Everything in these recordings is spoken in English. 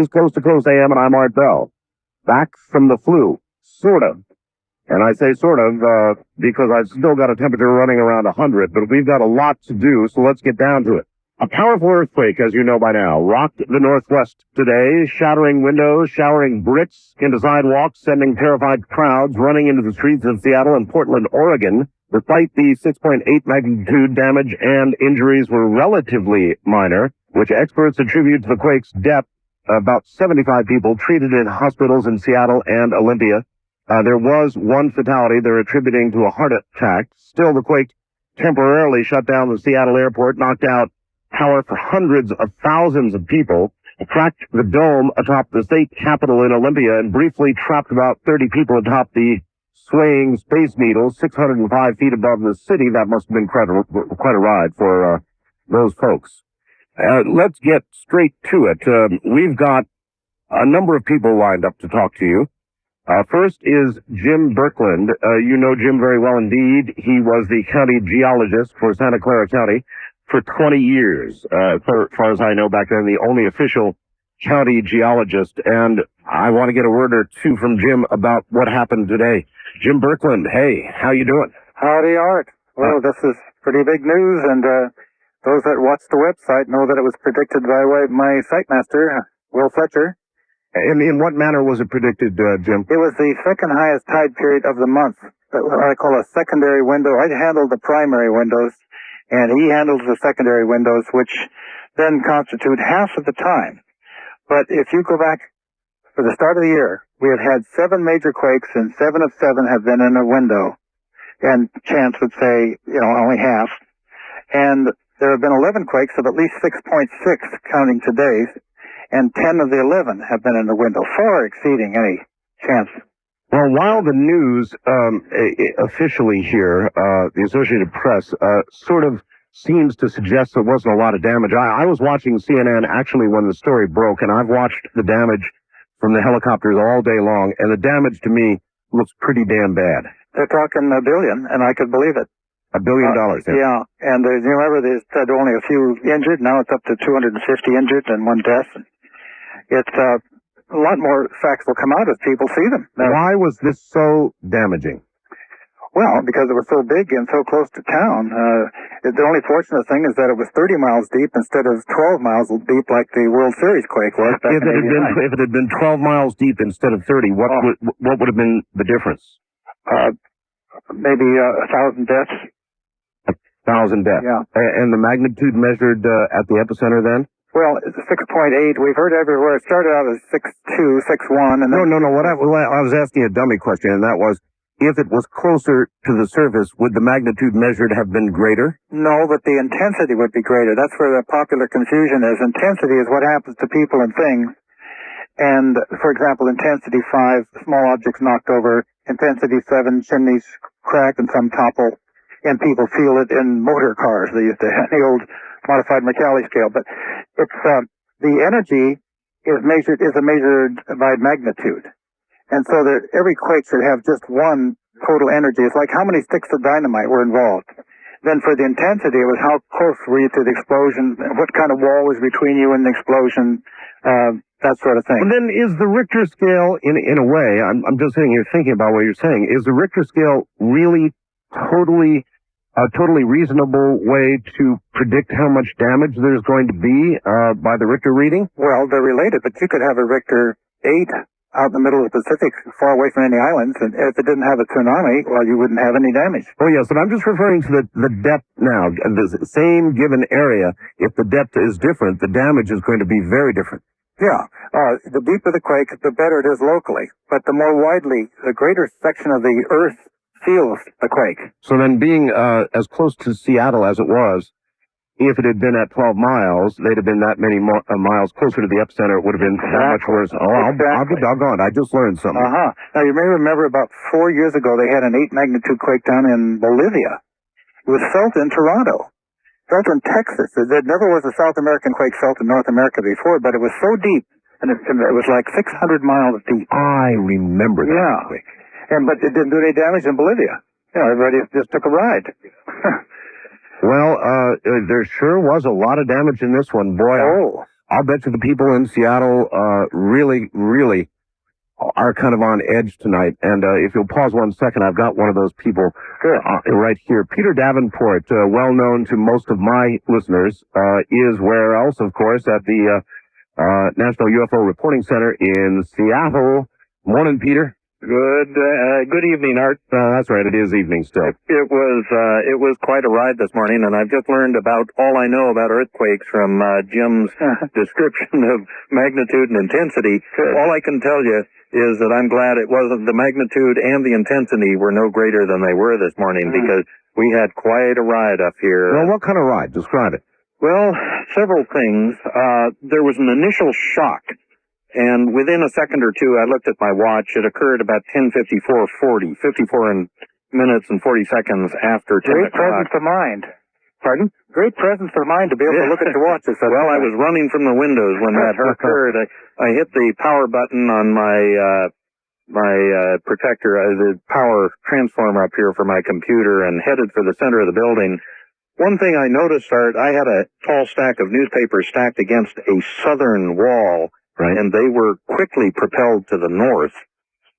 is Coast to Coast AM, and I'm Art Bell. Back from the flu, sort of. And I say sort of because I've still got a temperature running around 100, but we've got a lot to do, so let's get down to it. A powerful earthquake, as you know by now, rocked the Northwest today, shattering windows, showering bricks into sidewalks, sending terrified crowds running into the streets of Seattle and Portland, Oregon. Despite the 6.8 magnitude, damage and injuries were relatively minor, which experts attribute to the quake's depth. About 75 people treated in hospitals in Seattle and Olympia. There was one fatality they're attributing to a heart attack. Still, the quake temporarily shut down the Seattle airport, knocked out power for hundreds of thousands of people, cracked the dome atop the state capitol in Olympia, and briefly trapped about 30 people atop the swaying Space Needle, 605 feet above the city. That must have been quite a ride for those folks. Let's get straight to it. We've got a number of people lined up to talk to you. First is Jim Birkeland. You know Jim very well indeed. He was the county geologist for Santa Clara County for 20 years. As far as I know, back then, the only official county geologist. And I want to get a word or two from Jim about what happened today. Jim Birkeland, hey, how you doing? Howdy, Art. Well, this is pretty big news, and those that watch the website know that it was predicted by my site master, Will Fletcher. In what manner was it predicted, Jim? It was the second highest tide period of the month, what I call a secondary window. I handled the primary windows, and he handles the secondary windows, which then constitute half of the time. But if you go back for the start of the year, we have had 7 major quakes, and 7 of 7 have been in a window. And chance would say, only half. And there have been 11 quakes of at least 6.6, counting today's, and 10 of the 11 have been in the window, far exceeding any chance. Well, while the news officially here, the Associated Press, sort of seems to suggest there wasn't a lot of damage. I was watching CNN actually when the story broke, and I've watched the damage from the helicopters all day long, and the damage to me looks pretty damn bad. They're talking $1 billion, and I could believe it. $1 billion, yeah. And remember, they said only a few injured. Now it's up to 250 injured and 1 death. It's a lot more facts will come out as people see them. Why was this so damaging? Well, because it was so big and so close to town. The only fortunate thing is that it was 30 miles deep instead of 12 miles deep like the World Series quake was. If it had been 12 miles deep instead of 30, what would have been the difference? Maybe 1,000 deaths. 1,000 deaths. Yeah. And the magnitude measured at the epicenter then? Well, it's 6.8. We've heard everywhere. It started out as 6.2, 6.1. And then No. I was asking a dummy question, and that was, if it was closer to the surface, would the magnitude measured have been greater? No, but the intensity would be greater. That's where the popular confusion is. Intensity is what happens to people and things. And, for example, intensity 5, small objects knocked over. Intensity 7, chimneys crack and some topple. And people feel it in motor cars. They used to have the old modified Mercalli scale. But it's the energy is measured by magnitude. And so that every quake should have just one total energy. It's like how many sticks of dynamite were involved. Then for the intensity, it was how close were you to the explosion, what kind of wall was between you and the explosion, that sort of thing. And then is the Richter scale, in a way, I'm just sitting here thinking about what you're saying, is the Richter scale really a totally reasonable way to predict how much damage there's going to be by the Richter reading? Well, they're related, but you could have a Richter 8 out in the middle of the Pacific, far away from any islands, and if it didn't have a tsunami, well, you wouldn't have any damage. Oh, yes, but I'm just referring to the depth now. The same given area, if the depth is different, the damage is going to be very different. Yeah. The deeper the quake, the better it is locally. But the more widely, the greater section of the Earth feels the quake. So then being as close to Seattle as it was, if it had been at 12 miles, they'd have been that many miles closer to the epicenter. It would have been that much worse. Oh, I'll be doggone. I just learned something. Now, you may remember about 4 years ago, they had an 8 magnitude quake down in Bolivia. It was felt in Toronto. Felt in Texas. There never was a South American quake felt in North America before, but it was so deep, and it was like 600 miles deep. I remember that quake. But it didn't do any damage in Bolivia. Everybody just took a ride. Well, there sure was a lot of damage in this one. Boy, I'll bet you the people in Seattle really, really are kind of on edge tonight. And if you'll pause 1 second, I've got one of those people right here. Peter Davenport, well known to most of my listeners, is where else, of course, at the National UFO Reporting Center in Seattle. Morning, Peter. Good evening, Art. That's right, it is evening still. It was quite a ride this morning, and I've just learned about all I know about earthquakes from Jim's description of magnitude and intensity. All I can tell you is that I'm glad it wasn't the magnitude and the intensity were no greater than they were this morning, because we had quite a ride up here. Well, what kind of ride? Describe it. Well, several things. There was an initial shock. And within a second or two, I looked at my watch. It occurred about 10:54:40, 54 minutes and 40 seconds after 10 Great o'clock. presence of mind. Pardon? Great presence of mind to be able to look at your watch. Well, I was running from the windows when that occurred. I hit the power button on my protector, the power transformer up here for my computer, and headed for the center of the building. One thing I noticed, Art, I had a tall stack of newspapers stacked against a southern wall. Right. And they were quickly propelled to the north.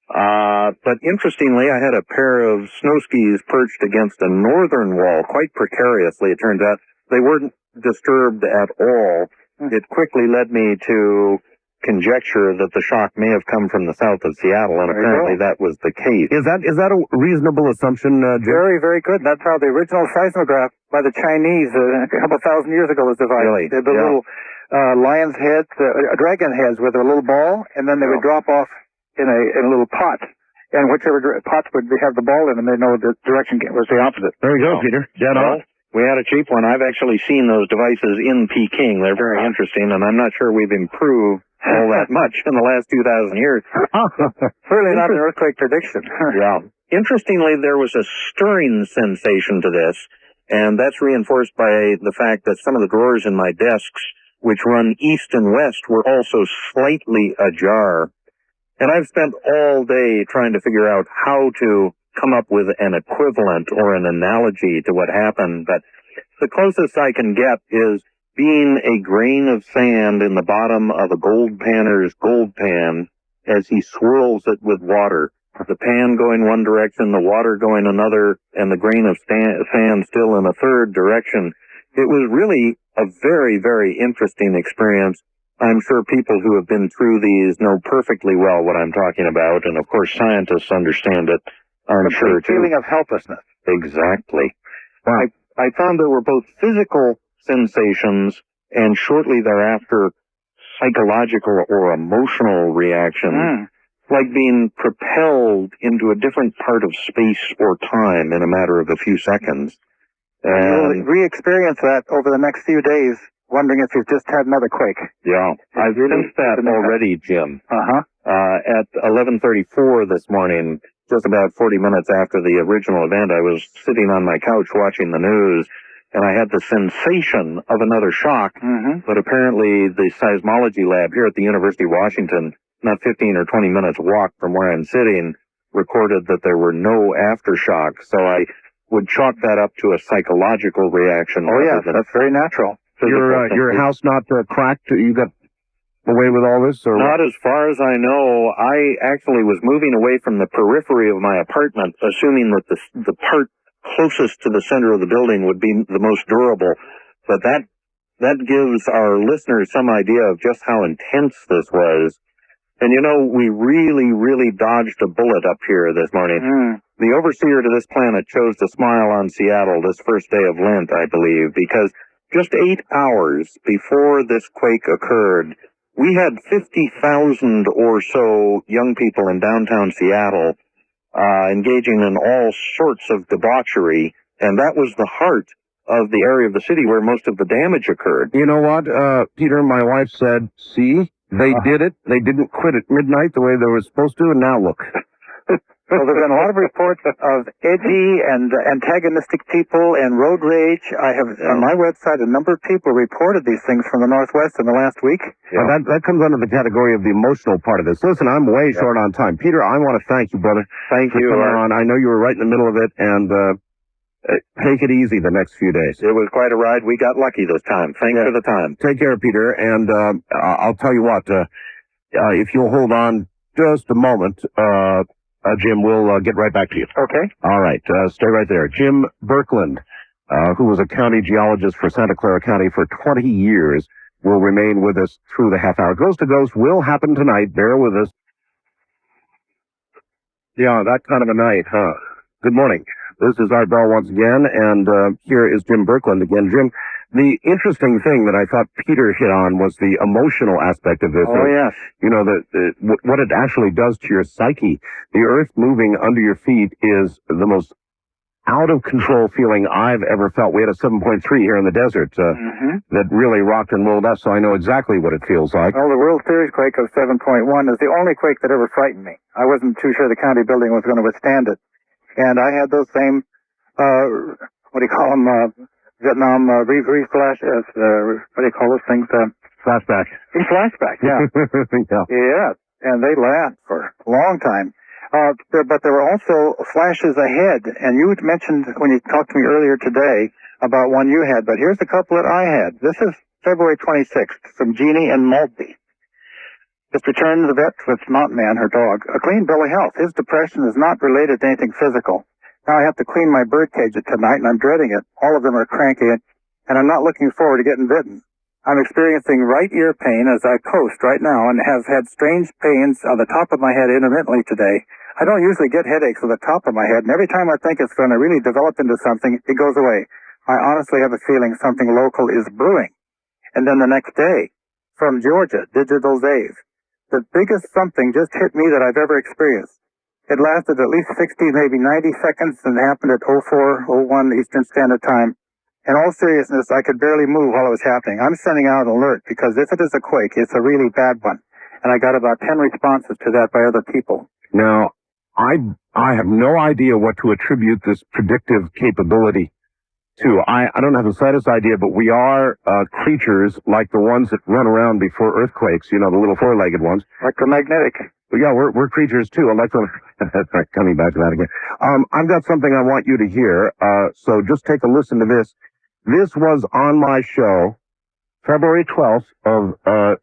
But interestingly, I had a pair of snow skis perched against a northern wall, quite precariously, it turns out. They weren't disturbed at all. It quickly led me to conjecture that the shock may have come from the south of Seattle, and apparently that was the case. Is that a reasonable assumption, Jim? Very, very good. That's how the original seismograph by the Chinese a couple thousand years ago was devised. Really? They had the little lion's heads, dragon heads with a little ball, and then they would drop off in a little pot. And whichever pot would have the ball in them, they know the direction was the opposite. There you go, Peter. Dead on. We had a cheap one. I've actually seen those devices in Peking. They're very interesting, and I'm not sure we've improved all that much in the last 2,000 years. Certainly not an earthquake prediction. Yeah. Interestingly, there was a stirring sensation to this, and that's reinforced by the fact that some of the drawers in my desks, which run east and west, were also slightly ajar. And I've spent all day trying to figure out how to come up with an equivalent or an analogy to what happened, but the closest I can get is being a grain of sand in the bottom of a gold panner's gold pan as he swirls it with water. The pan going one direction, the water going another, and the grain of sand still in a third direction. It was really a very, very interesting experience. I'm sure people who have been through these know perfectly well what I'm talking about, and of course scientists understand it, I'm sure too. Feeling of helplessness. Exactly. Wow. I found there were both physical sensations and shortly thereafter psychological or emotional reactions, like being propelled into a different part of space or time in a matter of a few seconds. And you'll re-experience that over the next few days, wondering if you've just had another quake. Yeah, I've sensed that already, Jim. At 11:34 this morning, just about 40 minutes after the original event, I was sitting on my couch watching the news, and I had the sensation of another shock, but apparently the seismology lab here at the University of Washington, not 15 or 20 minutes walk from where I'm sitting, recorded that there were no aftershocks, so I would chalk that up to a psychological reaction. Oh yeah, that's very natural. Your house not cracked? You got away with all this? Or not as far as I know. I actually was moving away from the periphery of my apartment, assuming that the part closest to the center of the building would be the most durable. But that gives our listeners some idea of just how intense this was. And you know, we really, really dodged a bullet up here this morning. The overseer to this planet chose to smile on Seattle this first day of Lent, I believe, because just 8 hours before this quake occurred, we had 50,000 or so young people in downtown Seattle engaging in all sorts of debauchery, and that was the heart of the area of the city where most of the damage occurred. You know what, Peter, my wife said, see, they did it. They didn't quit at midnight the way they were supposed to, and now look. Well, there's been a lot of reports of edgy and antagonistic people and road rage. I have, on my website, a number of people reported these things from the Northwest in the last week. Yeah. That comes under the category of the emotional part of this. Listen, I'm way short on time. Peter, I want to thank you, brother. Thank you. I know you were right in the middle of it, and Take it easy the next few days. It was quite a ride. We got lucky this time. Thanks for the time. Take care, Peter. And I'll tell you what, if you'll hold on just a moment, Jim, we'll get right back to you. Okay. All right. Stay right there. Jim Birkeland, who was a county geologist for Santa Clara County for 20 years, will remain with us through the half hour. Ghost to Ghost will happen tonight. Bear with us. Yeah, that kind of a night, huh? Good morning. This is Art Bell once again, and here is Jim Birkeland again. Jim, the interesting thing that I thought Peter hit on was the emotional aspect of this. Oh, yes. You know, what it actually does to your psyche. The earth moving under your feet is the most out-of-control feeling I've ever felt. We had a 7.3 here in the desert that really rocked and rolled us, so I know exactly what it feels like. Well, the World Series quake of 7.1 is the only quake that ever frightened me. I wasn't too sure the county building was going to withstand it. And I had those same, what do you call them, Vietnam reflashes, what do you call those things? Flashback. Flashback, yeah. Yeah. Yeah, and they last for a long time. But there were also flashes ahead, and you mentioned when you talked to me earlier today about one you had, but here's a couple that I had. This is February 26th from Jeannie in Maltby. Just returned to the vet with Mountain Man, her dog. A clean bill of health. His depression is not related to anything physical. Now I have to clean my bird cage tonight, and I'm dreading it. All of them are cranky, and I'm not looking forward to getting bitten. I'm experiencing right ear pain as I post right now and have had strange pains on the top of my head intermittently today. I don't usually get headaches on the top of my head, and every time I think it's going to really develop into something, it goes away. I honestly have a feeling something local is brewing. And then the next day, from Georgia, Digital Dave. The biggest something just hit me that I've ever experienced. It lasted at least 60, maybe 90 seconds, and happened at 04:01 Eastern Standard Time. In all seriousness, I could barely move while it was happening. I'm sending out an alert because if it is a quake, it's a really bad one. And I got about 10 responses to that by other people. Now, I have no idea what to attribute this predictive capability to. I don't have the slightest idea, but we are creatures like the ones that run around before earthquakes, you know, the little four-legged ones. Electromagnetic. But yeah, we're creatures too. Coming back to that again. I've got something I want you to hear, so just take a listen to this. This was on my show, February 12th of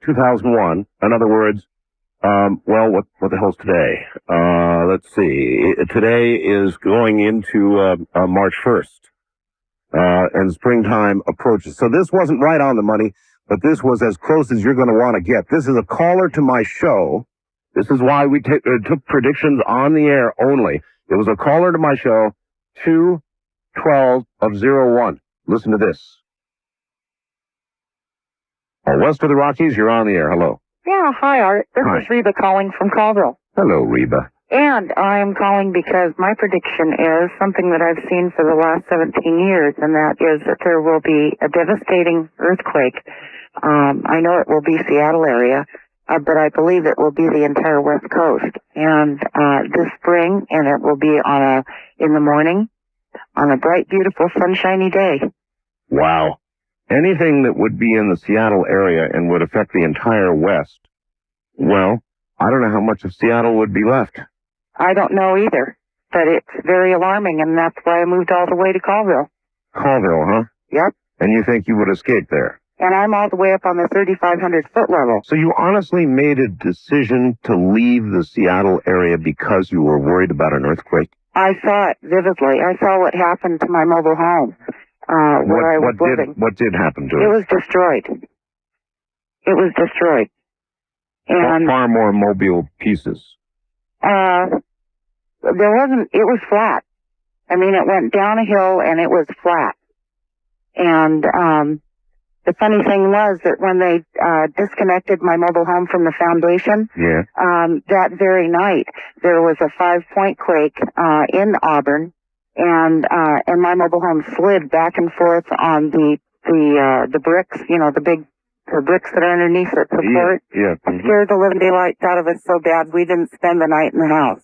2001. In other words, well, what the hell's today? Let's see. Today is going into March 1st. And springtime approaches. So this wasn't right on the money, but this was as close as you're going to want to get. This is a caller to my show. This is why we took predictions on the air only. It was a caller to my show, 212-01. Listen to this. West of the Rockies, you're on the air. Hello. Yeah, hi, Art. This Hi. is Reba calling from Colville. Hello, Reba. And I'm calling because my prediction is something that I've seen for the last 17 years, and that is that there will be a devastating earthquake. I know it will be Seattle area, but I believe it will be the entire West Coast. And this spring, and it will be in the morning, on a bright, beautiful, sunshiny day. Wow. Anything that would be in the Seattle area and would affect the entire West, well, I don't know how much of Seattle would be left. I don't know either, but it's very alarming, and that's why I moved all the way to Colville. Colville, huh? Yep. And you think you would escape there? And I'm all the way up on the 3,500-foot level. So you honestly made a decision to leave the Seattle area because you were worried about an earthquake? I saw it vividly. I saw what happened to my mobile home where I was living. What did happen to it? It was destroyed. It was destroyed. And far more mobile pieces. there wasn't, it was flat. I mean, it went down a hill and it was flat. And the funny thing was that when they disconnected my mobile home from the foundation, that very night there was a 5-point quake in Auburn, and my mobile home slid back and forth on the bricks, you know, the bricks that are underneath it support. It scared the living daylights out of us so bad we didn't spend the night in the house.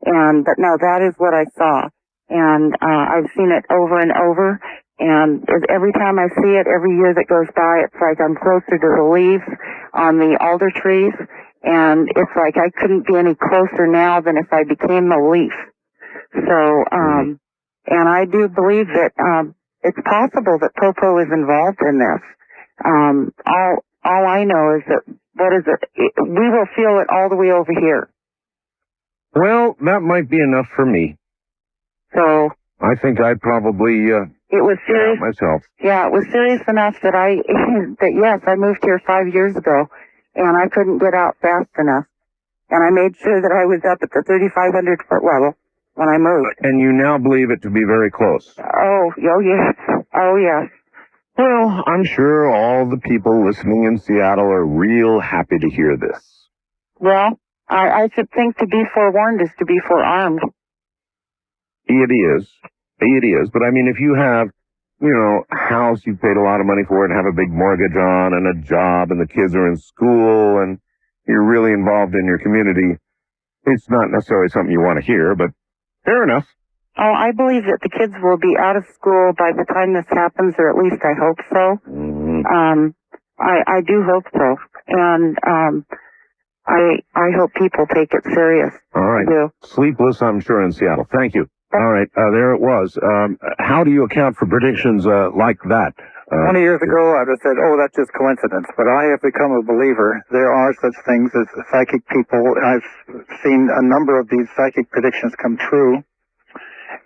But no, that is what I saw. And I've seen it over and over. And every time I see it, every year that goes by, it's like I'm closer to the leaves on the alder trees. And it's like I couldn't be any closer now than if I became the leaf. So, And I do believe that it's possible that Popo is involved in this. All I know is that we will feel it all the way over here. Well, that might be enough for me. So I think I'd probably it was serious myself. Yeah, it was serious enough that yes, I moved here 5 years ago, and I couldn't get out fast enough. And I made sure that I was up at the 3,500 foot level when I moved. And you now believe it to be very close. Oh yes. Oh, yes. Well, I'm sure all the people listening in Seattle are real happy to hear this. Well, I should think to be forewarned is to be forearmed. It is. It is. But I mean, if you have, a house you've paid a lot of money for and have a big mortgage on and a job and the kids are in school and you're really involved in your community, it's not necessarily something you want to hear, but fair enough. Oh, I believe that the kids will be out of school by the time this happens, or at least I hope so. Mm-hmm. I do hope so. And I hope people take it serious. All right. I do. Sleepless, I'm sure, in Seattle. Thank you. All right, there it was. How do you account for predictions like that? 20 years ago, I would have said, oh, that's just coincidence. But I have become a believer. There are such things as psychic people. I've seen a number of these psychic predictions come true.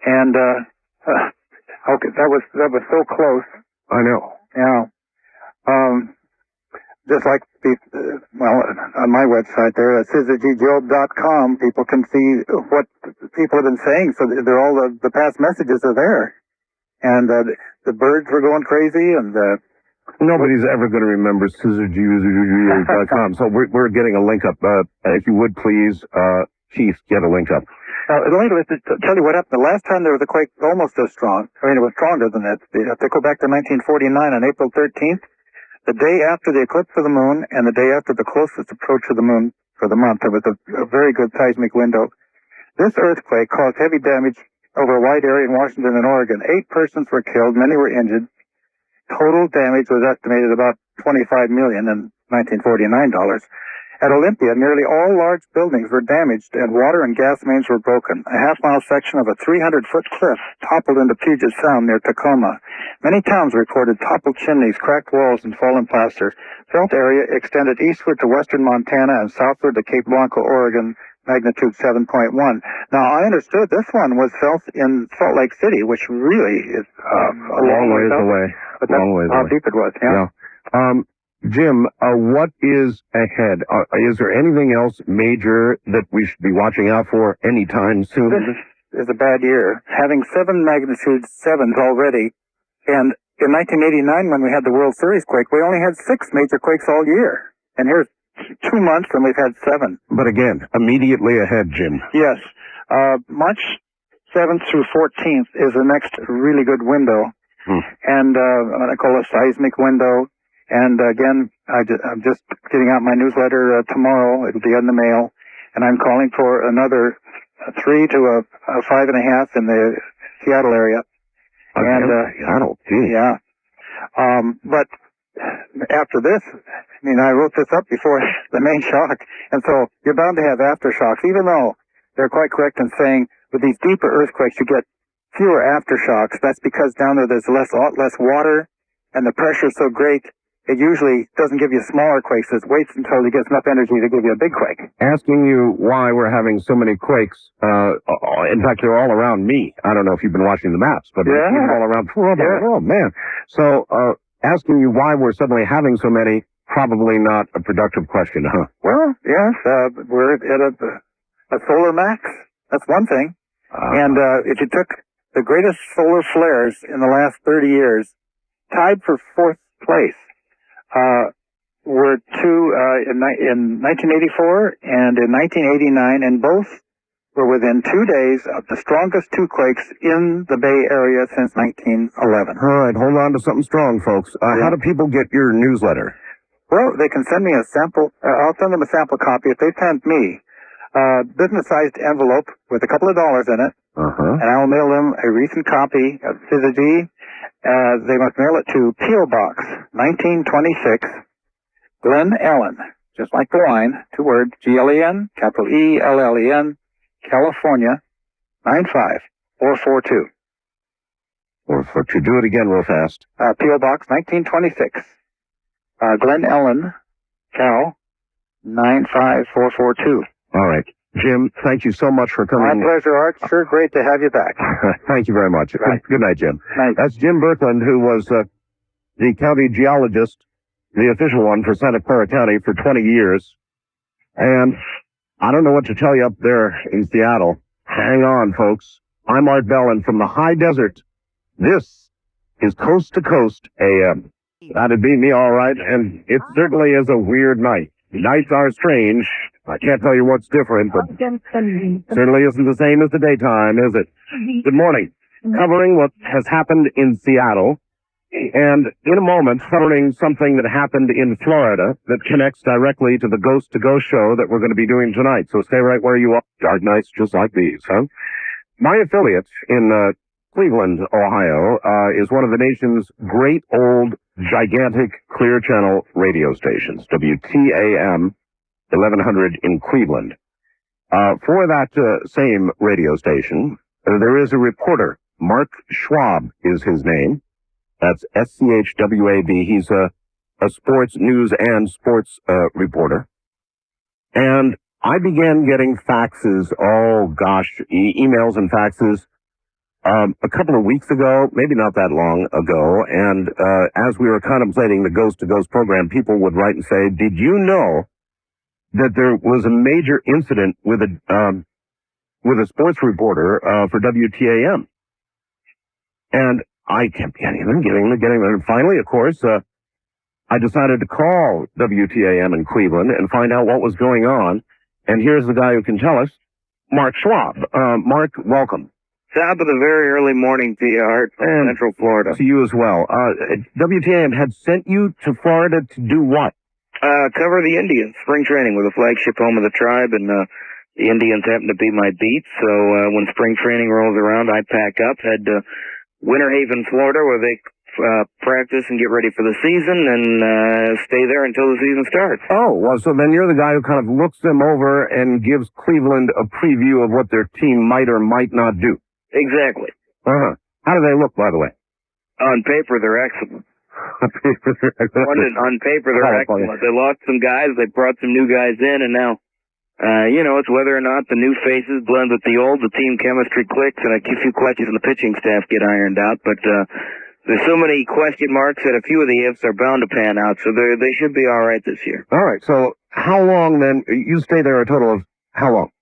And, okay, that was so close. I know. Yeah. Just like on my website there, syzygyjob.com, people can see what people have been saying. So they're all the past messages are there. And the birds were going crazy, and nobody's ever going to remember syzygy.com. So we're getting a link up. If you would please, Keith, get a link up. To tell you what happened, the last time there was a quake almost as strong. I mean, it was stronger than that. You have to go back to 1949 on April 13th, the day after the eclipse of the moon and the day after the closest approach of the moon for the month. There was a very good seismic window. This earthquake caused heavy damage over a wide area in Washington and Oregon. 8 persons were killed, many were injured. Total damage was estimated about $25 million in 1949 dollars. At Olympia, nearly all large buildings were damaged and water and gas mains were broken. A half-mile section of a 300-foot cliff toppled into Puget Sound near Tacoma. Many towns reported toppled chimneys, cracked walls, and fallen plaster. Felt area extended eastward to western Montana and southward to Cape Blanco, Oregon, magnitude 7.1. Now, I understood this one was felt in Salt Lake City, which really is a long ways away. But that's how deep it was, yeah. Jim, what is ahead? Is there anything else major that we should be watching out for anytime soon? This is a bad year. Having 7 magnitude 7s already, and in 1989 when we had the World Series quake, we only had 6 major quakes all year. And here's 2 months and we've had 7. But again, immediately ahead, Jim. Yes. March 7th through 14th is the next really good window. And what I call a seismic window. And again, I'm just getting out my newsletter tomorrow. It'll be in the mail. And I'm calling for another 3 to a 5.5 in the Seattle area. Seattle, gee. Yeah. But after this, I mean, I wrote this up before the main shock. And so you're bound to have aftershocks, even though they're quite correct in saying with these deeper earthquakes, you get fewer aftershocks. That's because down there's less water and the pressure is so great. It usually doesn't give you smaller quakes. It waits until it gets enough energy to give you a big quake. Asking you why we're having so many quakes, in fact, they're all around me. I don't know if you've been watching the maps, but they're all around. Oh, man. So, asking you why we're suddenly having so many, probably not a productive question, huh? Well, yes, we're at a solar max. That's one thing. And if you took the greatest solar flares in the last 30 years, tied for 4th place, were 2 in 1984 and in 1989, and both were within 2 days of the strongest 2 quakes in the Bay Area since 1911. All right, hold on to something strong, folks. How do people get your newsletter? Well, they can send me a sample. I'll send them a sample copy. If they send me business-sized envelope with a couple of dollars in it, and I'll mail them a recent copy of Syzygy. They must mail it to P.O. Box 1926, Glen Ellen, just like the wine, 2 words, Glen, capital ELLEN, California, 95442. Or to do it again real fast. P.O. Box 1926. Glen Ellen, Cal, 95442. All right. Jim, thank you so much for My coming. pleasure, Art. Sure, great to have you back. Thank you very much. Right. Good night, Jim. Night. That's Jim Birkland, who was the county geologist, the official one for Santa Clara County for 20 years. And I don't know what to tell you up there in Seattle. Hang on, folks. I'm Art Bellin from the high desert. This is Coast to Coast AM. That'd be me, all right, and it certainly is a weird night. Nights are strange. I can't tell you what's different, but certainly isn't the same as the daytime, is it? Good morning. Covering what has happened in Seattle, and in a moment, covering something that happened in Florida that connects directly to the Ghost to Ghost show that we're going to be doing tonight. So stay right where you are. Dark nights just like these, huh? My affiliate in Cleveland, Ohio, is one of the nation's great old, gigantic clear channel radio stations, WTAM 1100 in Cleveland. For that same radio station, there is a reporter. Mark Schwab is his name. That's SCHWAB. He's a sports news and sports reporter. And I began getting faxes, emails and faxes, a couple of weeks ago, maybe not that long ago, and as we were contemplating the Ghost to Ghost program, people would write and say, did you know that there was a major incident with a sports reporter for WTAM? And I kept getting them, and finally, of course, I decided to call WTAM in Cleveland and find out what was going on, and here's the guy who can tell us, Mark Schwab. Mark, welcome. Top of the very early morning to you, Art, from Central Florida. To you as well. WTAM had sent you to Florida to do what? Cover the Indians, spring training with the flagship home of the tribe, and the Indians happen to be my beat, so when spring training rolls around, I pack up, head to Winter Haven, Florida, where they practice and get ready for the season, and stay there until the season starts. Oh, well, so then you're the guy who kind of looks them over and gives Cleveland a preview of what their team might or might not do. Exactly. Uh-huh. How do they look, by the way? On paper, they're excellent. On paper, they're excellent. They lost some guys, they brought some new guys in, and now, it's whether or not the new faces blend with the old, the team chemistry clicks, and a few questions in the pitching staff get ironed out, but there's so many question marks that a few of the ifs are bound to pan out, so they should be all right this year. All right, so how long then? You stay there a total of how long?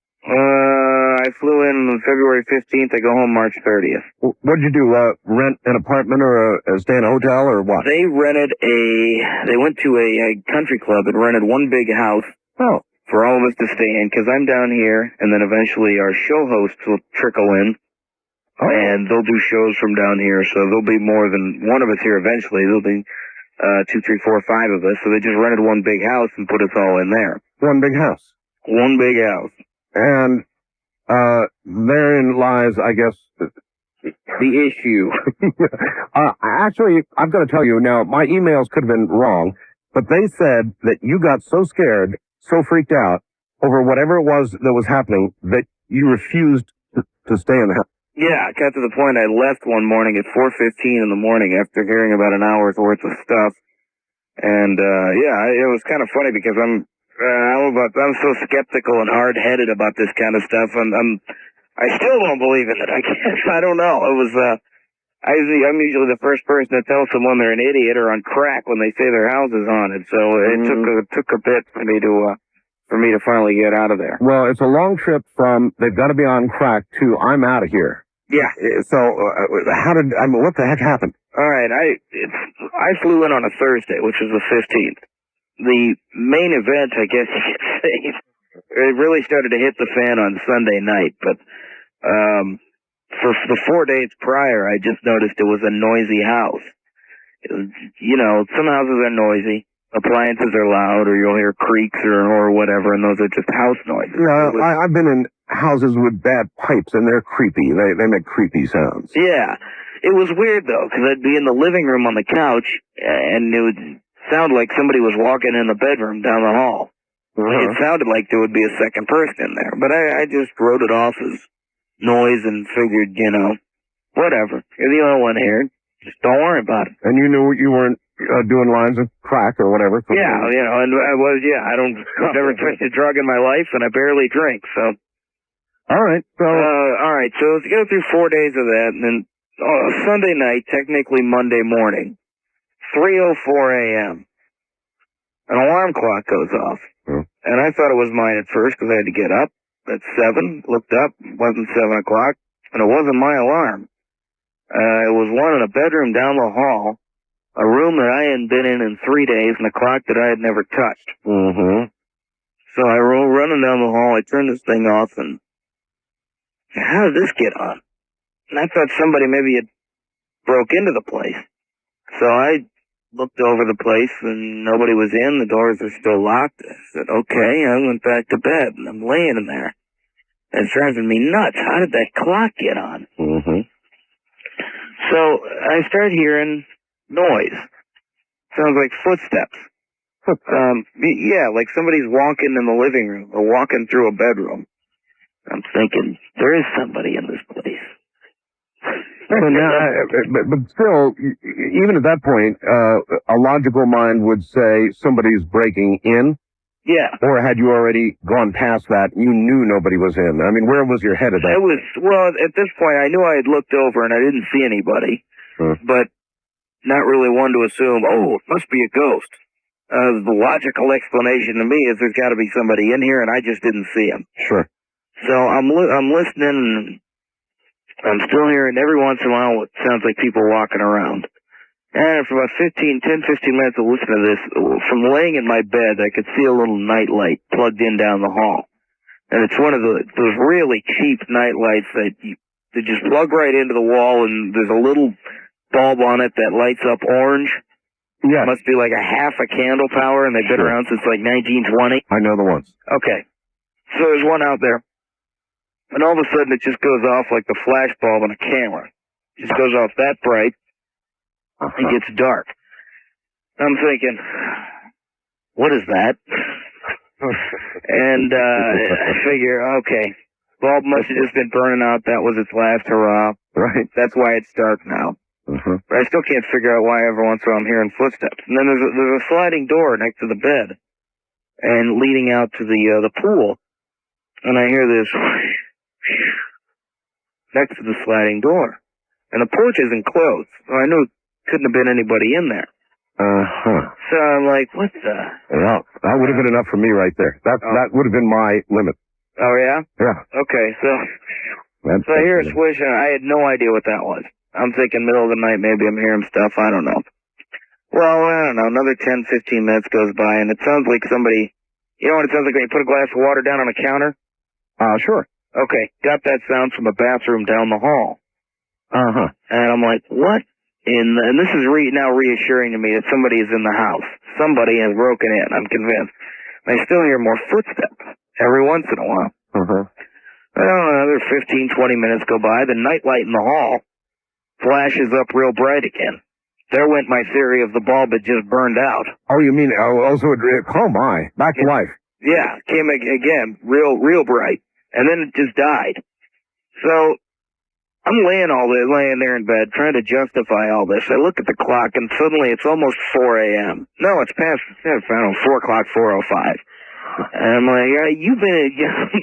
I flew in on February 15th. I go home March 30th. What'd you do? Rent an apartment or stay in a hotel or what? They went to a country club and rented one big house. Oh. For all of us to stay in, because I'm down here, and then eventually our show hosts will trickle in, and they'll do shows from down here, so there'll be more than one of us here eventually. There'll be 2, 3, 4, 5 of us, so they just rented one big house and put us all in there. One big house? One big house. And therein lies, I guess, the issue. Actually, I've got to tell you now, my emails could have been wrong, but they said that you got so scared, so freaked out over whatever it was that was happening that you refused to stay in the house. Yeah, it got to the point I left one morning at 4:15 in the morning after hearing about an hour's worth of stuff. And, it was kind of funny because I'm so skeptical and hard-headed about this kind of stuff. I still don't believe in it. I guess. I don't know. It was, I'm usually the first person to tell someone they're an idiot or on crack when they say their house is haunted. So it took a bit for me to finally get out of there. Well, it's a long trip from they've got to be on crack to I'm out of here. Yeah. So what the heck happened? All right. I flew in on a Thursday, which was the 15th. The main event, I guess you could say, it really started to hit the fan on Sunday night, but for the 4 days prior, I just noticed it was a noisy house. Some houses are noisy, appliances are loud, or you'll hear creaks or whatever, and those are just house noises. Yeah, I've been in houses with bad pipes, and they're creepy. They make creepy sounds. Yeah. It was weird, though, because I'd be in the living room on the couch, and it would sound like somebody was walking in the bedroom down the hall. Uh-huh. It sounded like there would be a second person in there, but I just wrote it off as noise and figured, whatever. You're the only one here. Just don't worry about it. And you knew you weren't doing lines of crack or whatever. Yeah, you know, and I've never touched a drug in my life, and I barely drink, so. All right. So, so let's go through 4 days of that, and then Sunday night, technically Monday morning, 3:04 a.m., an alarm clock goes off. And I thought it was mine at first because I had to get up at 7, looked up, it wasn't 7 o'clock, and it wasn't my alarm. It was one in a bedroom down the hall, a room that I hadn't been in 3 days, and a clock that I had never touched. mm-hmm. So I roll running down the hall, I turned this thing off, and how did this get on? And I thought somebody maybe had broke into the place. So I looked over the place, and nobody was in. The doors are still locked. I said, okay. I went back to bed, and I'm laying in there. And it's driving me nuts. How did that clock get on? Mm-hmm. So I start hearing noise. Sounds like footsteps. Yeah, like somebody's walking in the living room or walking through a bedroom. I'm thinking, there is somebody in this place. But still, even at that point, a logical mind would say somebody's breaking in. Yeah. Or had you already gone past that, you knew nobody was in? I mean, where was your head at that? At this point, I knew I had looked over and I didn't see anybody, but not really one to assume, oh, it must be a ghost. The logical explanation to me is there's got to be somebody in here and I just didn't see him. Sure. So I'm listening and I'm still hearing every once in a while it sounds like people walking around. And for about 10, 15 minutes of listening to this, from laying in my bed, I could see a little night light plugged in down the hall. And it's one of those really cheap night lights that just plug right into the wall, and there's a little bulb on it that lights up orange. Yeah. Must be like a half a candle power, and they've been around since like 1920. I know the ones. Okay. So there's one out there. And all of a sudden it just goes off like the flash bulb on a camera. It just goes off that bright. It gets dark. I'm thinking, what is that? And I figure, okay, bulb must have just been burning out. That was its last hurrah. Right. That's why it's dark now. But I still can't figure out why every once in a while I'm hearing footsteps. And then there's a sliding door next to the bed and leading out to the pool. And I hear this next to the sliding door. And the porch isn't closed. So I knew couldn't have been anybody in there. So I'm like, what the? Yeah, that would have been enough for me right there. That would have been my limit. Oh, yeah? Yeah. Okay, so I hear a swish, and I had no idea what that was. I'm thinking middle of the night, maybe I'm hearing stuff, I don't know. Well, I don't know, another 10, 15 minutes goes by, and it sounds like somebody, you know what it sounds like when you put a glass of water down on a counter? Sure. Okay, got that sound from a bathroom down the hall. And I'm like, what? And this is now reassuring to me that somebody is in the house. Somebody has broken in, I'm convinced. And I still hear more footsteps every once in a while. Well, another 15, 20 minutes go by. The night light in the hall flashes up real bright again. There went my theory of the bulb had just burned out. Oh, you mean, also, oh my, back to life. Yeah, came again, real bright. And then it just died. So I'm laying there in bed, trying to justify all this. I look at the clock, and suddenly it's almost 4 a.m. No, it's past, I don't know, 4 o'clock, 4:05. And I'm like,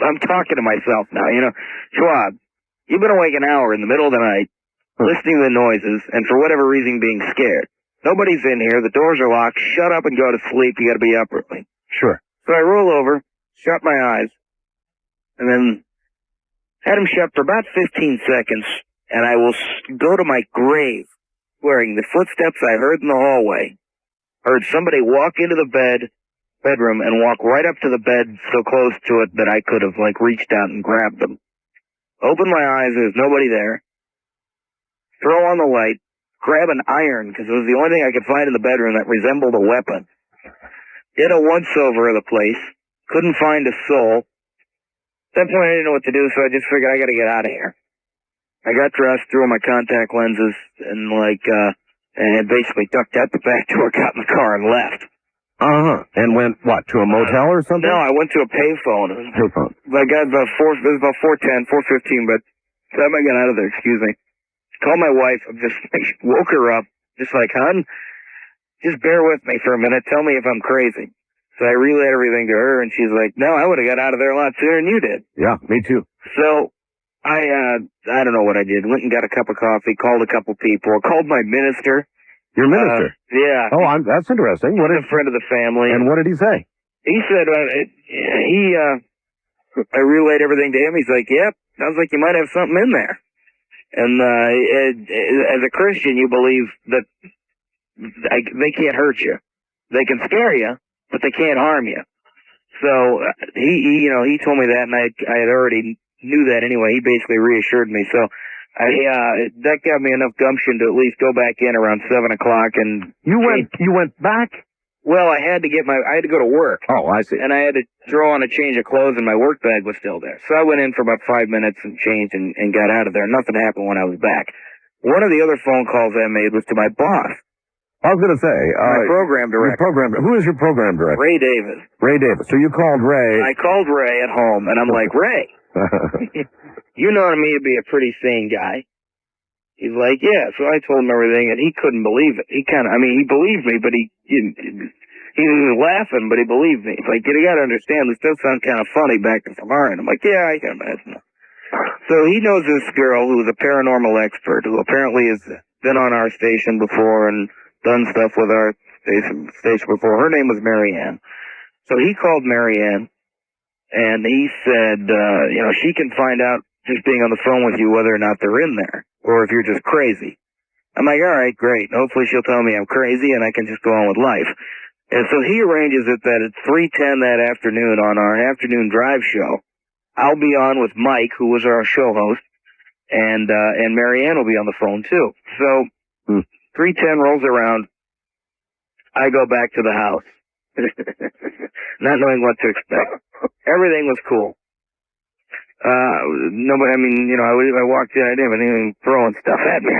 I'm talking to myself now, you know. Schwab, you've been awake an hour in the middle of the night, listening to the noises, and for whatever reason being scared. Nobody's in here, the doors are locked, shut up and go to sleep, you gotta be up early. Sure. So I roll over, shut my eyes, and then had them shut for about 15 seconds, and I will go to my grave wearing the footsteps I heard in the hallway. Heard somebody walk into the bedroom and walk right up to the bed so close to it that I could have, reached out and grabbed them. Open my eyes, there's nobody there. Throw on the light, grab an iron, because it was the only thing I could find in the bedroom that resembled a weapon. Did a once-over of the place. Couldn't find a soul. At that point, I didn't know what to do, so I just figured I gotta get out of here. I got dressed, threw on my contact lenses, and basically ducked out the back door, got in the car, and left. And went, what, to a motel or something? No, I went to a payphone. Payphone. I got it was about 4:10, 4:15, but the time I got out of there, excuse me, Called my wife. I just woke her up. Just like, hon, just bear with me for a minute. Tell me if I'm crazy. So I relayed everything to her, and she's like, no, I would have got out of there a lot sooner than you did. Yeah, me too. So I don't know what I did. Went and got a cup of coffee, called a couple people, called my minister. Your minister? Yeah. Oh, that's interesting. What He's is a friend of the family. And what did he say? He said, I relayed everything to him. He's like, yep, sounds like you might have something in there. And as a Christian, you believe that they can't hurt you. They can scare you, but they can't harm you. So he told me that, and I had already knew that anyway. He basically reassured me. So that got me enough gumption to at least go back in around 7 o'clock. And You went back? well, I had to go to work. Oh, I see. And I had to throw on a change of clothes, and my work bag was still there. So I went in for about 5 minutes and changed and got out of there. Nothing happened when I was back. One of the other phone calls I made was to my boss, I was going to say, my program director, who is your program director? Ray Davis. Ray Davis. So you called Ray. I called Ray at home, and I'm like, Ray, you know me to be a pretty sane guy. He's like, yeah. So I told him everything, and he couldn't believe it. He believed me, but he was laughing, but he believed me. He's like, you got to understand, this does sound kind of funny back from our end. I'm like, yeah, I can imagine. So he knows this girl who's a paranormal expert, who apparently has been on our station before and done stuff with our station before. Her name was Marianne. So he called Marianne, and he said, she can find out just being on the phone with you whether or not they're in there, or if you're just crazy. I'm like, all right, great. Hopefully she'll tell me I'm crazy and I can just go on with life. And so he arranges it that at 3:10 that afternoon on our afternoon drive show, I'll be on with Mike, who was our show host, and Marianne will be on the phone too. So 3:10 rolls around. I go back to the house, not knowing what to expect. Everything was cool. I walked in, I didn't have anything throwing stuff at me.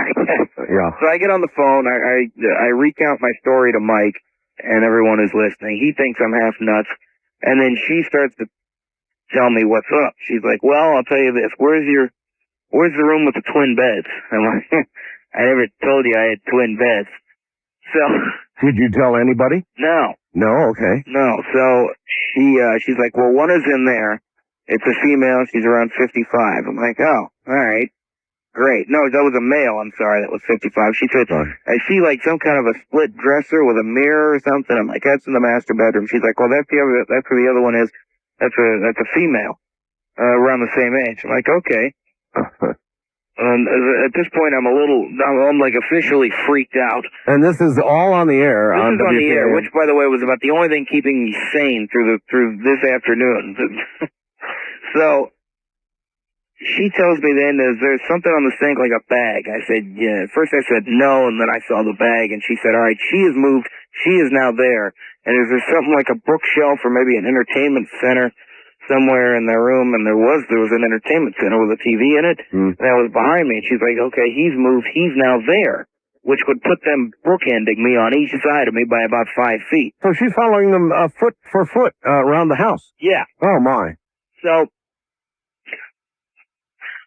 Yeah. So I get on the phone, I recount my story to Mike, and everyone is listening. He thinks I'm half nuts, and then she starts to tell me what's up. She's like, well, I'll tell you this, where's the room with the twin beds? I'm like, I never told you I had twin beds. So. Did you tell anybody? No. No, okay. No. So she's like, well, one is in there. It's a female. She's around 55. I'm like, oh, all right. Great. No, that was a male. I'm sorry. That was 55. She said, I see like some kind of a split dresser with a mirror or something. I'm like, that's in the master bedroom. She's like, well, that's where the other one is. That's a female, around the same age. I'm like, okay. At this point, I'm like officially freaked out. And this is all on the air. This is on the air, which, by the way, was about the only thing keeping me sane through this afternoon. So she tells me then, is there something on the sink like a bag? I said, yeah. At first I said no, and then I saw the bag, and she said, all right, she has moved. She is now there. And is there something like a bookshelf or maybe an entertainment center somewhere in their room? And there was an entertainment center with a TV in it. That was behind me. And she's like, okay, he's moved. He's now there, which would put them bookending me on each side of me by about 5 feet. So she's following them foot for foot around the house. Yeah. Oh, my. So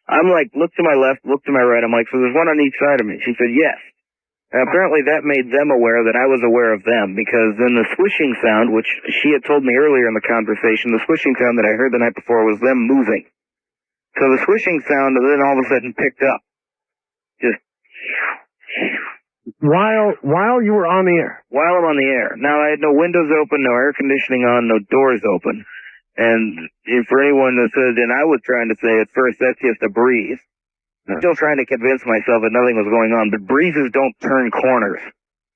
I'm like, look to my left, look to my right. I'm like, so there's one on each side of me. She said, yes. And apparently that made them aware that I was aware of them, because then the swishing sound, which she had told me earlier in the conversation, the swishing sound that I heard the night before was them moving. So the swishing sound then all of a sudden picked up. Just. While you were on the air? While I'm on the air. Now, I had no windows open, no air conditioning on, no doors open. And for anyone that said, and I was trying to say at first, that's just a breeze. I'm still trying to convince myself that nothing was going on, but breezes don't turn corners.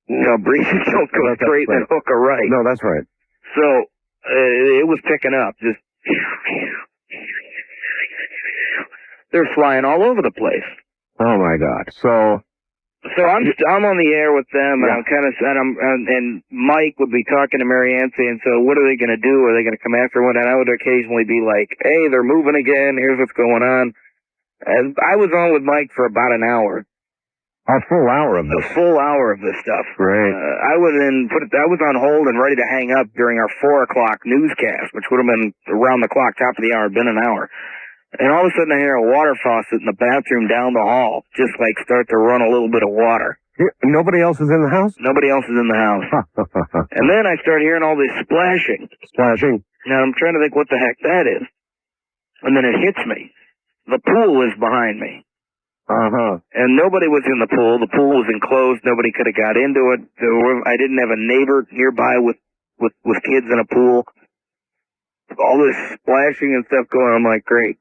No, breezes don't go straight and hook a right. No, that's right. So, it was picking up. Just, they're flying all over the place. Oh my God. So I'm on the air with them, and I'm kind of, and Mike would be talking to Marianne saying, so what are they going to do? Are they going to come after one? And I would occasionally be like, hey, they're moving again. Here's what's going on. And I was on with Mike for about an hour. A full hour of this. A full hour of this stuff. Great. I was on hold and ready to hang up during our 4 o'clock newscast, which would have been around the clock, top of the hour, been an hour. And all of a sudden I hear a water faucet in the bathroom down the hall just like start to run a little bit of water. Nobody else is in the house? Nobody else is in the house. And then I start hearing all this splashing. Splashing? Now I'm trying to think what the heck that is. And then it hits me. The pool is behind me. Uh-huh. And nobody was in the pool. The pool was enclosed. Nobody could have got into it. I didn't have a neighbor nearby with kids in a pool. All this splashing and stuff going on. I'm like, great.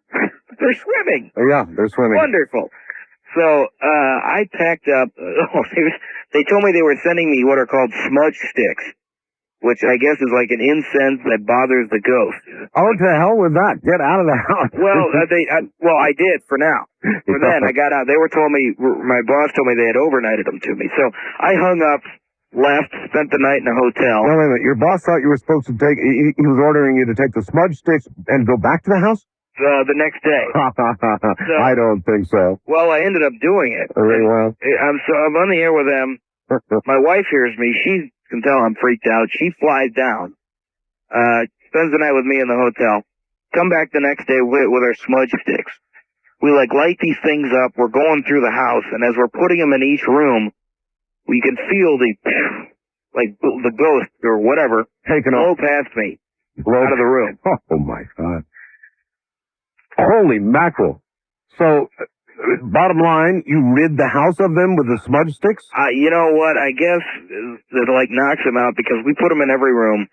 They're swimming. Yeah, they're swimming. Wonderful. So I packed up. They told me they were sending me what are called smudge sticks, which I guess is like an incense that bothers the ghost. Oh, to hell with that. Get out of the house. Well, I did for now. For then, I got out. They told me, my boss told me they had overnighted them to me. So I hung up, left, spent the night in a hotel. No, wait a minute. Your boss thought you were supposed to take, he was ordering you to take the smudge sticks and go back to the house? The next day. So, I don't think so. Well, I ended up doing it. Very well. I'm on the air with them. My wife hears me. She can tell I'm freaked out. She flies down, spends the night with me in the hotel, come back the next day with our smudge sticks. We light these things up. We're going through the house, and as we're putting them in each room, we can feel the ghost or whatever taken blow off past me out of the room. Oh my God. Holy mackerel. So, bottom line, you rid the house of them with the smudge sticks? You know what? I guess it knocks them out because we put them in every room.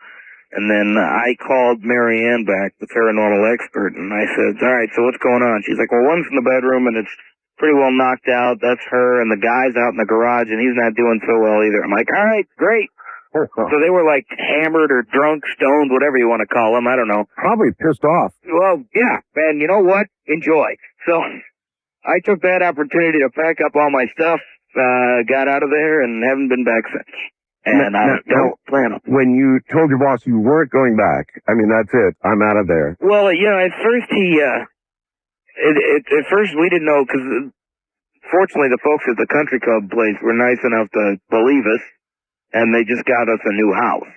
And then I called Marianne back, the paranormal expert, and I said, all right, so what's going on? She's like, well, one's in the bedroom and it's pretty well knocked out. That's her. And the guy's out in the garage and he's not doing so well either. I'm like, all right, great. So they were hammered or drunk, stoned, whatever you want to call them. I don't know. Probably pissed off. Well, yeah, and you know what? Enjoy. So I took that opportunity to pack up all my stuff, got out of there, and haven't been back since. And I don't plan on. When you told your boss you weren't going back, I mean, that's it. I'm out of there. Well, at first at first we didn't know because fortunately the folks at the country club place were nice enough to believe us. And they just got us a new house.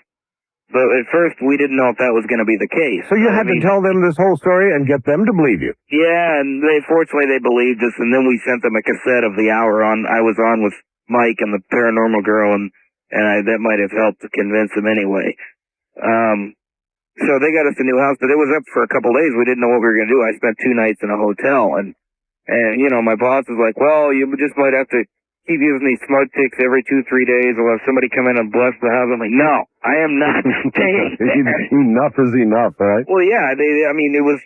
But at first, we didn't know if that was going to be the case. So you had to tell them this whole story and get them to believe you? Yeah, and fortunately they believed us, and then we sent them a cassette of the hour I was on with Mike and the paranormal girl, and that might have helped to convince them anyway. So they got us a new house, but it was up for a couple days. We didn't know what we were going to do. I spent 2 nights in a hotel, and my boss was like, well, you just might have to keep using these smudge sticks every 2-3 days. We'll have somebody come in and bless the house. I'm like, no, I am not staying there. Enough is enough, right? Well, yeah, they also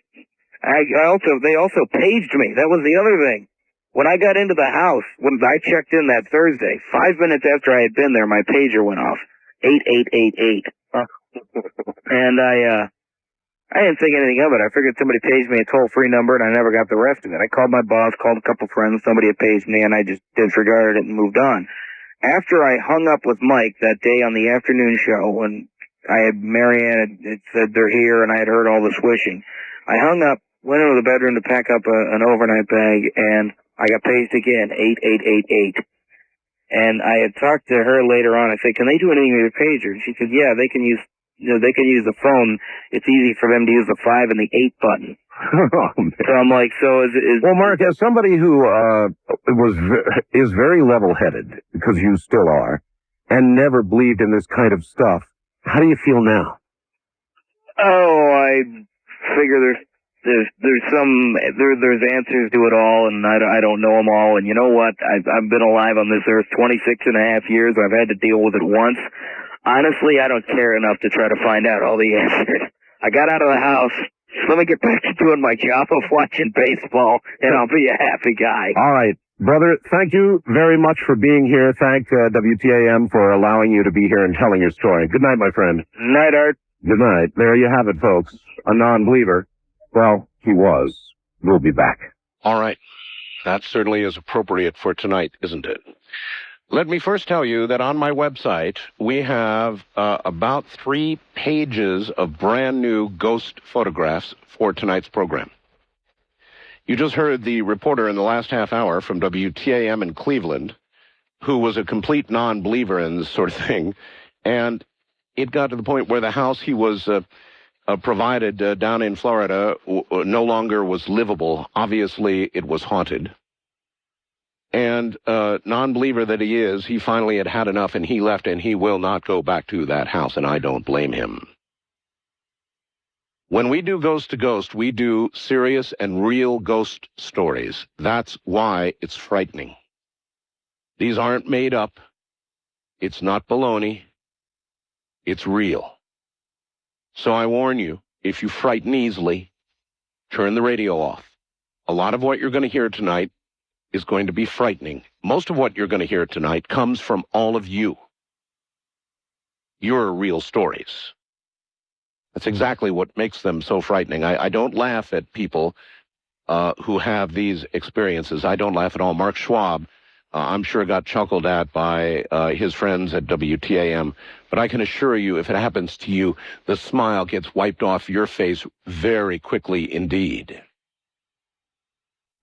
paged me. That was the other thing. When I got into the house, when I checked in that Thursday, 5 minutes after I had been there, my pager went off. 8888. And I didn't think anything of it. I figured somebody paged me a toll-free number, and I never got the rest of it. I called my boss, called a couple friends, somebody had paged me, and I just disregarded it and moved on. After I hung up with Mike that day on the afternoon show, when Marianne had said they're here, and I had heard all the swishing, I hung up, went into the bedroom to pack up an overnight bag, and I got paged again, 8888. And I had talked to her later on. I said, can they do anything with your pager? And she said, yeah, they can use the phone. It's easy for them to use the 5 and the 8 button. So I'm like, well, Mark, as somebody who is very level-headed, because you still are, and never believed in this kind of stuff, how do you feel now? Oh, I figure there's answers to it all, and I don't know them all. And you know what? I've been alive on this earth 26.5 years. I've had to deal with it once. Honestly, I don't care enough to try to find out all the answers. I got out of the house. Let me get back to doing my job of watching baseball, and I'll be a happy guy. All right. Brother, thank you very much for being here. Thank WTAM for allowing you to be here and telling your story. Good night, my friend. Night, Art. Good night. There you have it, folks. A non-believer. Well, he was. We'll be back. All right. That certainly is appropriate for tonight, isn't it? Let me first tell you that on my website, we have about 3 pages of brand new ghost photographs for tonight's program. You just heard the reporter in the last half hour from WTAM in Cleveland, who was a complete non-believer in this sort of thing, and it got to the point where the house he was provided down in Florida no longer was livable. Obviously, it was haunted. And non-believer that he is, he finally had enough, and he left, and he will not go back to that house, and I don't blame him. When we do Ghost to Ghost, we do serious and real ghost stories. That's why it's frightening. These aren't made up. It's not baloney. It's real. So I warn you, if you frighten easily, turn the radio off. A lot of what you're going to hear tonight is going to be frightening. Most of what you're going to hear tonight comes from all of you. Your real stories. That's exactly what makes them so frightening. I don't laugh at people who have these experiences. I don't laugh at all. Mark Schwab, I'm sure, got chuckled at by his friends at WTAM. But I can assure you, if it happens to you, the smile gets wiped off your face very quickly indeed.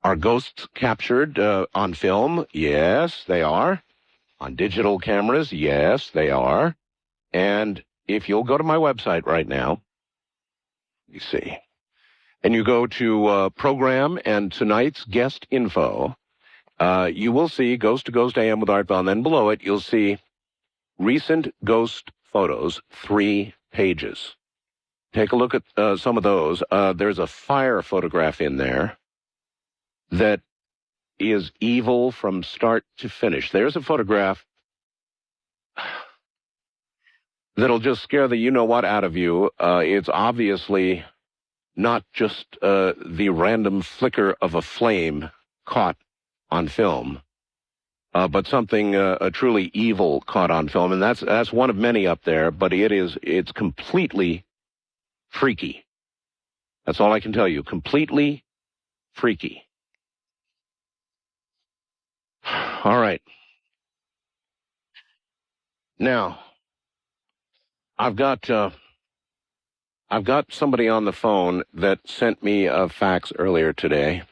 Are ghosts captured on film? Yes, they are. On digital cameras? Yes, they are. And if you'll go to my website right now, you see, and you go to program and tonight's guest info, you will see Ghost to Ghost AM with Art Bell. Then below it, you'll see recent ghost photos, 3 pages. Take a look at some of those. There's a fire photograph in there that is evil from start to finish. There's a photograph that'll just scare the you-know-what out of you. It's obviously not just the random flicker of a flame caught on film, but something truly evil caught on film. And that's one of many up there, but it's completely freaky. That's all I can tell you. Completely freaky. All right. Now, I've got somebody on the phone that sent me a fax earlier today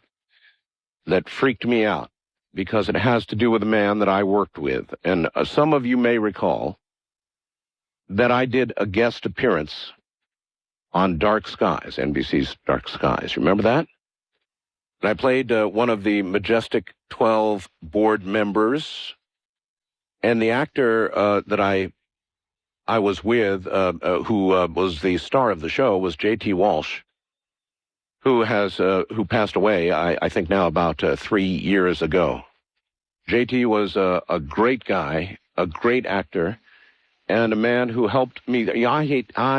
that freaked me out because it has to do with a man that I worked with. And some of you may recall that I did a guest appearance on Dark Skies, NBC's Dark Skies. Remember that? And I played one of the Majestic 12 board members, and the actor that I was with, who was the star of the show, was J.T. Walsh, who passed away, I think now about 3 years ago. J.T. was a great guy, a great actor, and a man who helped me. Yeah, I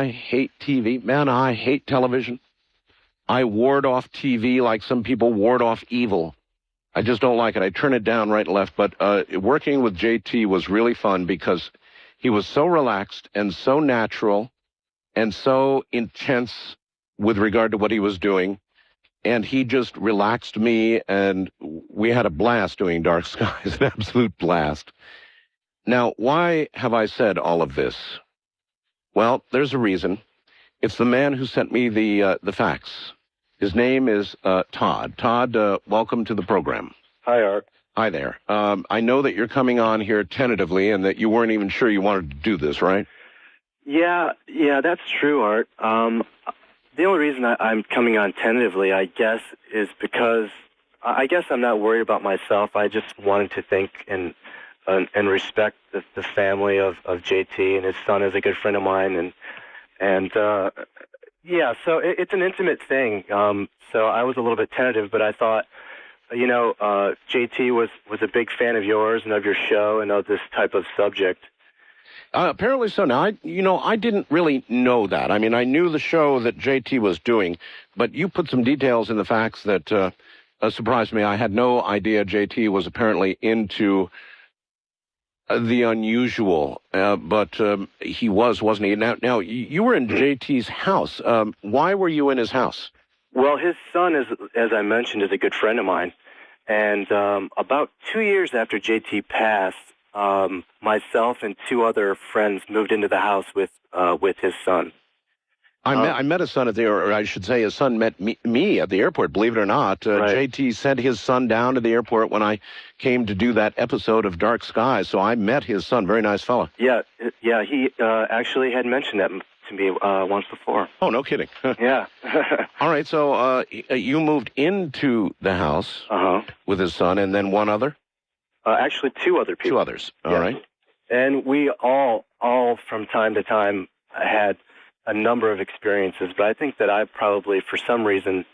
hate TV. Man, I hate television. I ward off TV like some people ward off evil. I just don't like it. I turn it down right and left. But working with JT was really fun because he was so relaxed and so natural and so intense with regard to what he was doing. And he just relaxed me, and we had a blast doing Dark Skies, an absolute blast. Now, why have I said all of this? Well, there's a reason. It's the man who sent me the fax. His name is Todd. Todd, welcome to the program. Hi, Art. Hi there. I know that you're coming on here tentatively and that you weren't even sure you wanted to do this, right? Yeah, that's true, Art. The only reason I'm coming on tentatively, I guess, is because I guess I'm not worried about myself. I just wanted to think and respect the family of JT, and his son is a good friend of mine, and yeah, so it's an intimate thing. So I was a little bit tentative, but I thought, JT was a big fan of yours and of your show and of this type of subject. Apparently so. Now, I didn't really know that. I mean, I knew the show that JT was doing, but you put some details in the facts that surprised me. I had no idea JT was apparently into the unusual, but he wasn't he? Now, you were in JT's house. Why were you in his house? Well, his son, as I mentioned, is a good friend of mine. And about 2 years after JT passed, myself and 2 other friends moved into the house with his son. I met his son or I should say his son met me at the airport, believe it or not. Right. JT sent his son down to the airport when I came to do that episode of Dark Skies, so I met his son. Very nice fellow. Yeah, he actually had mentioned that to me once before. Oh, no kidding. Yeah. All right, so you moved into the house with his son and then one other? Actually, two other people. Two others, all right. And we all from time to time had a number of experiences, but I think that I probably, for some reason,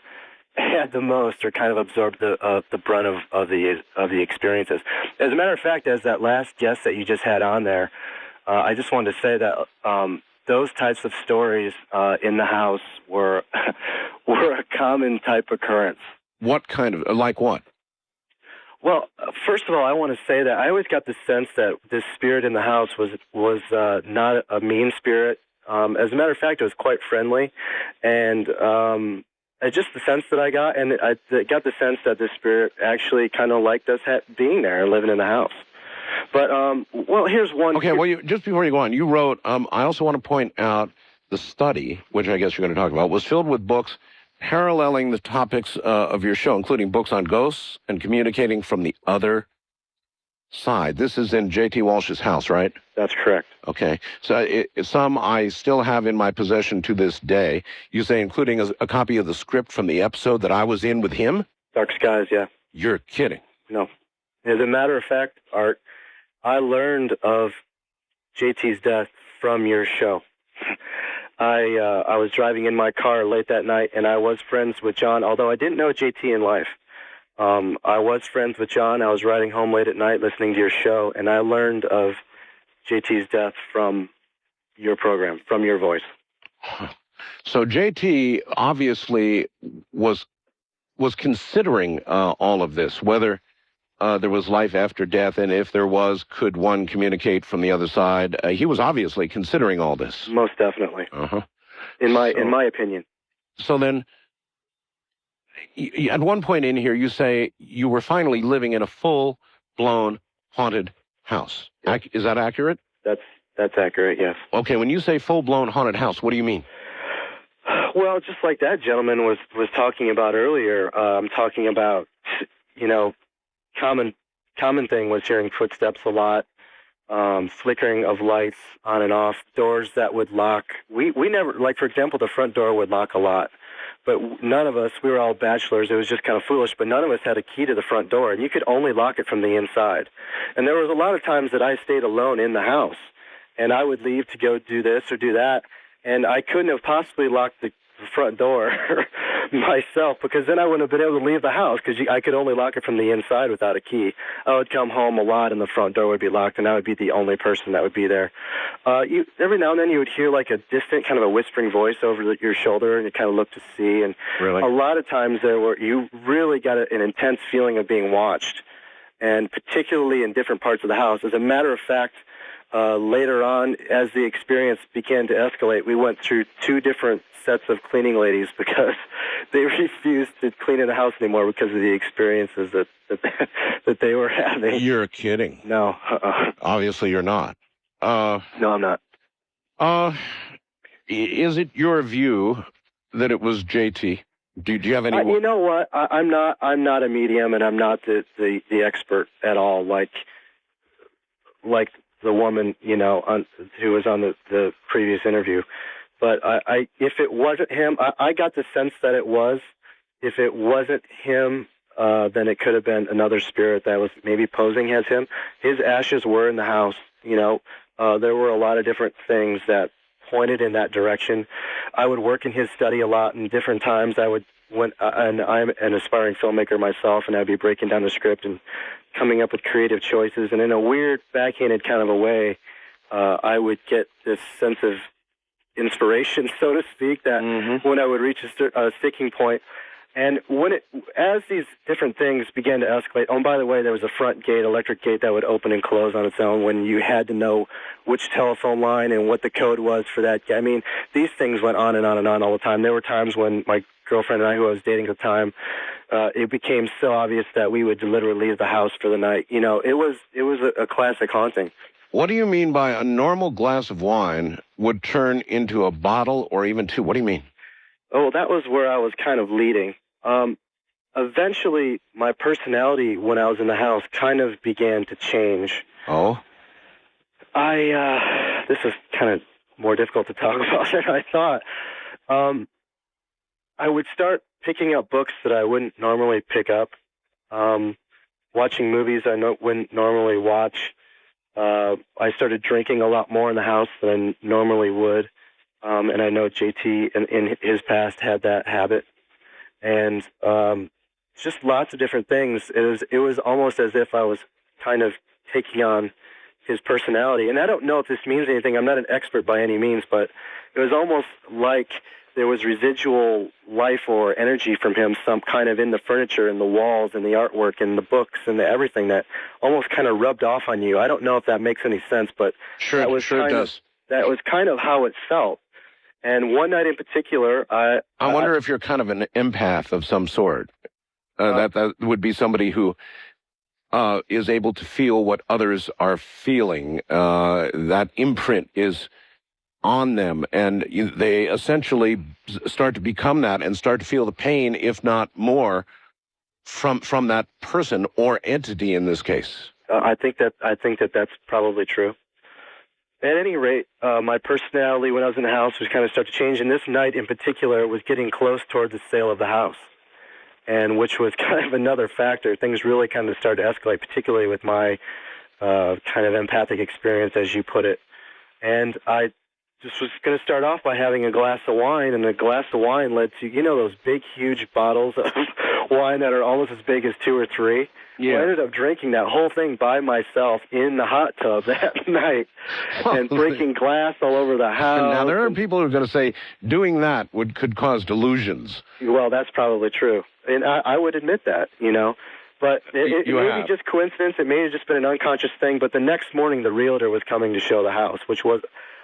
had the most, or kind of absorbed the brunt of the experiences. As a matter of fact, as that last guest that you just had on there, I just wanted to say that those types of stories in the house were were a common type occurrence. What kind of, like what? Well, first of all, I want to say that I always got the sense that this spirit in the house was not a mean spirit. As a matter of fact, it was quite friendly, and just the sense that I got, and I got the sense that this spirit actually kind of liked us being there and living in the house. But, well, here's one. Okay, well, just before you go on, you wrote, I also want to point out the study, which I guess you're going to talk about, was filled with books paralleling the topics of your show, including books on ghosts and communicating from the other side. This is in J.T. Walsh's house, right? That's correct. Okay. So some I still have in my possession to this day. You say including a copy of the script from the episode that I was in with him? Dark Skies, yeah. You're kidding. No. As a matter of fact, Art, I learned of JT's death from your show. I was driving in my car late that night, and I was friends with John, although I didn't know JT in life. I was friends with John. I was riding home late at night listening to your show, and I learned of JT's death from your program, from your voice. So JT obviously was considering all of this, whether there was life after death, and if there was, could one communicate from the other side? He was obviously considering all this. Most definitely. In my opinion. So then, at one point in here, you say you were finally living in a full-blown haunted house. Yes. Is that accurate? That's accurate, yes. Okay, when you say full-blown haunted house, what do you mean? Well, just like that gentleman was talking about earlier, I'm talking about, common thing was hearing footsteps a lot, flickering of lights on and off, doors that would lock. We never, like, for example, the front door would lock a lot. But none of us, we were all bachelors, it was just kind of foolish, but none of us had a key to the front door, and you could only lock it from the inside. And there was a lot of times that I stayed alone in the house, and I would leave to go do this or do that, and I couldn't have possibly locked the front door myself, because then I wouldn't have been able to leave the house, because I could only lock it from the inside without a key. I would come home a lot, and the front door would be locked, and I would be the only person that would be there. Every now and then you would hear like a distant kind of a whispering voice over your shoulder, and you kind of look to see, and really? A lot of times you really got an intense feeling of being watched, and particularly in different parts of the house. As a matter of fact, later on, as the experience began to escalate, we went through two different sets of cleaning ladies because they refused to clean in the house anymore because of the experiences that they were having. You're kidding. No. Obviously you're not. No, I'm not. Is it your view that it was JT? Do you have any? You know what? I'm not a medium, and I'm not the expert at all. Like the woman, who was on the previous interview. But if it wasn't him, I got the sense that it was. If it wasn't him, then it could have been another spirit that was maybe posing as him. His ashes were in the house. There were a lot of different things that pointed in that direction. I would work in his study a lot, and different times and I'm an aspiring filmmaker myself, and I'd be breaking down the script and coming up with creative choices. And in a weird, backhanded kind of a way, I would get this sense of inspiration, so to speak, that when I would reach a sticking point, and as these different things began to escalate, and by the way, there was a front gate, electric gate, that would open and close on its own when you had to know which telephone line and what the code was for that. I mean, these things went on and on and on all the time. There were times when my girlfriend and I, who I was dating at the time, it became so obvious that we would literally leave the house for the night. It was a classic haunting. What do you mean by a normal glass of wine would turn into a bottle or even two? What do you mean? Oh, that was where I was kind of leading. Eventually, my personality when I was in the house kind of began to change. Oh? This is kind of more difficult to talk about than I thought. I would start picking up books that I wouldn't normally pick up, watching movies I wouldn't normally watch. I started drinking a lot more in the house than I normally would, and I know JT in his past had that habit, and just lots of different things. It was almost as if I was kind of taking on his personality, and I don't know if this means anything. I'm not an expert by any means, but it was almost like there was residual life or energy from him, some kind of in the furniture and the walls and the artwork and the books and the everything that almost kind of rubbed off on you. I don't know if that makes any sense, but sure, it does. That was kind of how it felt. And one night in particular, I wonder if you're kind of an empath of some sort. That would be somebody who is able to feel what others are feeling. That imprint is on them, and they essentially start to become that and start to feel the pain, if not more, from that person or entity in this case. I think that's probably true. At any rate, my personality when I was in the house was kind of starting to change, and this night in particular was getting close toward the sale of the house, and which was kind of another factor. Things really kind of started to escalate, particularly with my kind of empathic experience, as you put it. And I just was going to start off by having a glass of wine, and a glass of wine led to, those big, huge bottles of wine that are almost as big as 2 or 3. Yeah. Well, I ended up drinking that whole thing by myself in the hot tub that night and breaking glass all over the house. Now, there are people who are going to say doing that could cause delusions. Well, that's probably true. And I would admit that, But it may be just coincidence. It may have just been an unconscious thing. But the next morning, the realtor was coming to show the house, which was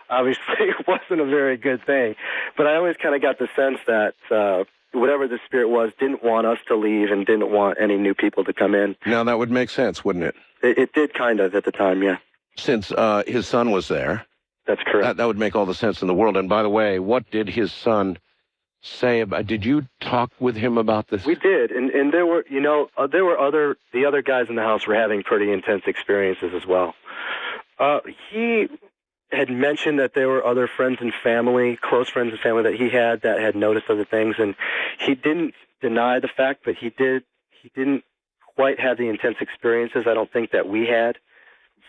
obviously wasn't a very good thing. But I always kind of got the sense that whatever the spirit was didn't want us to leave and didn't want any new people to come in. Now, that would make sense, wouldn't it? It did kind of at the time, yeah. Since his son was there. That's correct. That would make all the sense in the world. And by the way, what did his son say about? Did you talk with him about this? We did, and there were, the other guys in the house were having pretty intense experiences as well. He had mentioned that there were other friends and family, close friends and family that he had noticed other things, and he didn't deny the fact, but he didn't quite have the intense experiences I don't think that we had.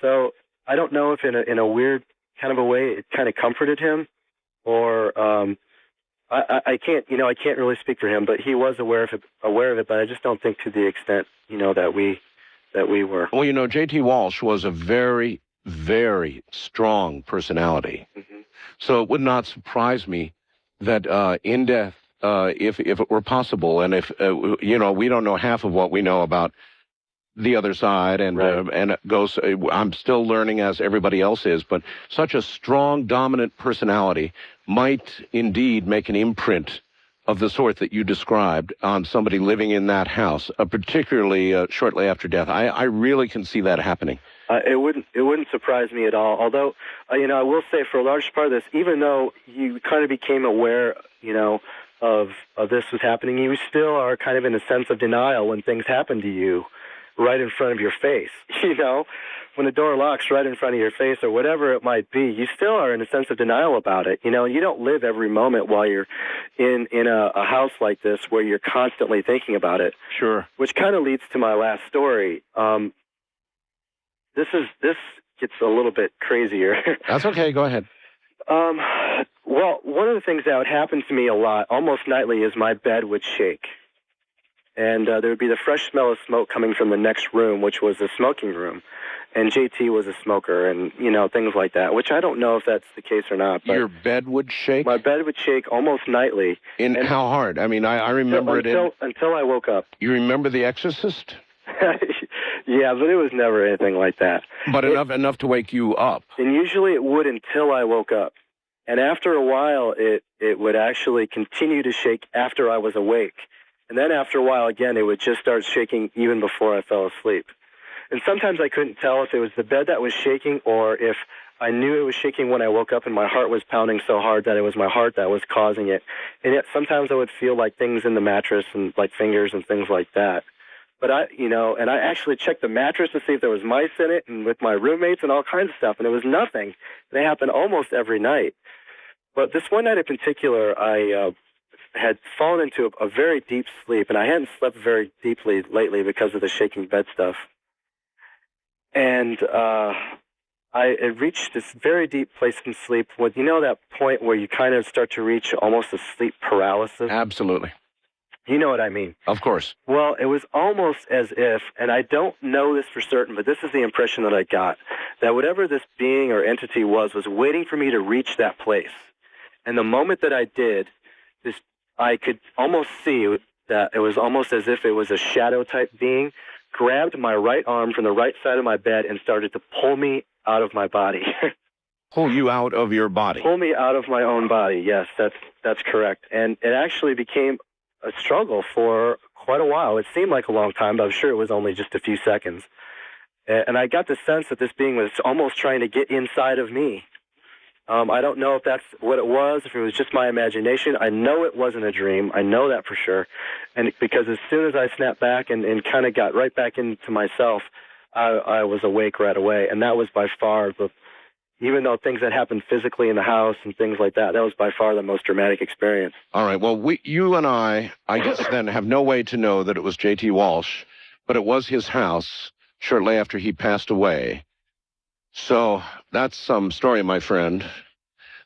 So I don't know if in a weird kind of a way it kind of comforted him, or I can't really speak for him, but he was aware of it, but I just don't think to the extent that we were. Well, J.T. Walsh was a very, very strong personality. Mm-hmm. So it would not surprise me that in death, if it were possible, and if we don't know half of what we know about the other side, and right. And it goes. I'm still learning, as everybody else is, but such a strong, dominant personality might indeed make an imprint of the sort that you described on somebody living in that house, particularly shortly after death. I really can see that happening. It wouldn't surprise me at all. Although, I will say for a large part of this, even though you kind of became aware, of this was happening, you still are kind of in a sense of denial when things happen to you right in front of your face. When the door locks right in front of your face or whatever it might be, you still are in a sense of denial about it. You don't live every moment while you're in a house like this where you're constantly thinking about it. Sure. Which kind of leads to my last story. This gets a little bit crazier. That's okay. Go ahead. Well, one of the things that would happen to me a lot, almost nightly, is my bed would shake. And there would be the fresh smell of smoke coming from the next room, which was the smoking room. And JT was a smoker and, things like that, which I don't know if that's the case or not. But your bed would shake? My bed would shake almost nightly. And how hard? I mean, I remember until I woke up. You remember The Exorcist? Yeah, but it was never anything like that. But enough to wake you up. And usually it would until I woke up. And after a while, it would actually continue to shake after I was awake. And then after a while, again, it would just start shaking even before I fell asleep. And sometimes I couldn't tell if it was the bed that was shaking or if I knew it was shaking when I woke up and my heart was pounding so hard that it was my heart that was causing it. And yet sometimes I would feel like things in the mattress and like fingers and things like that. But and I actually checked the mattress to see if there was mice in it, and with my roommates and all kinds of stuff, and there was nothing. They happen almost every night. But this one night in particular, I had fallen into a very deep sleep, and I hadn't slept very deeply lately because of the shaking bed stuff. And I had reached this very deep place in sleep with, that point where you kind of start to reach almost a sleep paralysis? Absolutely. You know what I mean? Of course. Well, it was almost as if, and I don't know this for certain, but this is the impression that I got, that whatever this being or entity was waiting for me to reach that place. And the moment that I did, I could almost see that it was almost as if it was a shadow-type being, grabbed my right arm from the right side of my bed and started to pull me out of my body. Pull you out of your body? Pull me out of my own body, yes, that's correct. And it actually became a struggle for quite a while. It seemed like a long time, but I'm sure it was only just a few seconds. And I got the sense that this being was almost trying to get inside of me. I don't know if that's what it was, if it was just my imagination. I know it wasn't a dream. I know that for sure. And because as soon as I snapped back and kind of got right back into myself, I was awake right away. And that was by far even though things that happened physically in the house and things like that, that was by far the most dramatic experience. All right. Well, you and I guess then have no way to know that it was J.T. Walsh, but it was his house shortly after he passed away. So that's some story, my friend.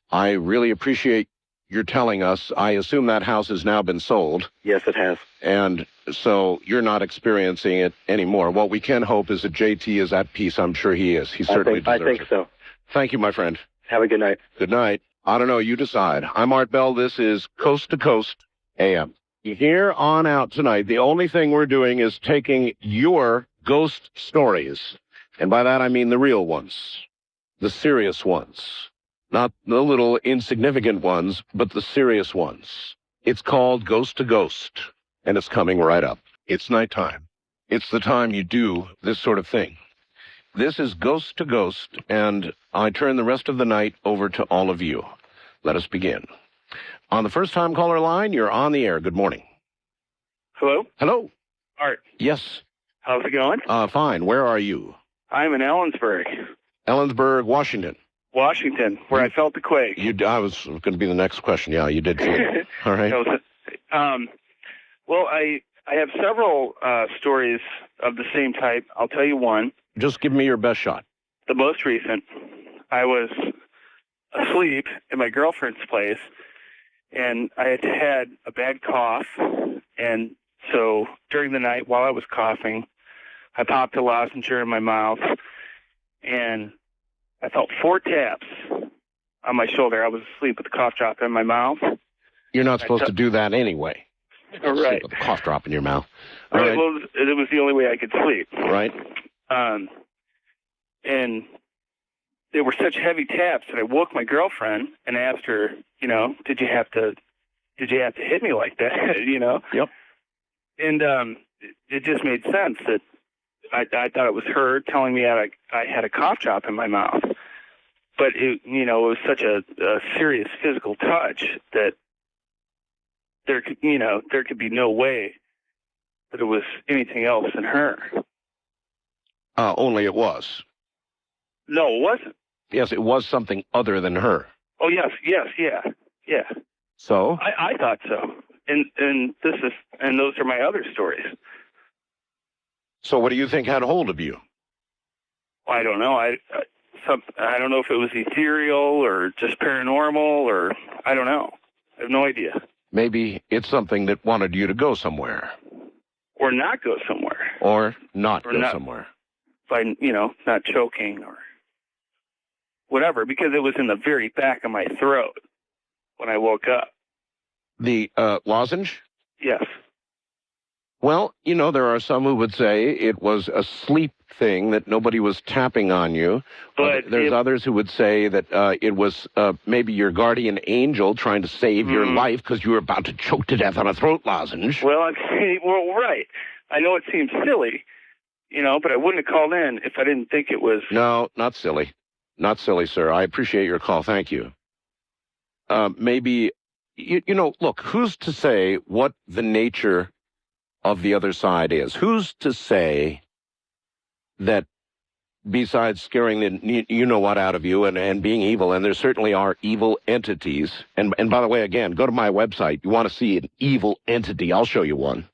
I really appreciate your telling us. I assume that house has now been sold. Yes, it has. And so you're not experiencing it anymore. What we can hope is that JT is at peace. I'm sure he is. He certainly deserves it. I think so. Thank you, my friend. Have a good night. Good night. I don't know. You decide. I'm Art Bell. This is Coast to Coast AM. Here on out tonight, the only thing we're doing is taking your ghost stories. And by that, I mean the real ones, the serious ones, not the little insignificant ones, but the serious ones. It's called Ghost to Ghost, and it's coming right up. It's nighttime. It's the time you do this sort of thing. This is Ghost to Ghost, and I turn the rest of the night over to all of you. Let us begin. On the first-time caller line, you're on the air. Good morning. Hello? Hello. Art. Yes. How's it going? Fine. Where are you? I'm in Ellensburg. Ellensburg, Washington. Washington, where I felt the quake. I was going to be the next question. Yeah, you did feel it. All right. Well, I have several stories of the same type. I'll tell you one. Just give me your best shot. The most recent, I was asleep at my girlfriend's place, and I had had a bad cough, and so during the night while I was coughing, I popped a lozenge in my mouth, and I felt 4 taps on my shoulder. I was asleep with the cough drop in my mouth. You're not supposed to do that anyway. Right. With a cough drop in your mouth. Right. Right. Well, it was the only way I could sleep. Right. And they were such heavy taps that I woke my girlfriend and asked her, did you have to hit me like that? Yep. And it just made sense that I thought it was her telling me I had a cough drop in my mouth. But it was such a serious physical touch that there could be no way that it was anything else than her. Only it was. No, it wasn't. Yes, it was something other than her. Oh, yes, yeah. So? I thought so. And those are my other stories. So what do you think had hold of you? Well, I don't know. I don't know if it was ethereal or just paranormal or I don't know. I have no idea. Maybe it's something that wanted you to go somewhere. Or not go somewhere. Or not go somewhere. By, not choking or whatever, because it was in the very back of my throat when I woke up. The lozenge? Yes. Well, there are some who would say it was a sleep thing, that nobody was tapping on you. But there's others who would say that it was maybe your guardian angel trying to save your life because you were about to choke to death on a throat lozenge. Well, right. I know it seems silly, but I wouldn't have called in if I didn't think it was... No, not silly. Not silly, sir. I appreciate your call. Thank you. Maybe, look, who's to say what the nature of the other side is. Who's to say that besides scaring the you-know-what out of you and being evil, and there certainly are evil entities, and by the way, again, go to my website. You want to see an evil entity, I'll show you one.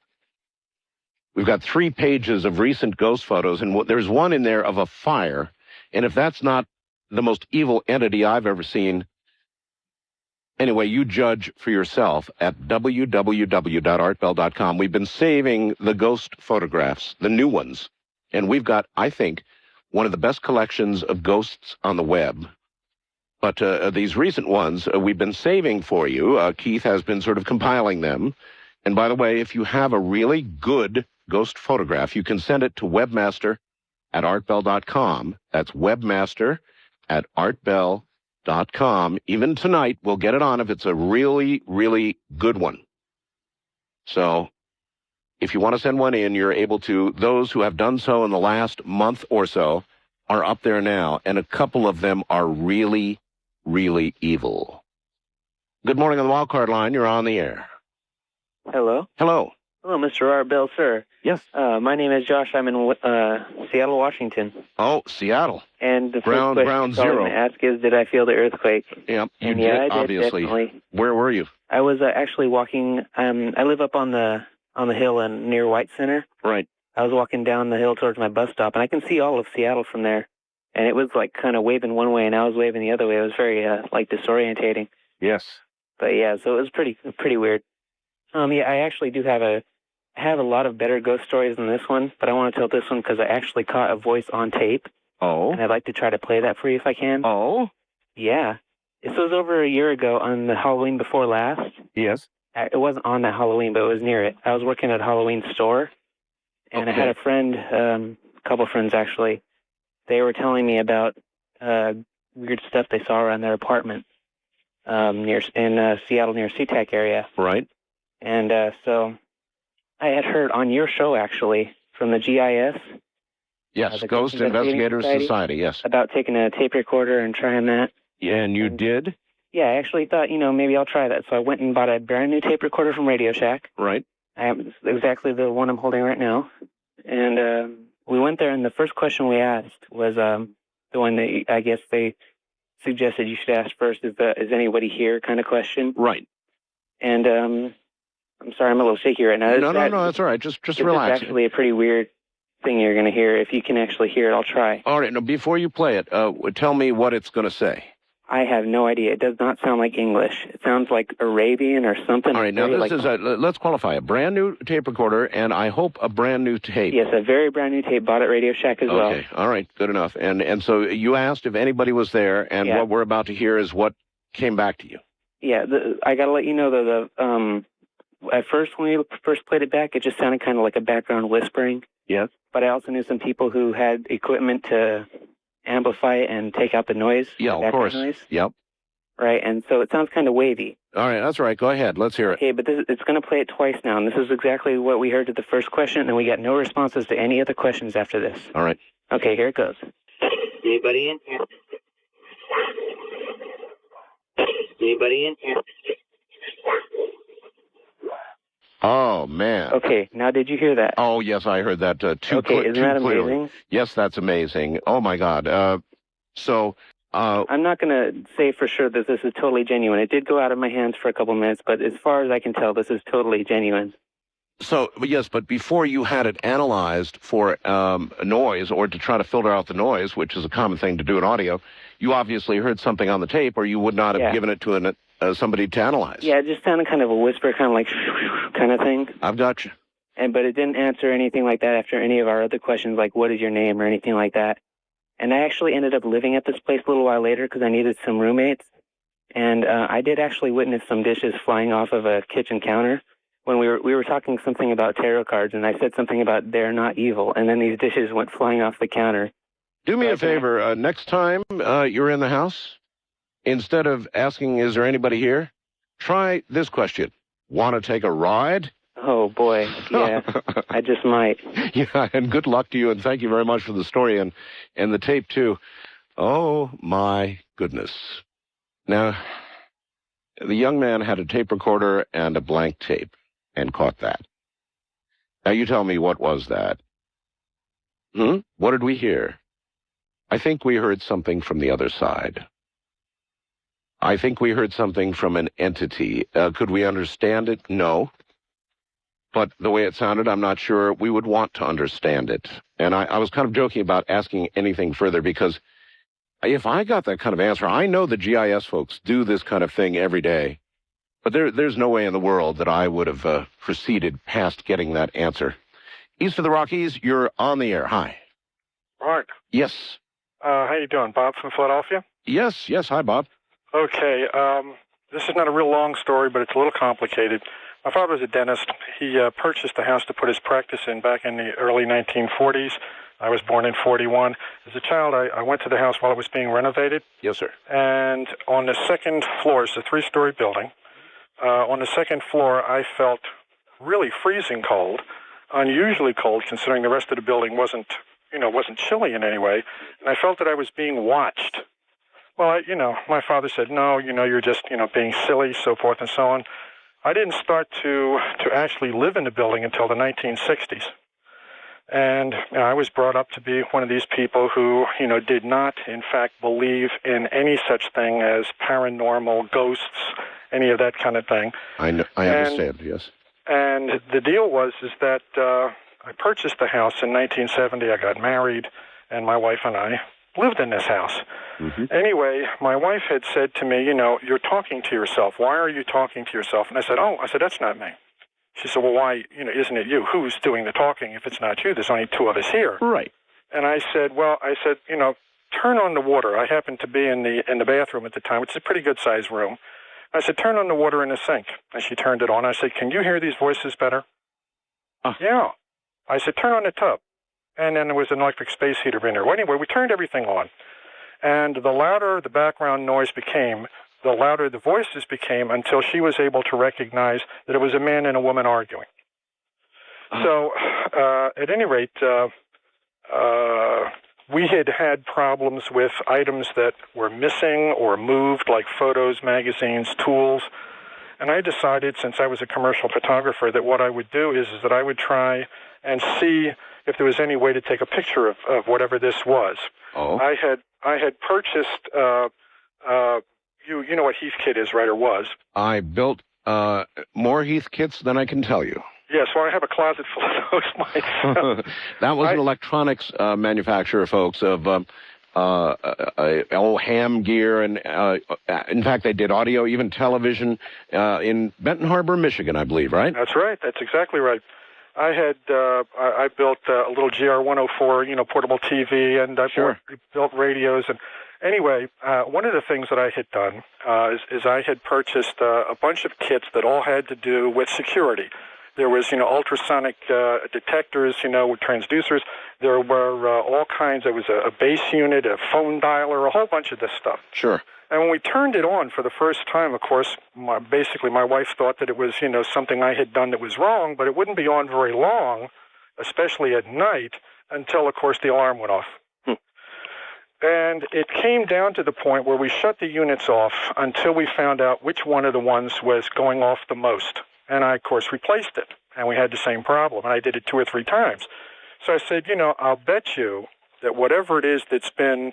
We've got 3 pages of recent ghost photos, and there's one in there of a fire, and if that's not the most evil entity I've ever seen, anyway, you judge for yourself at www.artbell.com. We've been saving the ghost photographs, the new ones, and we've got, I think, one of the best collections of ghosts on the web. But these recent ones we've been saving for you. Keith has been sort of compiling them. And by the way, if you have a really good ghost photograph, you can send it to webmaster@artbell.com. That's webmaster@artbell.com. Even tonight, we'll get it on if it's a really, really good one. So if you want to send one in, you're able to. Those who have done so in the last month or so are up there now, and a couple of them are really, really evil. Good morning on the wildcard line. You're on the air. Hello? Hello. Hello, Mr. Art Bell, sir. Yes. My name is Josh. I'm in Seattle, Washington. Oh, Seattle. And the first Ground question I'm zero. going to ask is, did I feel the earthquake? Yeah, you And did, yeah, I did, obviously. definitely. Where were you? I was actually walking. I live up on the hill near White Center. Right. I was walking down the hill towards my bus stop, and I can see all of Seattle from there. And it was like kind of waving one way, and I was waving the other way. It was very like disorientating. Yes. But yeah, so it was pretty weird. Yeah, I actually do have a lot of better ghost stories than this one, but I want to tell this one because I actually caught a voice on tape. Oh. And I'd like to try to play that for you if I can. Oh. Yeah. This was over a year ago on the Halloween before last. Yes. It wasn't on that Halloween, but it was near it. I was working at a Halloween store, and Okay. I had a friend, a couple friends actually. They were telling me about weird stuff they saw around their apartment in Seattle, near SeaTac area. Right. And so I had heard on your show, actually, from the GIS. Yes, the Ghost Investigators Society, yes. About taking a tape recorder and trying that. And you did? Yeah, I actually thought, maybe I'll try that. So I went and bought a brand new tape recorder from Radio Shack. Right. I have exactly the one I'm holding right now. And we went there, and the first question we asked was the one that I guess they suggested you should ask first, is anybody here kind of question. Right. And I'm sorry, I'm a little shaky right now. No, that's all right. Just relax. It's actually a pretty weird thing you're going to hear. If you can actually hear it, I'll try. All right. Now, before you play it, tell me what it's going to say. I have no idea. It does not sound like English. It sounds like Arabian or something. All right. Now, this is let's qualify a brand new tape recorder, and I hope a brand new tape. Yes, a very brand new tape. Bought at Radio Shack as well. Okay. All right. Good enough. And so you asked if anybody was there, and what we're about to hear is what came back to you. Yeah. I got to let you know, though, at first, when we first played it back, it just sounded kind of like a background whispering. Yes. But I also knew some people who had equipment to amplify it and take out the noise. Yeah, of course. Noise. Yep. Right, and so it sounds kind of wavy. All right, that's right. Go ahead. Let's hear it. Okay, but it's going to play it twice now, and this is exactly what we heard at the first question, and we got no responses to any other questions after this. All right. Okay, here it goes. Anybody in here? Anybody in here? Oh, man. Okay, now did you hear that? Oh, yes, I heard that isn't that clearly. amazing? Yes, that's amazing. Oh, my God. I'm not going to say for sure that this is totally genuine. It did go out of my hands for a couple minutes, but as far as I can tell, this is totally genuine. So, yes, but before you had it analyzed for noise or to try to filter out the noise, which is a common thing to do in audio, you obviously heard something on the tape or you would not have given it to somebody to analyze. Yeah, it just sounded kind of a whisper, kind of like kind of thing. I've got you. But it didn't answer anything like that after any of our other questions, like what is your name or anything like that. And I actually ended up living at this place a little while later because I needed some roommates. And I did actually witness some dishes flying off of a kitchen counter when we were talking something about tarot cards, and I said something about they're not evil, and then these dishes went flying off the counter. Do me a favor. Next time you're in the house, instead of asking, is there anybody here, try this question. Want to take a ride? Oh, boy. Yeah, I just might. Yeah, and good luck to you, and thank you very much for the story and the tape, too. Oh, my goodness. Now, the young man had a tape recorder and a blank tape and caught that. Now you tell me, what was that? What did we hear? I think we heard something from the other side. I think we heard something from an entity. Could we understand it? No. But the way it sounded, I'm not sure we would want to understand it. And I was kind of joking about asking anything further, because if I got that kind of answer, I know the GIS folks do this kind of thing every day. But there's no way in the world that I would have proceeded past getting that answer. East of the Rockies, you're on the air. Hi. Mark. Yes. How you doing? Bob from Philadelphia? Yes. Hi, Bob. Okay. This is not a real long story, but it's a little complicated. My father was a dentist. He purchased a house to put his practice in back in the early 1940s. I was born in 41. As a child, I went to the house while it was being renovated. Yes, sir. And on the second floor, it's a 3-story building. On the second floor, I felt really freezing cold, unusually cold, considering the rest of the building wasn't chilly in any way. And I felt that I was being watched. Well, my father said, no, you're just, being silly, so forth and so on. I didn't start to actually live in the building until the 1960s. And I was brought up to be one of these people who, did not, in fact, believe in any such thing as paranormal, ghosts, any of that kind of thing. I understand, yes. And the deal is that I purchased the house in 1970. I got married, and my wife and I lived in this house. Mm-hmm. Anyway, my wife had said to me, you're talking to yourself. Why are you talking to yourself? And I said, that's not me. She said, well, why, isn't it you? Who's doing the talking if it's not you? There's only 2 of us here. Right. And I said, turn on the water. I happened to be in the bathroom at the time, which is a pretty good-sized room. I said, turn on the water in the sink. And she turned it on. I said, can you hear these voices better? Yeah. I said, turn on the tub. And then there was an electric space heater in there. Well, anyway, we turned everything on. And the louder the background noise became, the louder the voices became, until she was able to recognize that it was a man and a woman arguing. So, at any rate, we had problems with items that were missing or moved, like photos, magazines, tools. And I decided, since I was a commercial photographer, that what I would do is that I would try and see if there was any way to take a picture of whatever this was. Oh. I had purchased, you know what Heath Kit is, right, or was? I built more Heath Kits than I can tell you. Yes, well, I have a closet full of those myself. That was an electronics manufacturer, folks, of old ham gear, and in fact, they did audio, even television, in Benton Harbor, Michigan, I believe, right? That's right. That's exactly right. I built a little GR104, portable TV, and I built radios. And anyway, one of the things that I had done is I had purchased a bunch of kits that all had to do with security. There was, ultrasonic detectors, with transducers. There were all kinds. There was a base unit, a phone dialer, a whole bunch of this stuff. Sure. And when we turned it on for the first time, of course, basically my wife thought that it was, something I had done that was wrong, but it wouldn't be on very long, especially at night, until, of course, the alarm went off. And it came down to the point where we shut the units off until we found out which one of the ones was going off the most. And I, of course, replaced it. And we had the same problem. And I did it 2 or 3 times. So I said, I'll bet you that whatever it is that's been,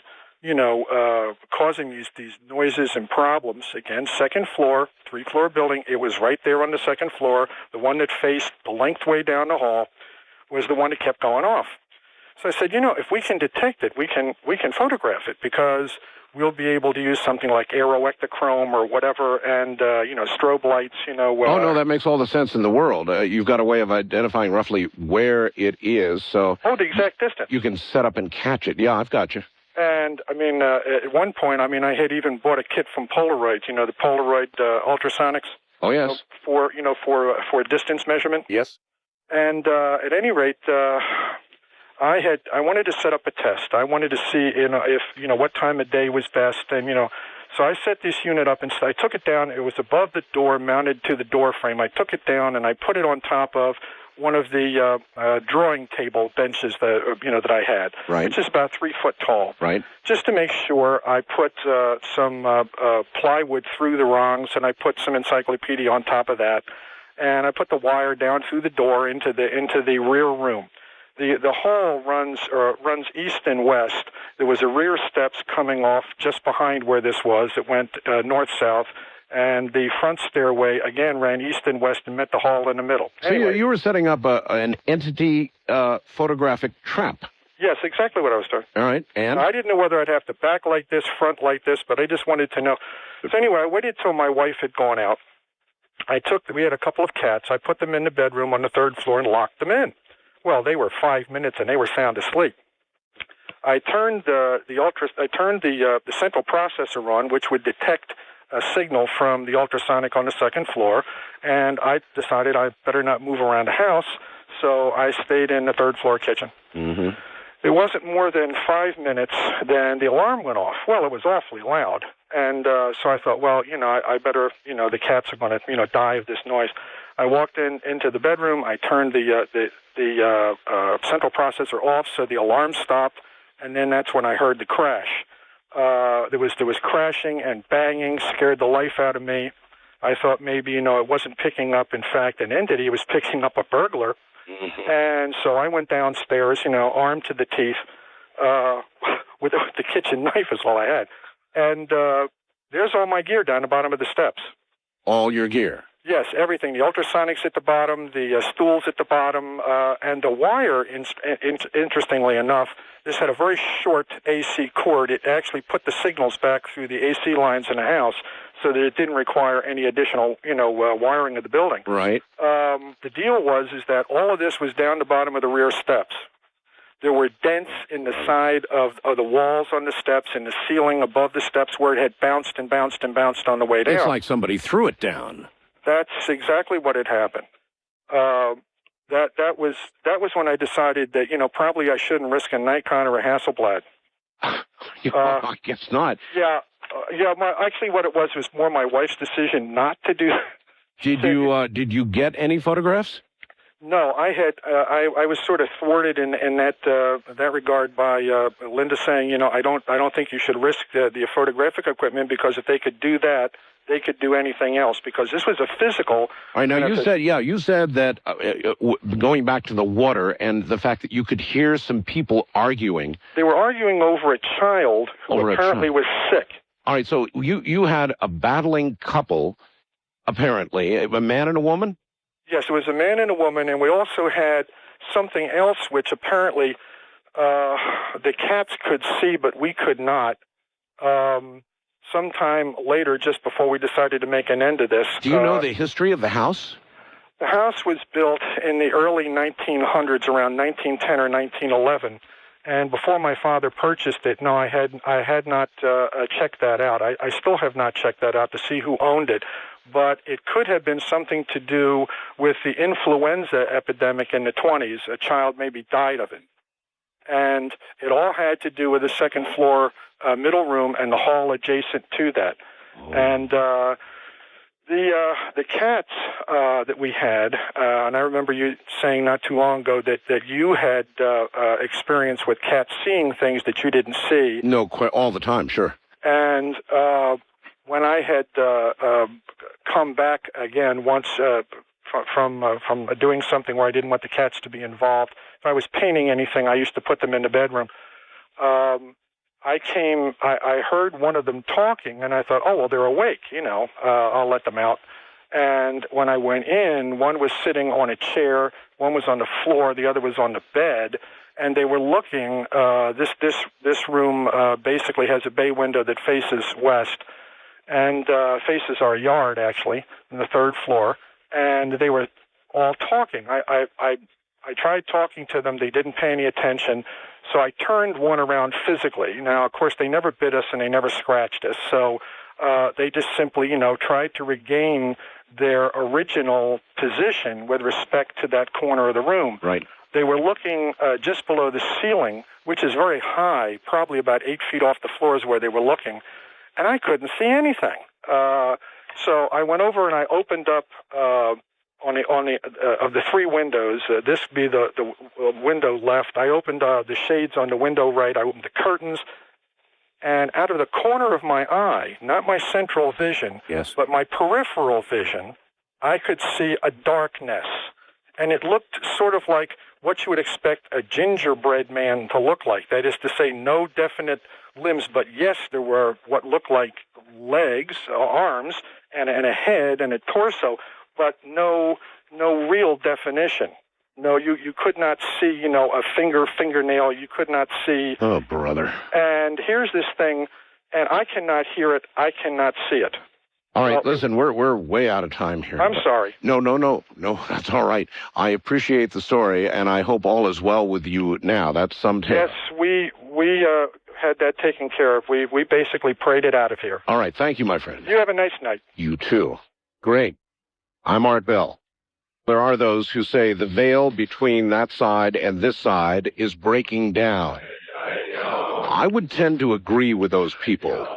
causing these noises and problems, again, second floor, 3-floor building, it was right there on the second floor. The one that faced the length way down the hall was the one that kept going off. So I said, if we can detect it, we can photograph it, because we'll be able to use something like aeroectochrome or whatever, and, strobe lights, oh, no, that makes all the sense in the world. You've got a way of identifying roughly where it is, so... Oh, the exact distance. You can set up and catch it. Yeah, I've got you. And, at one point, I had even bought a kit from Polaroid, the Polaroid ultrasonics. Oh, yes. For distance measurement. Yes. And, at any rate, I wanted to set up a test. I wanted to see, if, what time of day was best. And, so I set this unit up and I took it down. It was above the door, mounted to the door frame. I took it down and I put it on top of one of the drawing table benches that I had, right, which is about 3 foot tall. Right. Just to make sure, I put some plywood through the rungs, and I put some encyclopedia on top of that. and I put the wire down through the door into the rear room. The hall runs east and west. There was a rear steps coming off just behind where this was. It went north-south, and the front stairway, again, ran east and west and met the hall in the middle. So anyway, you were setting up an entity photographic trap. yes, exactly what I was doing. All right, and? I didn't know whether I'd have to backlight this, frontlight this, but I just wanted to know. So anyway, I waited till my wife had gone out. We had a couple of cats. I put them in the bedroom on the third floor and locked them in. Well, they were 5 minutes and they were sound asleep. I turned the central processor on, which would detect a signal from the ultrasonic on the second floor, and I decided I better not move around the house, so I stayed in the third floor kitchen. Mm-hmm. It wasn't more than 5 minutes, then the alarm went off. Well, it was awfully loud, and so I thought, well, I better, the cats are going to, die of this noise. I walked into the bedroom. I turned the central processor off, so the alarm stopped, and then that's when I heard the crash. There was crashing and banging, scared the life out of me. I thought maybe, it wasn't picking up, in fact, an entity. It was picking up a burglar. Mm-hmm. And so I went downstairs, armed to the teeth, with the kitchen knife is all I had. And there's all my gear down the bottom of the steps. All your gear? Yes, everything. The ultrasonics at the bottom, the stools at the bottom, and the wire, interestingly enough, this had a very short AC cord. It actually put the signals back through the AC lines in the house so that it didn't require any additional, wiring of the building. Right. The deal was that all of this was down the bottom of the rear steps. There were dents in the side of the walls on the steps and the ceiling above the steps where it had bounced and bounced and bounced on the way down. It's like somebody threw it down. That's exactly what had happened. That was when I decided that probably I shouldn't risk a Nikon or a Hasselblad. I guess not. Yeah. Actually, what it was more my wife's decision not to do. Did you get any photographs? No, I had. I was sort of thwarted in that regard by Linda saying, I don't think you should risk the photographic equipment, because if they could do that, they could do anything else, because this was a physical. All right, now you said that going back to the water and the fact that you could hear some people arguing. They were arguing over a child who apparently was sick. All right, so you had a battling couple, apparently, a man and a woman? Yes, it was a man and a woman, and we also had something else which apparently the cats could see, but we could not. Sometime later, just before we decided to make an end of this. Do you know the history of the house? The house was built in the early 1900s, around 1910 or 1911. And before my father purchased it, no, I had not checked that out. I still have not checked that out to see who owned it. But it could have been something to do with the influenza epidemic in the 20s. A child maybe died of it. And it all had to do with the second floor middle room and the hall adjacent to that. Oh. And the cats that we had, and I remember you saying not too long ago that you had experience with cats seeing things that you didn't see. No, all the time, sure. And when I had come back again once from doing something where I didn't want the cats to be involved, if I was painting anything, I used to put them in the bedroom. I heard one of them talking, and I thought, oh, well, they're awake, I'll let them out. And when I went in, one was sitting on a chair, one was on the floor, the other was on the bed, and they were looking. This room basically has a bay window that faces west, and faces our yard, actually, on the third floor, and they were all talking. I tried talking to them. They didn't pay any attention. So I turned one around physically. Now, of course, they never bit us and they never scratched us. So they just simply, tried to regain their original position with respect to that corner of the room. Right. They were looking just below the ceiling, which is very high, probably about 8 feet off the floor is where they were looking. And I couldn't see anything. So I went over and I opened up on the three windows. This would be the window left. I opened the shades on the window right. I opened the curtains, and out of the corner of my eye, not my central vision, yes, but my peripheral vision, I could see a darkness. And it looked sort of like what you would expect a gingerbread man to look like. That is to say, no definite limbs, but yes, there were what looked like legs, arms, and a head and a torso, but no real definition. No, you could not see, a fingernail. You could not see. Oh, brother. And here's this thing, and I cannot hear it. I cannot see it. All right, listen, we're way out of time here. I'm sorry. No, that's all right. I appreciate the story, and I hope all is well with you now. That's some tale. Yes, we had that taken care of. We basically prayed it out of here. All right, thank you, my friend. You have a nice night. You too. Great. I'm Art Bell. There are those who say the veil between that side and this side is breaking down. I would tend to agree with those people.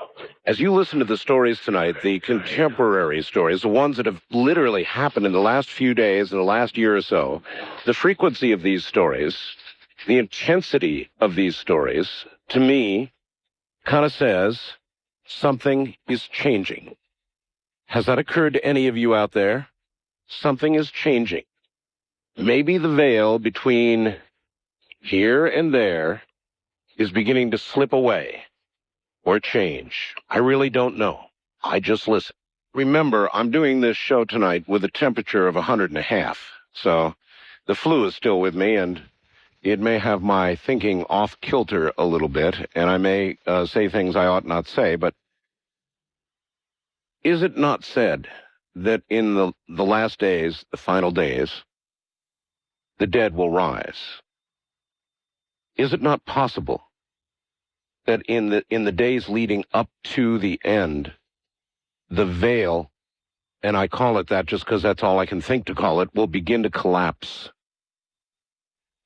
As you listen to the stories tonight, the contemporary stories, the ones that have literally happened in the last few days, in the last year or so, the frequency of these stories, the intensity of these stories, to me, kind of says something is changing. Has that occurred to any of you out there? Something is changing. Maybe the veil between here and there is beginning to slip away or change. I really don't know. I just listen. Remember, I'm doing this show tonight with a temperature of 100.5, so the flu is still with me, and it may have my thinking off kilter a little bit, and I may say things I ought not say, but is it not said that in the last days, the final days, the dead will rise? Is it not possible that in the days leading up to the end, the veil, and I call it that just because that's all I can think to call it, will begin to collapse?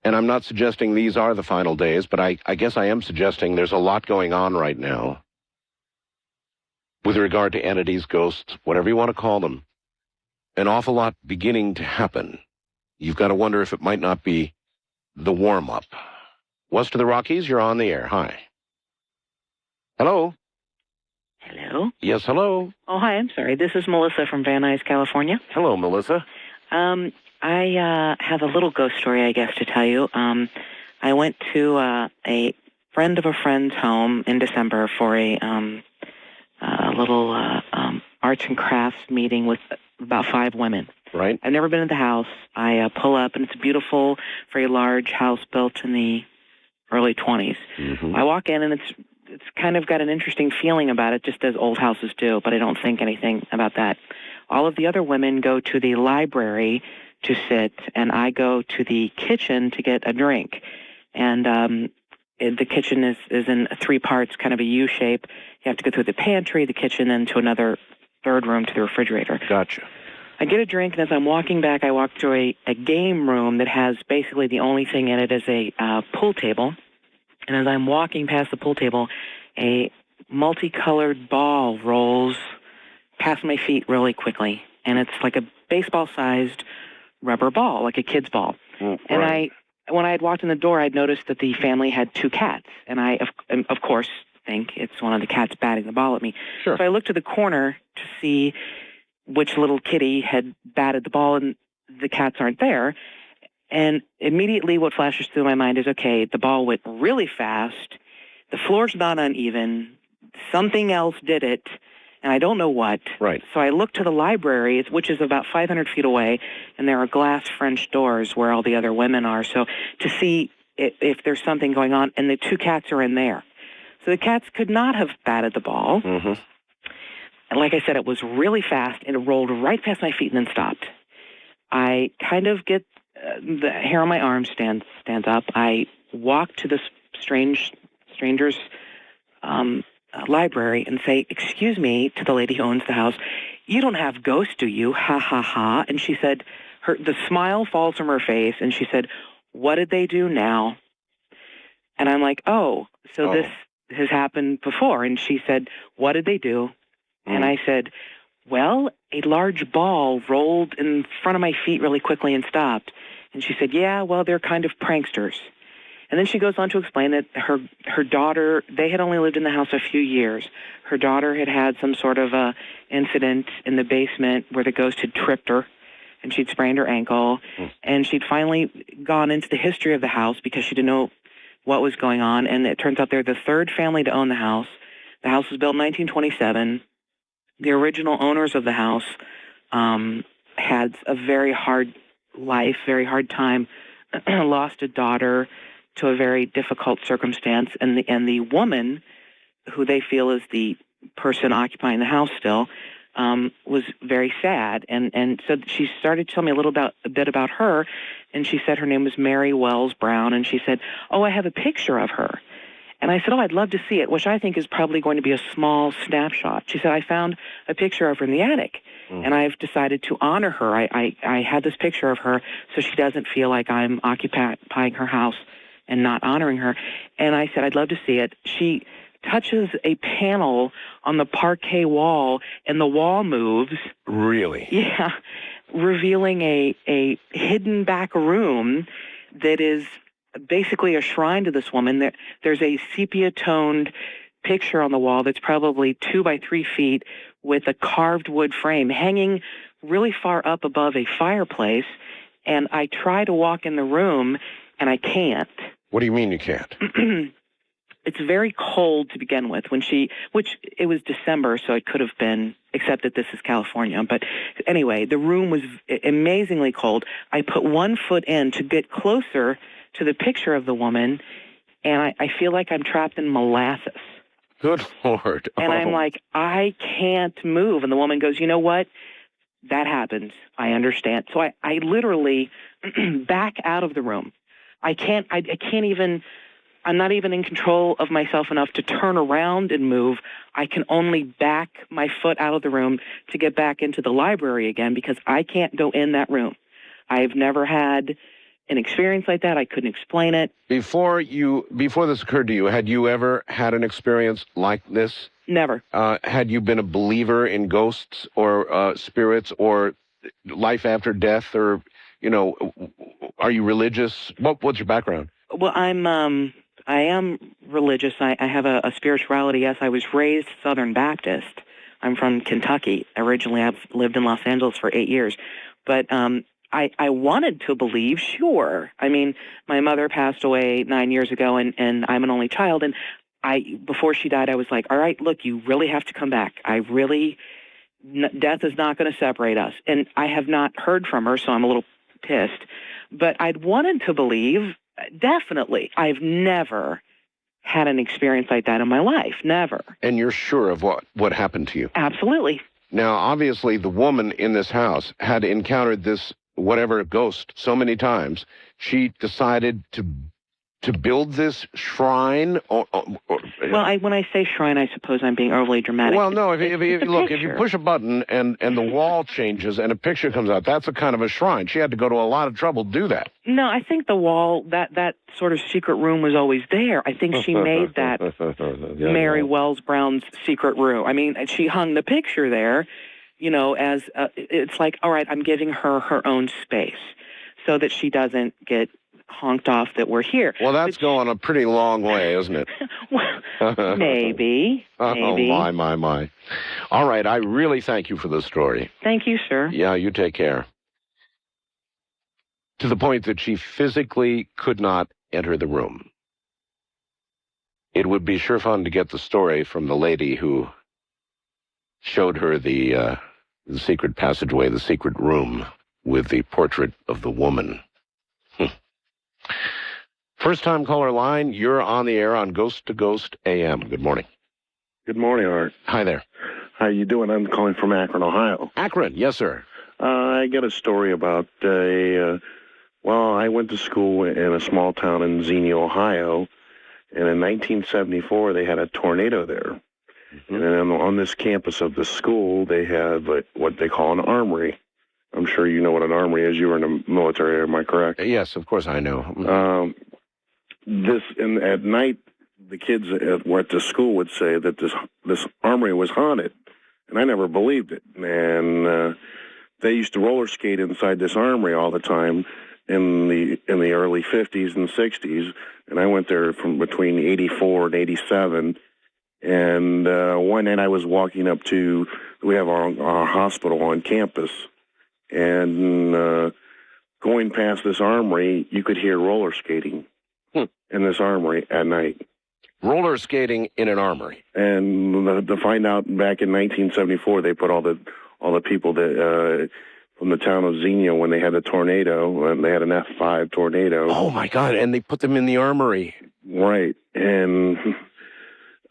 And I'm not suggesting these are the final days, but I guess I am suggesting there's a lot going on right now with regard to entities, ghosts, whatever you want to call them. An awful lot beginning to happen. You've got to wonder if it might not be the warm-up. West of the Rockies, you're on the air. Hi. Hello? Hello? Yes, hello? Oh, hi, I'm sorry. This is Melissa from Van Nuys, California. Hello, Melissa. I have a little ghost story, I guess, to tell you. I went to a friend of a friend's home in December for a little arts and crafts meeting with about 5 women. Right. I've never been to the house. I pull up, and it's a beautiful, very large house built in the early 20s. Mm-hmm. I walk in, and it's kind of got an interesting feeling about it, just as old houses do, but I don't think anything about that. All of the other women go to the library to sit, and I go to the kitchen to get a drink. And the kitchen is in 3 parts, kind of a U shape. You have to go through the pantry, the kitchen, then to another third room to the refrigerator. Gotcha. I get a drink, and as I'm walking back, I walk through a game room that has basically the only thing in it is a pool table. And as I'm walking past the pool table, a multicolored ball rolls past my feet really quickly. And it's like a baseball-sized rubber ball, like a kid's ball. Right. And when I had walked in the door, I'd noticed that the family had 2 cats. And I, of course, think it's one of the cats batting the ball at me. Sure. So I looked to the corner to see which little kitty had batted the ball, and the cats aren't there. And immediately what flashes through my mind is, okay, the ball went really fast. The floor's not uneven. Something else did it, and I don't know what. Right. So I look to the library, which is about 500 feet away, and there are glass French doors where all the other women are. So to see if there's something going on, and the 2 cats are in there. So the cats could not have batted the ball. Mm-hmm. And like I said, it was really fast, and it rolled right past my feet and then stopped. I kind of get the hair on my arm stands up. I walk to this stranger's library and say, "Excuse me," to the lady who owns the house. "You don't have ghosts, do you? Ha, ha, ha." And she said, the smile falls from her face, and she said, "What did they do now?" And I'm like, oh, this has happened before. And she said, "What did they do?" And I said, "Well, a large ball rolled in front of my feet really quickly and stopped." And she said, "Yeah, well, they're kind of pranksters." And then she goes on to explain that her daughter, they had only lived in the house a few years. Her daughter had had some sort of a incident in the basement where the ghost had tripped her, and she'd sprained her ankle, and she'd finally gone into the history of the house because she didn't know what was going on, and it turns out they're the third family to own the house. The house was built in 1927. The original owners of the house had a very hard life, very hard time, lost a daughter to a very difficult circumstance, and the woman, who they feel is the person occupying the house still, was very sad, and so she started to tell me a bit about her, and she said her name was Mary Wells Brown, and she said, "Oh, I have a picture of her." And I said, "Oh, I'd love to see it," which I think is probably going to be a small snapshot. She said, "I found a picture of her in the attic, and I've decided to honor her. I had this picture of her so she doesn't feel like I'm occupying her house and not honoring her." And I said, "I'd love to see it." She touches a panel on the parquet wall, and the wall moves. Really? Yeah, revealing a hidden back room that is basically a shrine to this woman. There's a sepia-toned picture on the wall that's probably 2 by 3 feet with a carved wood frame hanging really far up above a fireplace. And I try to walk in the room, and I can't. What do you mean you can't? It's very cold to begin with. Which it was December, so it could have been, except that this is California. But anyway, the room was amazingly cold. I put 1 foot in to get closer to the picture of the woman, and I feel like I'm trapped in molasses. Good Lord. And I'm like, I can't move. And the woman goes, "You know what? That happens. I understand." So I literally back out of the room. I can't even, I'm not even in control of myself enough to turn around and move. I can only back my foot out of the room to get back into the library again because I can't go in that room. I've never had an experience like that. I couldn't explain it. Before this occurred to you, had you ever had an experience like this? Never. Had you been a believer in ghosts or spirits or life after death, or, are you religious? What's your background? Well, I am religious. I have a spirituality. Yes, I was raised Southern Baptist. I'm from Kentucky. Originally, I've lived in Los Angeles for 8 years. But I wanted to believe, sure. I mean, my mother passed away 9 years ago, and I'm an only child. And before she died, I was like, all right, look, you really have to come back. Death is not going to separate us. And I have not heard from her, so I'm a little pissed. But I'd wanted to believe, definitely. I've never had an experience like that in my life. Never. And you're sure of what happened to you? Absolutely. Now, obviously, the woman in this house had encountered this whatever ghost so many times, she decided to build this shrine. Well, when I say shrine, I suppose I'm being overly dramatic. Well, no. If you push a button and the wall changes and a picture comes out, that's a kind of a shrine. She had to go to a lot of trouble to do that. No, I think the wall, that sort of secret room was always there. I think she made that Mary Wells Brown's secret room. I mean, she hung the picture there. As it's like, all right, I'm giving her own space so that she doesn't get honked off that we're here. Well, that's going a pretty long way, isn't it? Well, maybe. Oh, my. All right, I really thank you for the story. Thank you, sir. Yeah, you take care. To the point that she physically could not enter the room. It would be sure fun to get the story from the lady who showed her the secret passageway, the secret room with the portrait of the woman. First-time caller line, you're on the air on Ghost to Ghost AM. Good morning. Good morning, Art. Hi there. How you doing? I'm calling from Akron, Ohio. Akron, yes, sir. I got a story about I went to school in a small town in Xenia, Ohio, and in 1974 they had a tornado there. Mm-hmm. And then on this campus of the school, they have what they call an armory. I'm sure you know what an armory is. You were in the military, am I correct? Yes, of course I know. At night, the kids at the school would say that this armory was haunted, and I never believed it. And they used to roller skate inside this armory all the time, in the early 50s and 60s, and I went there from between 84 and 87. And one night I was walking up to, we have our hospital on campus, and going past this armory, you could hear roller skating in this armory at night. Roller skating in an armory. And to find out, back in 1974, they put all the people that from the town of Xenia, when they had a tornado, and they had an F5 tornado. Oh my God! And they put them in the armory. Right, and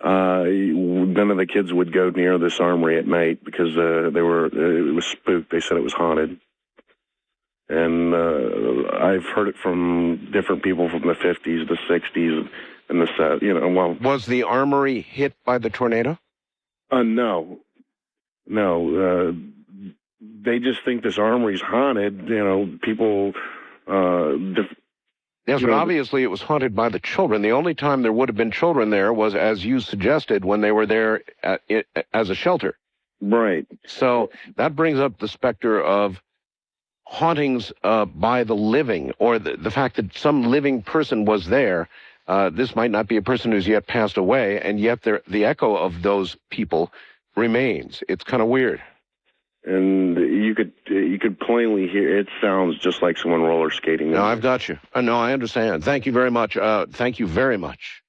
none of the kids would go near this armory at night because it was spooked. They said it was haunted. And I've heard it from different people from the 50s, the 60s, and the 70s. Well, was the armory hit by the tornado? No. They just think this armory's haunted. People. Yes, but obviously it was haunted by the children. The only time there would have been children there was, as you suggested, when they were there as a shelter. Right. So that brings up the specter of hauntings by the living, or the fact that some living person was there. This might not be a person who's yet passed away, and yet the echo of those people remains. It's kind of weird. And you could plainly hear, it sounds just like someone roller skating. No, I've got you. No, I understand. Thank you very much. Thank you very much.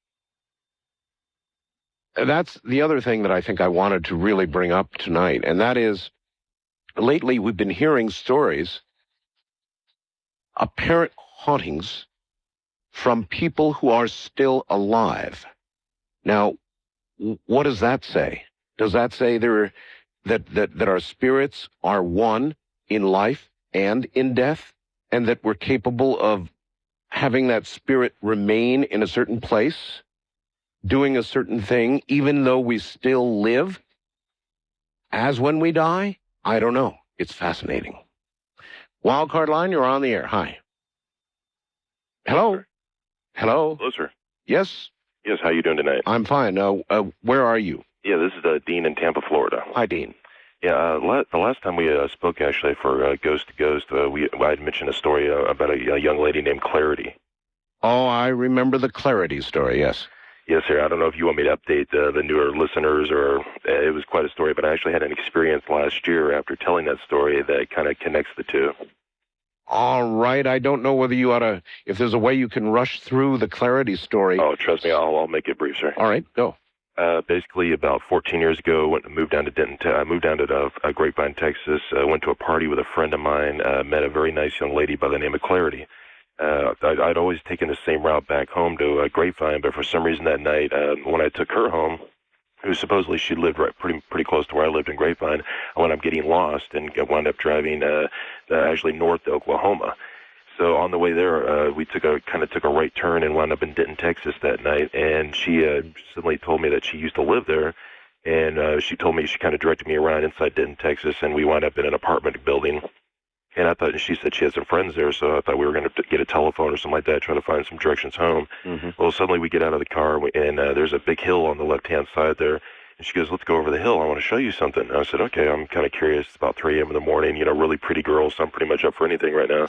That's the other thing that I think I wanted to really bring up tonight, and that is, lately we've been hearing stories, apparent hauntings, from people who are still alive. Now, what does that say? Does that say that our spirits are one in life and in death, and that we're capable of having that spirit remain in a certain place, doing a certain thing, even though we still live as when we die? I don't know. It's fascinating. Wildcard line, you're on the air. Hi. Hello? Hello? Hello, sir. Yes? Yes, how you doing tonight? I'm fine. Where are you? Yeah, this is Dean in Tampa, Florida. Hi, Dean. Yeah, the last time we spoke, actually, for Ghost to Ghost, I had mentioned a story about a young lady named Clarity. Oh, I remember the Clarity story, yes. Yes, sir. I don't know if you want me to update the newer listeners, or it was quite a story, but I actually had an experience last year after telling that story that kind of connects the two. All right. I don't know whether you ought to, if there's a way you can rush through the Clarity story. Oh, trust me, I'll make it brief, sir. All right, go. Basically, about 14 years ago, I moved down to Denton. I moved down to Grapevine, Texas. Went to a party with a friend of mine. Met a very nice young lady by the name of Clarity. I'd always taken the same route back home to Grapevine, but for some reason that night, when I took her home, who supposedly she lived pretty close to where I lived in Grapevine, I wound up getting lost and wound up driving actually north to Oklahoma. So on the way there, we took a right turn and wound up in Denton, Texas that night. And she suddenly told me that she used to live there, and she told me, she kind of directed me around inside Denton, Texas, and we wound up in an apartment building. And I thought, she said she had some friends there, so I thought we were going to get a telephone or something like that, try to find some directions home. Mm-hmm. Well, suddenly we get out of the car, and there's a big hill on the left-hand side there. And she goes, "Let's go over the hill. I want to show you something." And I said, "Okay, I'm kind of curious. It's about 3 a.m. in the morning, really pretty girls, so I'm pretty much up for anything right now."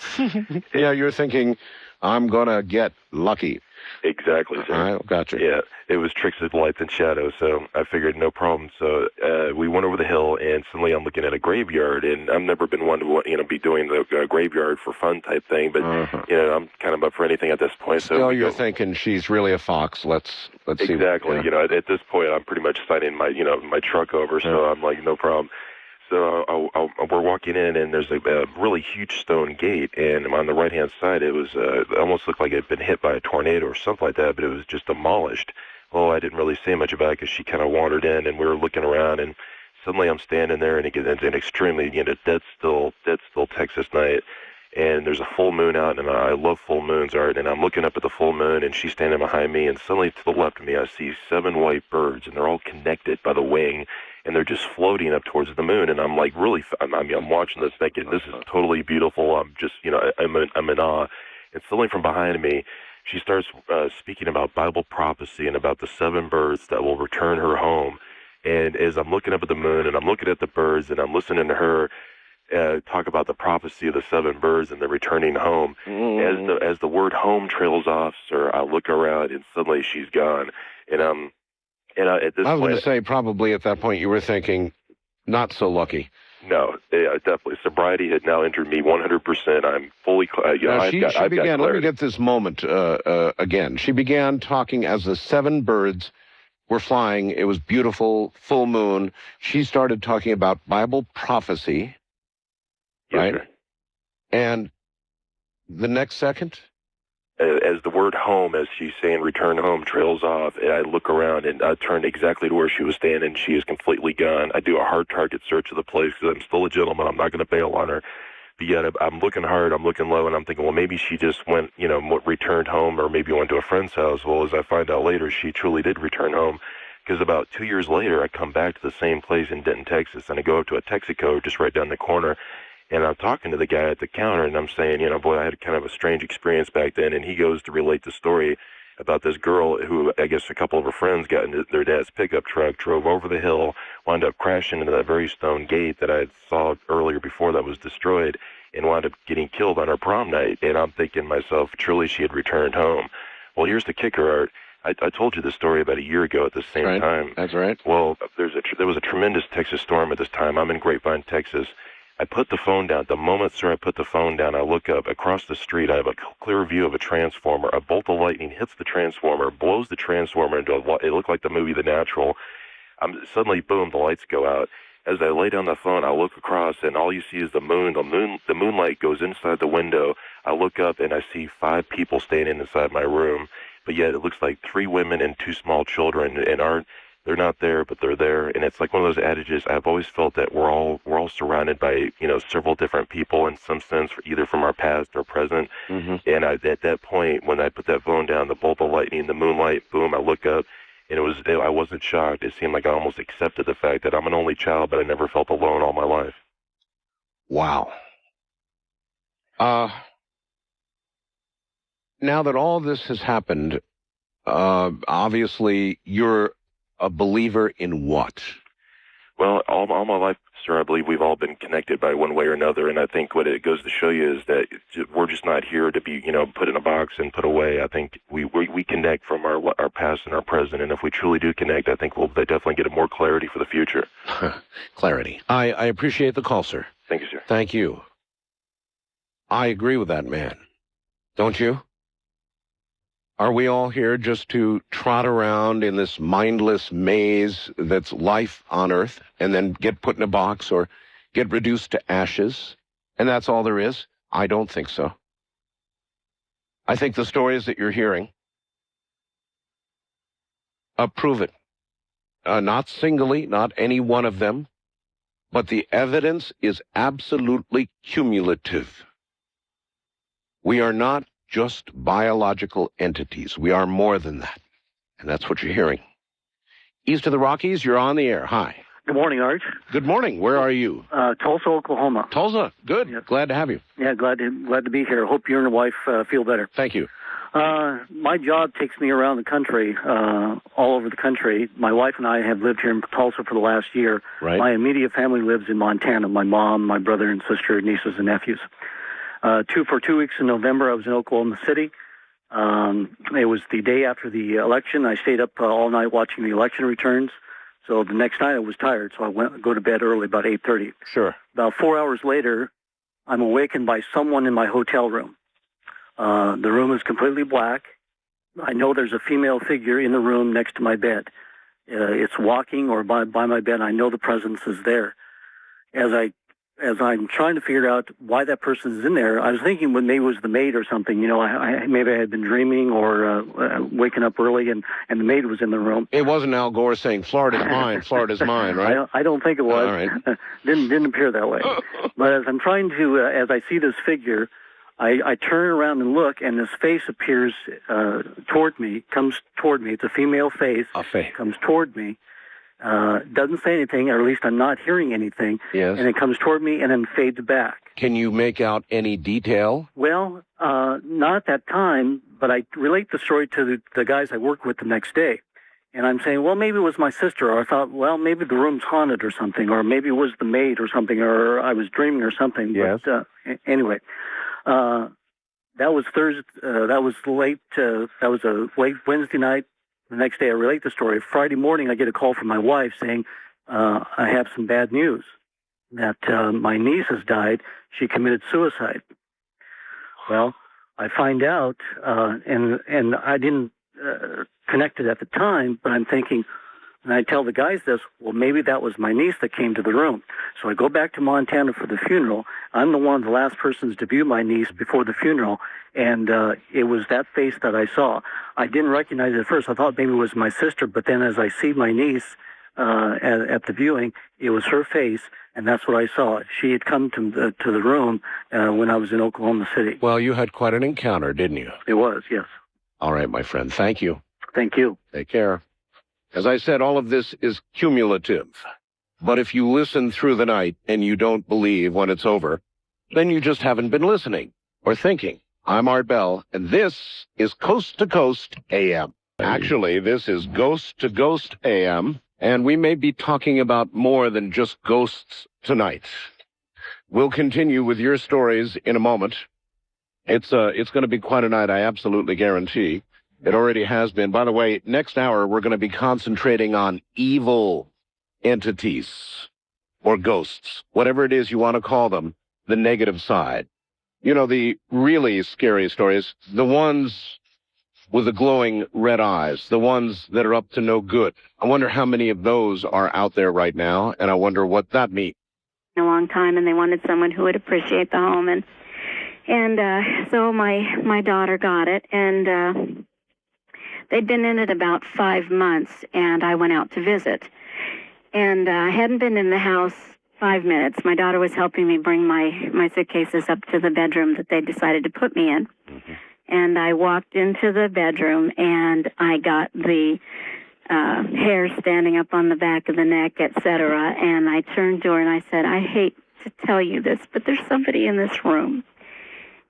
Yeah, you're thinking, I'm going to get lucky. Exactly, sir. I gotcha. Yeah, it was tricks of lights and shadows, so I figured no problem. So we went over the hill, and suddenly I'm looking at a graveyard, and I've never been one to be doing the graveyard for fun type thing, but I'm kind of up for anything at this point. Still, so you're thinking she's really a fox. Let's see. Exactly. At this point, I'm pretty much signing my my truck over, so I'm like, no problem. So we're walking in, and there's a really huge stone gate, and on the right-hand side, it was it almost looked like it had been hit by a tornado or something like that, but it was just demolished. Well, I didn't really say much about it because she kind of wandered in, and we were looking around, and suddenly I'm standing there, and it's an extremely dead still Texas night, and there's a full moon out, and I love full moons, Art, and I'm looking up at the full moon, and she's standing behind me, and suddenly to the left of me, I see 7 white birds, and they're all connected by the wing, and they're just floating up towards the moon, and I'm like I'm watching this thinking, this is totally beautiful. I'm just, I'm in awe. And suddenly from behind me, she starts speaking about Bible prophecy and about the 7 birds that will return her home. And as I'm looking up at the moon and I'm looking at the birds and I'm listening to her, talk about the prophecy of the 7 birds and the returning home. As the word home trails off, sir, I look around and suddenly she's gone. And at this I was point, going to say, probably at that point you were thinking, not so lucky. no, definitely. Sobriety had now entered me 100%. I'm fully, She began, let me get this moment again. She began talking as the 7 birds were flying. It was beautiful, full moon. She started talking about Bible prophecy, right? Sir. And the next second? As the word home, as she's saying return home, trails off, and I look around and I turn exactly to where she was standing. She is completely gone. I do a hard target search of the place because I'm still a gentleman. I'm not going to bail on her. But yet I'm looking hard, I'm looking low, and I'm thinking, well, maybe she just went, returned home, or maybe went to a friend's house. Well, as I find out later, she truly did return home. Because about 2 years later, I come back to the same place in Denton, Texas, and I go up to a Texaco just right down the corner. And I'm talking to the guy at the counter, and I'm saying, boy, I had kind of a strange experience back then. And he goes to relate the story about this girl who, I guess a couple of her friends got into their dad's pickup truck, drove over the hill, wound up crashing into that very stone gate that I had saw earlier before that was destroyed, and wound up getting killed on her prom night. And I'm thinking to myself, truly she had returned home. Well, here's the kicker, Art. I told you this story about a year ago at the same time. That's right. Well, there was a tremendous Texas storm at this time. I'm in Grapevine, Texas. I put the phone down. The moment, sir, I put the phone down, I look up. Across the street, I have a clear view of a transformer. A bolt of lightning hits the transformer, blows the transformer into it looked like the movie The Natural. Suddenly, boom, the lights go out. As I lay down the phone, I look across, and all you see is the moon. The moonlight goes inside the window. I look up, and I see 5 people standing inside my room. But yet, it looks like 3 women and 2 small children, and they're not there, but they're there. And it's like one of those adages. I've always felt that we're all surrounded by, several different people in some sense, either from our past or present. And at that point, when I put that phone down, the bolt of lightning, the moonlight, boom, I look up, and I wasn't shocked. It seemed like I almost accepted the fact that I'm an only child, but I never felt alone all my life. Wow. Now that all this has happened, obviously you're a believer in what? Well, all my life, sir, I believe we've all been connected by one way or another, and I think what it goes to show you is that we're just not here to be, put in a box and put away. I think we connect from our past and our present, and if we truly do connect, I think we'll definitely get more clarity for the future. Clarity. I appreciate the call, sir. Thank you, sir. Thank you. I agree with that man. Don't you? Are we all here just to trot around in this mindless maze that's life on Earth and then get put in a box or get reduced to ashes? And that's all there is? I don't think so. I think the stories that you're hearing prove it. Not singly, not any one of them, but the evidence is absolutely cumulative. We are not just biological entities. We are more than that. And that's what you're hearing. East of the Rockies, you're on the air. Hi. Good morning, Art. Good morning. Where are you? Tulsa, Oklahoma. Tulsa. Good. Yep. Glad to have you. Yeah, glad to be here. Hope you and your wife feel better. Thank you. My job takes me around the country, all over the country. My wife and I have lived here in Tulsa for the last year. Right. My immediate family lives in Montana. My mom, my brother and sister, nieces and nephews. For 2 weeks in November, I was in Oklahoma City. It was the day after the election. I stayed up all night watching the election returns. So the next night I was tired, so I go to bed early, about 8:30. Sure. About 4 hours later, I'm awakened by someone in my hotel room. The room is completely black. I know there's a female figure in the room next to my bed. It's walking or by my bed. I know the presence is there. As I'm trying to figure out why that person is in there, I was thinking maybe it was the maid or something. Maybe I had been dreaming or waking up early and the maid was in the room. It wasn't Al Gore saying, Florida's mine, Florida's mine, right? I don't think it was. All right. Didn't appear that way. But as I'm trying to, as I see this figure, I turn around and look, and this face appears toward me, comes toward me. It's a female face. A face. Comes toward me. Doesn't say anything, or at least I'm not hearing anything. Yes. And it comes toward me and then fades back. Can you make out any detail? Well, not at that time, but I relate the story to the guys I worked with the next day. And I'm saying, well, maybe it was my sister, or I thought, well, maybe the room's haunted or something, or maybe it was the maid or something, or I was dreaming or something. Yes. But anyway, that was Thursday. That was late. That was a late Wednesday night. The next day, I relate the story. Friday morning, I get a call from my wife saying, I have some bad news, that my niece has died. She committed suicide. Well, I find out, and I didn't connect it at the time, but I'm thinking, and I tell the guys this, well, maybe that was my niece that came to the room. So I go back to Montana for the funeral. I'm the one of the last persons to view my niece before the funeral, and it was that face that I saw. I didn't recognize it at first. I thought maybe it was my sister, but then as I see my niece at the viewing, it was her face, and that's what I saw. She had come to the room when I was in Oklahoma City. Well, you had quite an encounter, didn't you? It was, yes. All right, my friend. Thank you. Thank you. Take care. As I said, all of this is cumulative. But if you listen through the night and you don't believe when it's over, then you just haven't been listening or thinking. I'm Art Bell, and this is Coast to Coast AM. Actually, this is Ghost to Ghost AM, and we may be talking about more than just ghosts tonight. We'll continue with your stories in a moment. It's going to be quite a night, I absolutely guarantee. It already has been. By the way, next hour, we're going to be concentrating on evil entities or ghosts, whatever it is you want to call them, the negative side. You know, the really scary stories, the ones with the glowing red eyes, the ones that are up to no good. I wonder how many of those are out there right now, and I wonder what that means. A long time, and they wanted someone who would appreciate the home, and so my daughter got it, and they'd been in it about 5 months, and I went out to visit. And I hadn't been in the house 5 minutes. My daughter was helping me bring my suitcases up to the bedroom that they decided to put me in. Mm-hmm. And I walked into the bedroom, and I got the hair standing up on the back of the neck, etc. And I turned to her, and I said, I hate to tell you this, but there's somebody in this room.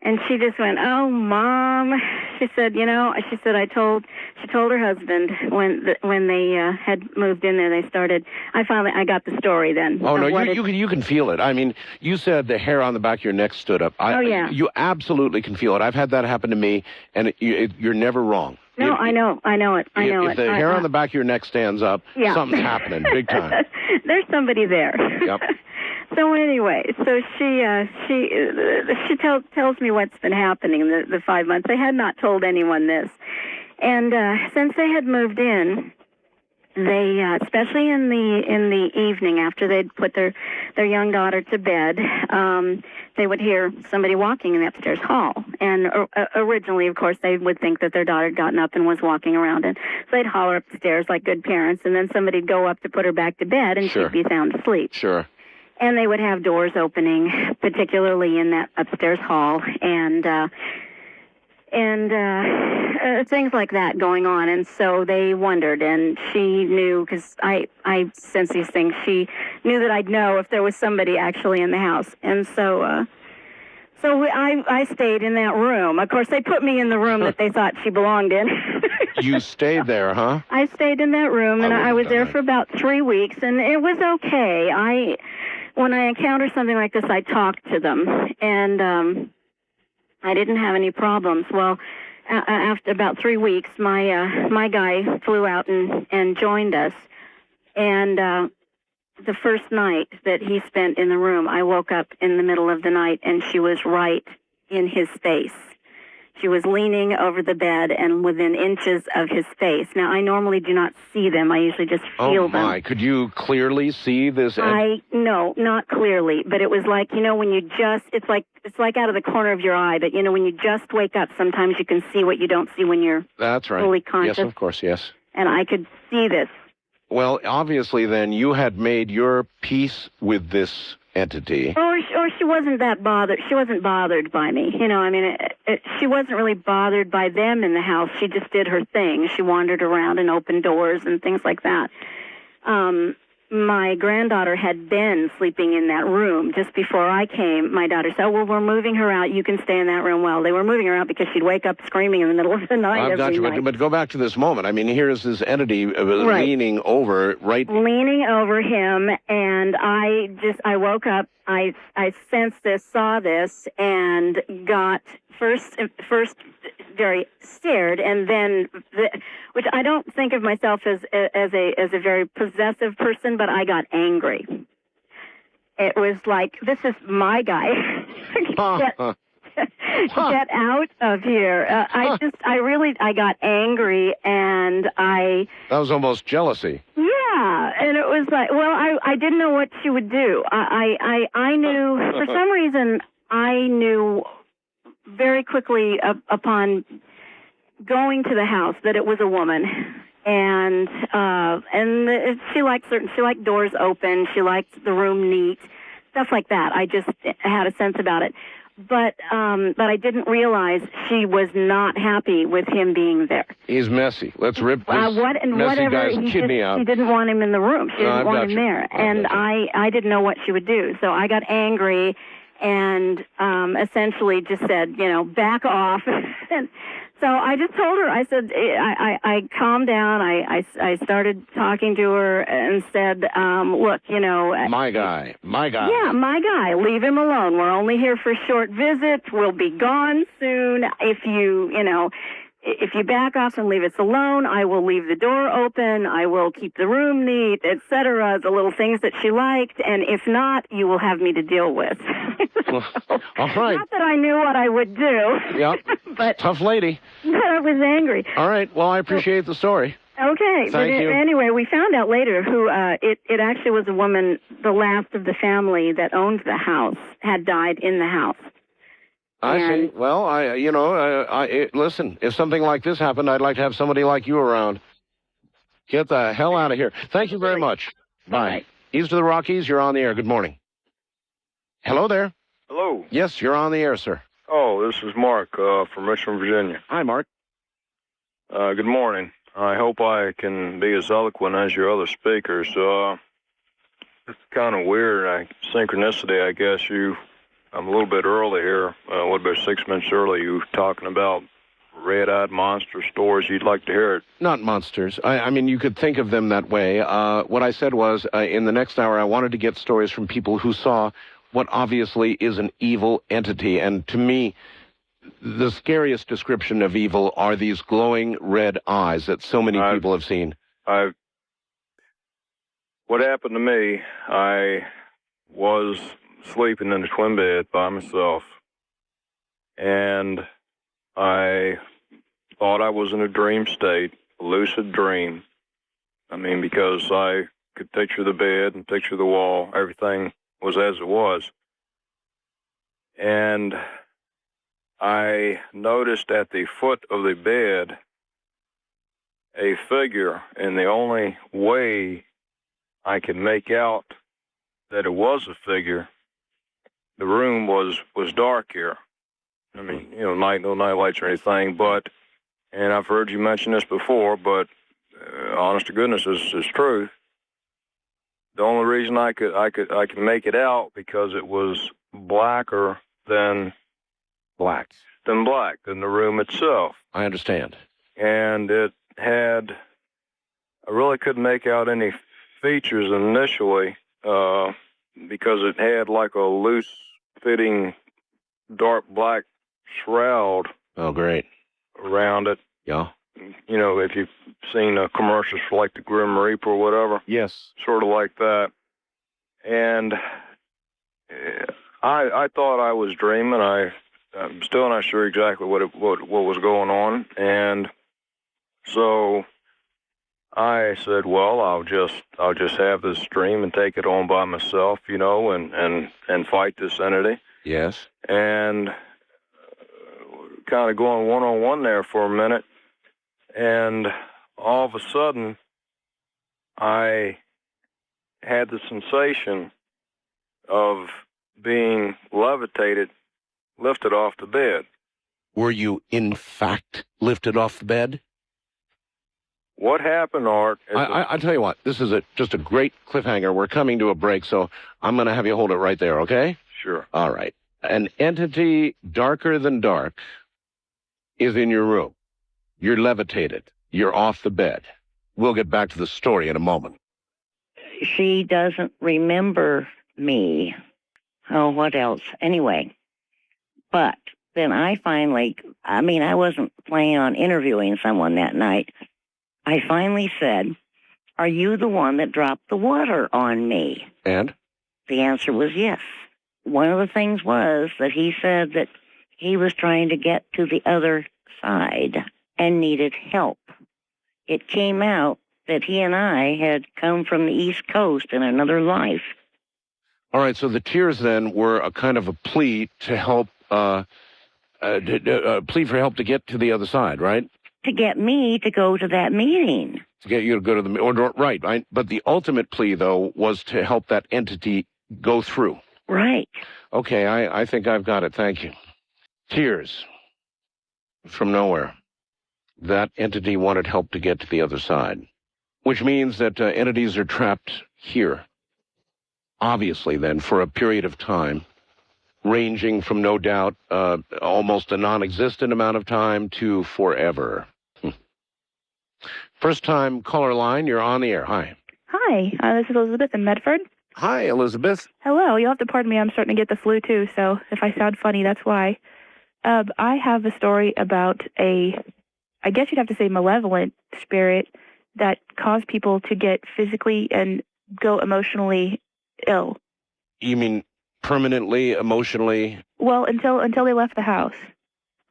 And she just went, oh, Mom. She said, you know, she told her husband when they had moved in there, they started, I got the story then. Oh, no, you can feel it. I mean, you said the hair on the back of your neck stood up. Yeah. You absolutely can feel it. I've had that happen to me, and you're never wrong. No, I know it. If the hair on the back of your neck stands up, yeah. Something's happening, big time. There's somebody there. Yep. So anyway, so she tells me what's been happening the 5 months. They had not told anyone this, and since they had moved in, they especially in the evening after they'd put their young daughter to bed, they would hear somebody walking in the upstairs hall. And originally, of course, they would think that their daughter had gotten up and was walking around, and so they'd holler upstairs like good parents, and then somebody'd go up to put her back to bed, and Sure. she'd be sound asleep. Sure. And they would have doors opening, particularly in that upstairs hall, and things like that going on. And so they wondered, and she knew, because I sense these things, she knew that I'd know if there was somebody actually in the house. And so I stayed in that room. Of course, they put me in the room that they thought she belonged in. You stayed there, huh? I stayed in that room, and I was there for about 3 weeks, and it was okay. When I encounter something like this, I talk to them, and I didn't have any problems. Well, after about 3 weeks, my guy flew out and joined us, and the first night that he spent in the room, I woke up in the middle of the night, and she was right in his face. She was leaning over the bed and within inches of his face. Now, I normally do not see them. I usually just feel them. Oh, my. Could you clearly see this? No, not clearly. But it was like, when you just, it's like out of the corner of your eye. But, when you just wake up, sometimes you can see what you don't see when you're That's right. fully conscious. Yes, of course, yes. And I could see this. Well, obviously, then, you had made your peace with this entity. Or she wasn't that bothered. She wasn't bothered by me. She wasn't really bothered by them in the house. She just did her thing. She wandered around and opened doors and things like that. my granddaughter had been sleeping in that room just before I came, my daughter said, well, we're moving her out. You can stay in that room. Well, they were moving her out because she'd wake up screaming in the middle of the night I've got every you, night. but go back to this moment. I mean, here's this entity Right. leaning over, right? Leaning over him, and I woke up, I sensed this, saw this, and got first very scared, and then, which I don't think of myself as a very possessive person, but I got angry. It was like, this is my guy. Get out of here. I got angry, and That was almost jealousy. yeah, and it was like, well, I didn't know what she would do. I knew, for some reason, I knew very quickly upon going to the house that it was a woman. And she liked doors open, she liked the room neat, stuff like that. I just had a sense about it. But I didn't realize she was not happy with him being there. He's messy. Let's rip this messy guy's kidney out. She didn't want him in the room. She didn't want him there. And I didn't know what she would do. So I got angry and essentially just said, back off. And so I just told her, I said, I calmed down. I started talking to her and said, look, My guy. Yeah, my guy. Leave him alone. We're only here for a short visit. We'll be gone soon. If you back off and leave us alone, I will leave the door open. I will keep the room neat, etc. The little things that she liked. And if not, you will have me to deal with. All right. Not that I knew what I would do. Yep. But tough lady. But I was angry. All right. Well, I appreciate the story. Okay. Thank you. Anyway, we found out later who it actually was a woman, the last of the family that owned the house, had died in the house. I see. Well, listen, if something like this happened, I'd like to have somebody like you around. Get the hell out of here. Thank you very much. Bye. East of the Rockies, you're on the air. Good morning. Hello there. Hello. Yes, you're on the air, sir. Oh, this is Mark from Richmond, Virginia. Hi, Mark. Good morning. I hope I can be as eloquent as your other speakers. It's kind of weird. Synchronicity, I guess. I'm a little bit early here. What about 6 minutes early? You were talking about red-eyed monster stories. You'd like to hear it? Not monsters. I mean, you could think of them that way. What I said was, in the next hour, I wanted to get stories from people who saw what obviously is an evil entity. And to me, the scariest description of evil are these glowing red eyes that so many people have seen. What happened to me, I was sleeping in a twin bed by myself, and I thought I was in a dream state, a lucid dream. I mean, because I could picture the bed and picture the wall, everything was as it was. And I noticed at the foot of the bed a figure, and the only way I could make out that it was a figure, the room was dark here. I mean, no night lights or anything, but, and I've heard you mention this before, but honest to goodness, is truth. The only reason I could make it out because it was blacker than the room itself. I understand. And it had, I really couldn't make out any features initially because it had like a loose fitting dark black shroud. Oh, great. Around it. Yeah. If you've seen commercials for like the Grim Reaper or whatever. Yes. Sort of like that. And I thought I was dreaming. I'm still not sure exactly what was going on. And so I said, well, I'll just have this dream and take it on by myself, and fight this entity. Yes. And kind of going one-on-one there for a minute. And all of a sudden, I had the sensation of being lifted off the bed. Were you, in fact, lifted off the bed? What happened, Art? I'll tell you what, this is just a great cliffhanger. We're coming to a break, so I'm going to have you hold it right there, okay? Sure. All right. An entity darker than dark is in your room. You're levitated. You're off the bed. We'll get back to the story in a moment. She doesn't remember me. Oh, what else? Anyway, but then I finally, I wasn't planning on interviewing someone that night. I finally said, "Are you the one that dropped the water on me?" And? The answer was yes. One of the things was that he said that he was trying to get to the other side and needed help. It came out that he and I had come from the East Coast in another life. All right, so the tears then were a kind of a plea to help, plea for help to get to the other side, right? To get me to go to that meeting. To get you to go to the, right. But the ultimate plea, though, was to help that entity go through. Right. Okay, I think I've got it. Thank you. Tears from nowhere. That entity wanted help to get to the other side, which means that entities are trapped here. Obviously, then, for a period of time, ranging from, no doubt, almost a non-existent amount of time to forever. First time caller line, you're on the air. Hi. Hi, this is Elizabeth in Medford. Hi, Elizabeth. Hello, you'll have to pardon me, I'm starting to get the flu too, so if I sound funny, that's why. I have a story about I guess you'd have to say malevolent spirit that caused people to get physically and go emotionally ill. You mean permanently, emotionally? Well, until they left the house.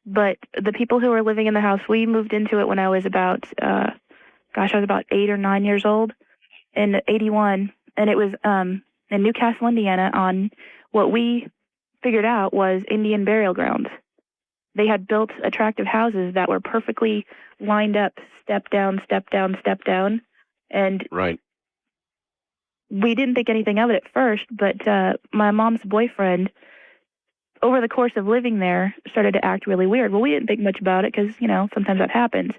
But the people who were living in the house, we moved into it when I was about, I was about 8 or 9 years old in '81. And it was in Newcastle, Indiana, on what we figured out was Indian burial grounds. They had built attractive houses that were perfectly lined up, step down, step down, step down. And right. We didn't think anything of it at first, but my mom's boyfriend, over the course of living there, started to act really weird. Well, we didn't think much about it because, sometimes that happens.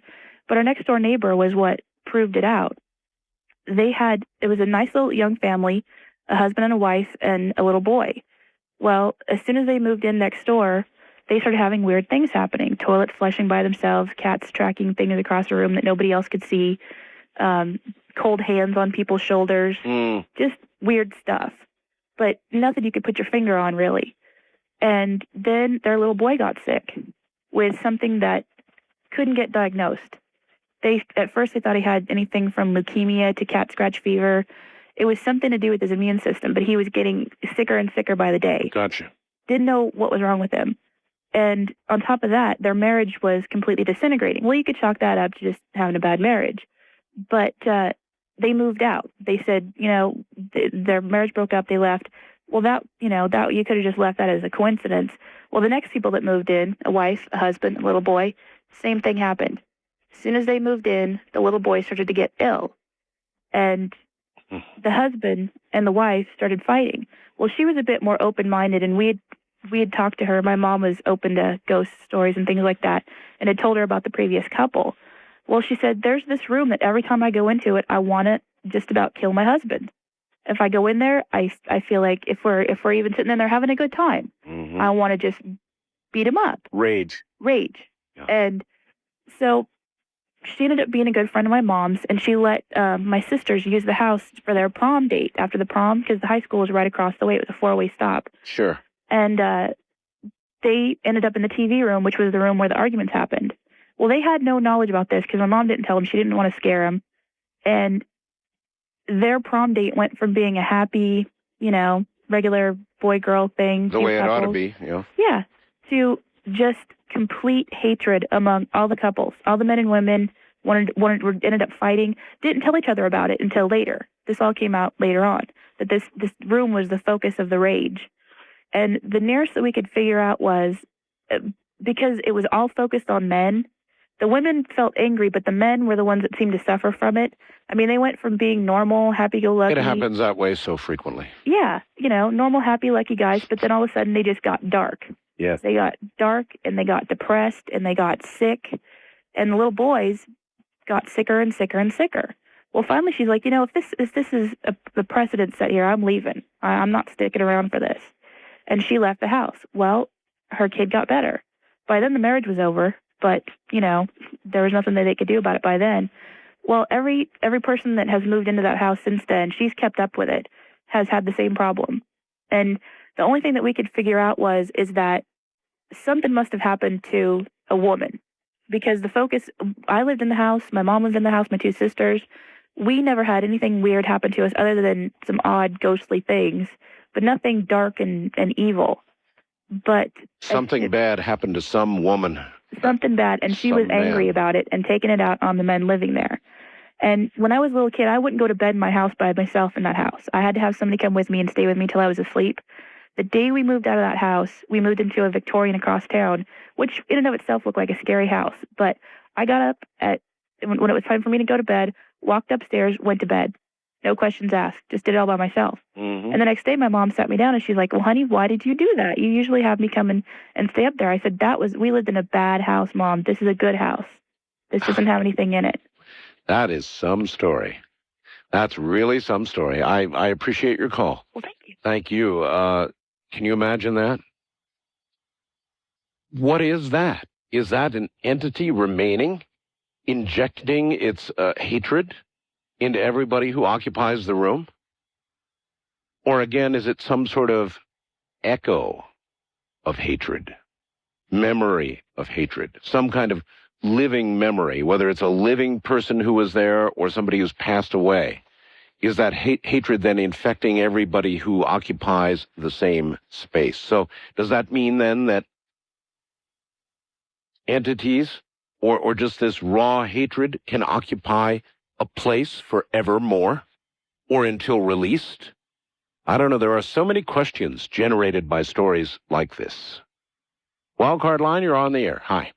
But our next door neighbor was what proved it out. It was a nice little young family, a husband and a wife, and a little boy. Well, as soon as they moved in next door, they started having weird things happening. Toilets flushing by themselves, cats tracking things across the room that nobody else could see, cold hands on people's shoulders, just weird stuff. But nothing you could put your finger on, really. And then their little boy got sick with something that couldn't get diagnosed. At first they thought he had anything from leukemia to cat scratch fever. It was something to do with his immune system, but he was getting sicker and sicker by the day. Gotcha. Didn't know what was wrong with him. And on top of that, their marriage was completely disintegrating. Well, you could chalk that up to just having a bad marriage. But they moved out. They said, their marriage broke up, they left. Well, that you could have just left that as a coincidence. Well, the next people that moved in, a wife, a husband, a little boy, same thing happened. As soon as they moved in, the little boy started to get ill. And the husband and the wife started fighting. Well, she was a bit more open-minded, and we had talked to her. My mom was open to ghost stories and things like that, and had told her about the previous couple. Well, she said, there's this room that every time I go into it, I want to just about kill my husband. If I go in there, I feel like if we're even sitting in there having a good time, I want to just beat him up. Rage. Yeah. And so she ended up being a good friend of my mom's, and she let my sisters use the house for their prom date after the prom, because the high school was right across the way. It was a 4-way stop. Sure. And they ended up in the TV room, which was the room where the arguments happened. Well, they had no knowledge about this because my mom didn't tell them. She didn't want to scare them. And their prom date went from being a happy, regular boy-girl thing. The way it ought to be, yeah. Yeah, to just complete hatred among all the couples. All the men and women ended up fighting. Didn't tell each other about it until later. This all came out later on, that this room was the focus of the rage. And the nearest that we could figure out was, because it was all focused on men, the women felt angry, but the men were the ones that seemed to suffer from it. I mean, they went from being normal, happy-go-lucky. It happens that way so frequently. Yeah, normal, happy-lucky guys, but then all of a sudden they just got dark. Yes. They got dark, and they got depressed, and they got sick. And the little boys, got sicker and sicker and sicker. Well, finally she's like, if this is the precedent set here, I'm leaving. I'm not sticking around for this. And she left the house. Well, her kid got better. By then the marriage was over, but, there was nothing that they could do about it by then. Well, every person that has moved into that house since then, she's kept up with it, has had the same problem. And the only thing that we could figure out is that something must have happened to a woman. Because the focus, I lived in the house, my mom lived in the house, my two sisters. We never had anything weird happen to us other than some odd ghostly things, but nothing dark and evil. But something bad happened to some woman. Something bad, and she was angry about it and taking it out on the men living there. And when I was a little kid, I wouldn't go to bed in my house by myself in that house. I had to have somebody come with me and stay with me till I was asleep. The day we moved out of that house, we moved into a Victorian across town, which in and of itself looked like a scary house. But I got up when it was time for me to go to bed, walked upstairs, went to bed. No questions asked. Just did it all by myself. And the next day, my mom sat me down and she's like, well, honey, why did you do that? You usually have me come and stay up there. I said, we lived in a bad house, Mom. This is a good house. This doesn't have anything in it. That is some story. That's really some story. I appreciate your call. Well, thank you. Thank you. Can you imagine that? What is that? Is that an entity remaining, injecting its hatred into everybody who occupies the room? Or again, is it some sort of echo of hatred, memory of hatred, some kind of living memory, whether it's a living person who was there or somebody who's passed away? Is that hatred then infecting everybody who occupies the same space? So does that mean then that entities or just this raw hatred can occupy a place forevermore or until released? I don't know. There are so many questions generated by stories like this. Wildcard line, you're on the air. Hi.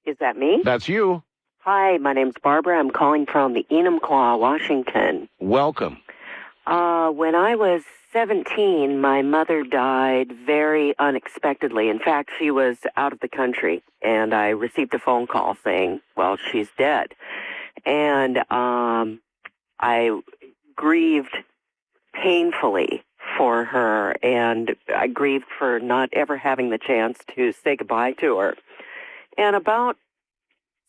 Is that me? That's you. Hi, my name's Barbara. I'm calling from the Enumclaw, Washington. Welcome. When I was 17, my mother died very unexpectedly. In fact, she was out of the country, and I received a phone call saying, well, she's dead. And I grieved painfully for her, and I grieved for not ever having the chance to say goodbye to her. And about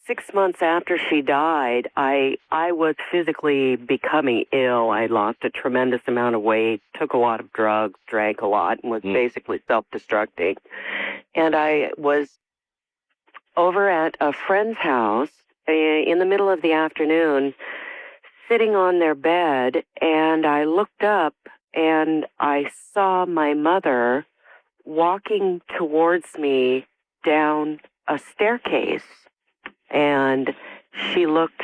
6 months after she died, I was physically becoming ill. I lost a tremendous amount of weight, took a lot of drugs, drank a lot, and was basically self-destructing. And I was over at a friend's house in the middle of the afternoon, sitting on their bed, and I looked up and I saw my mother walking towards me down a staircase. And she looked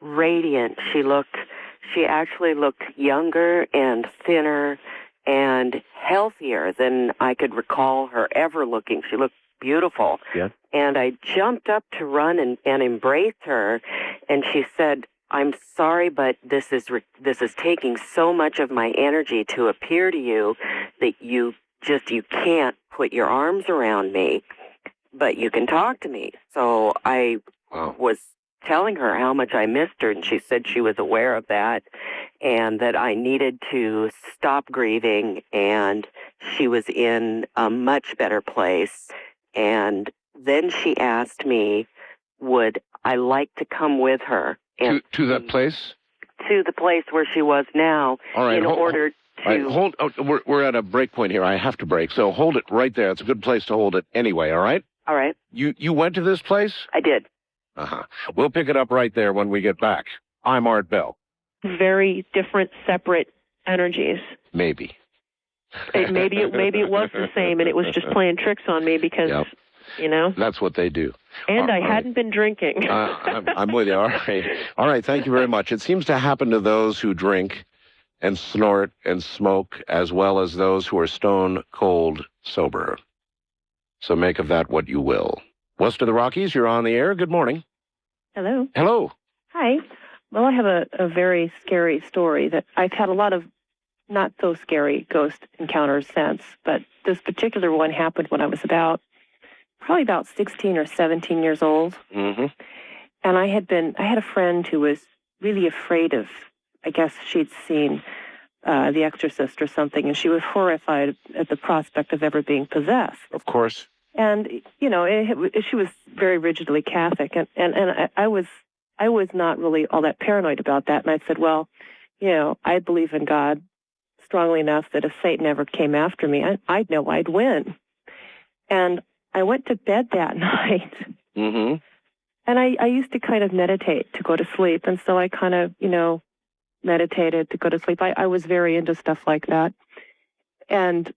radiant. She actually looked younger and thinner and healthier than I could recall her ever looking. She looked beautiful. Yeah. And I jumped up to run and embrace her, and she said, I'm sorry, but this is taking so much of my energy to appear to you that you can't put your arms around me, but you can talk to me. So I was telling her how much I missed her, and she said she was aware of that and that I needed to stop grieving, and she was in a much better place. And then she asked me, would I like to come with her? And to that place? To the place where she was now. All right, in order to... All right, we're at a break point here. I have to break, so hold it right there. It's a good place to hold it anyway, all right? All right. You went to this place? I did. Uh-huh. We'll pick it up right there when we get back. I'm Art Bell. Very different, separate energies. Maybe. Maybe it was the same, and it was just playing tricks on me because, That's what they do. And I hadn't been drinking. I'm with you. All right. All right, thank you very much. It seems to happen to those who drink and snort and smoke, as well as those who are stone cold sober. So make of that what you will. West of the Rockies, you're on the air. Good morning. Hello. Hello. Hi. Well, I have a very scary story that I've had a lot of not so scary ghost encounters since, but this particular one happened when I was probably about 16 or 17 years old. Mm-hmm. And I had a friend who was really afraid of, I guess she'd seen The Exorcist or something, and she was horrified at the prospect of ever being possessed. Of course. And, she was very rigidly Catholic, and I was not really all that paranoid about that. And I said, well, I believe in God strongly enough that if Satan ever came after me, I'd know I'd win. And I went to bed that night. Mm-hmm. And I used to kind of meditate to go to sleep. And so I kind of, meditated to go to sleep. I was very into stuff like that. And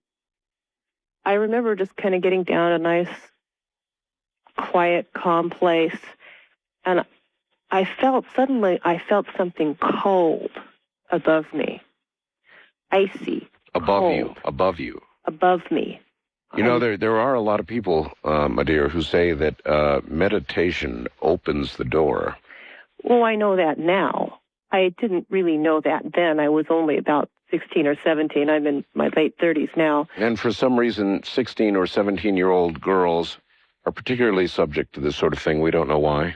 I remember just kind of getting down a nice, quiet, calm place. And I felt something cold above me. Icy. Above you. Above me. There are a lot of people, my dear, who say that meditation opens the door. Well, I know that now. I didn't really know that then. I was only about 16 or 17. I'm in my late 30s now. And for some reason, 16 or 17-year-old girls are particularly subject to this sort of thing. We don't know why.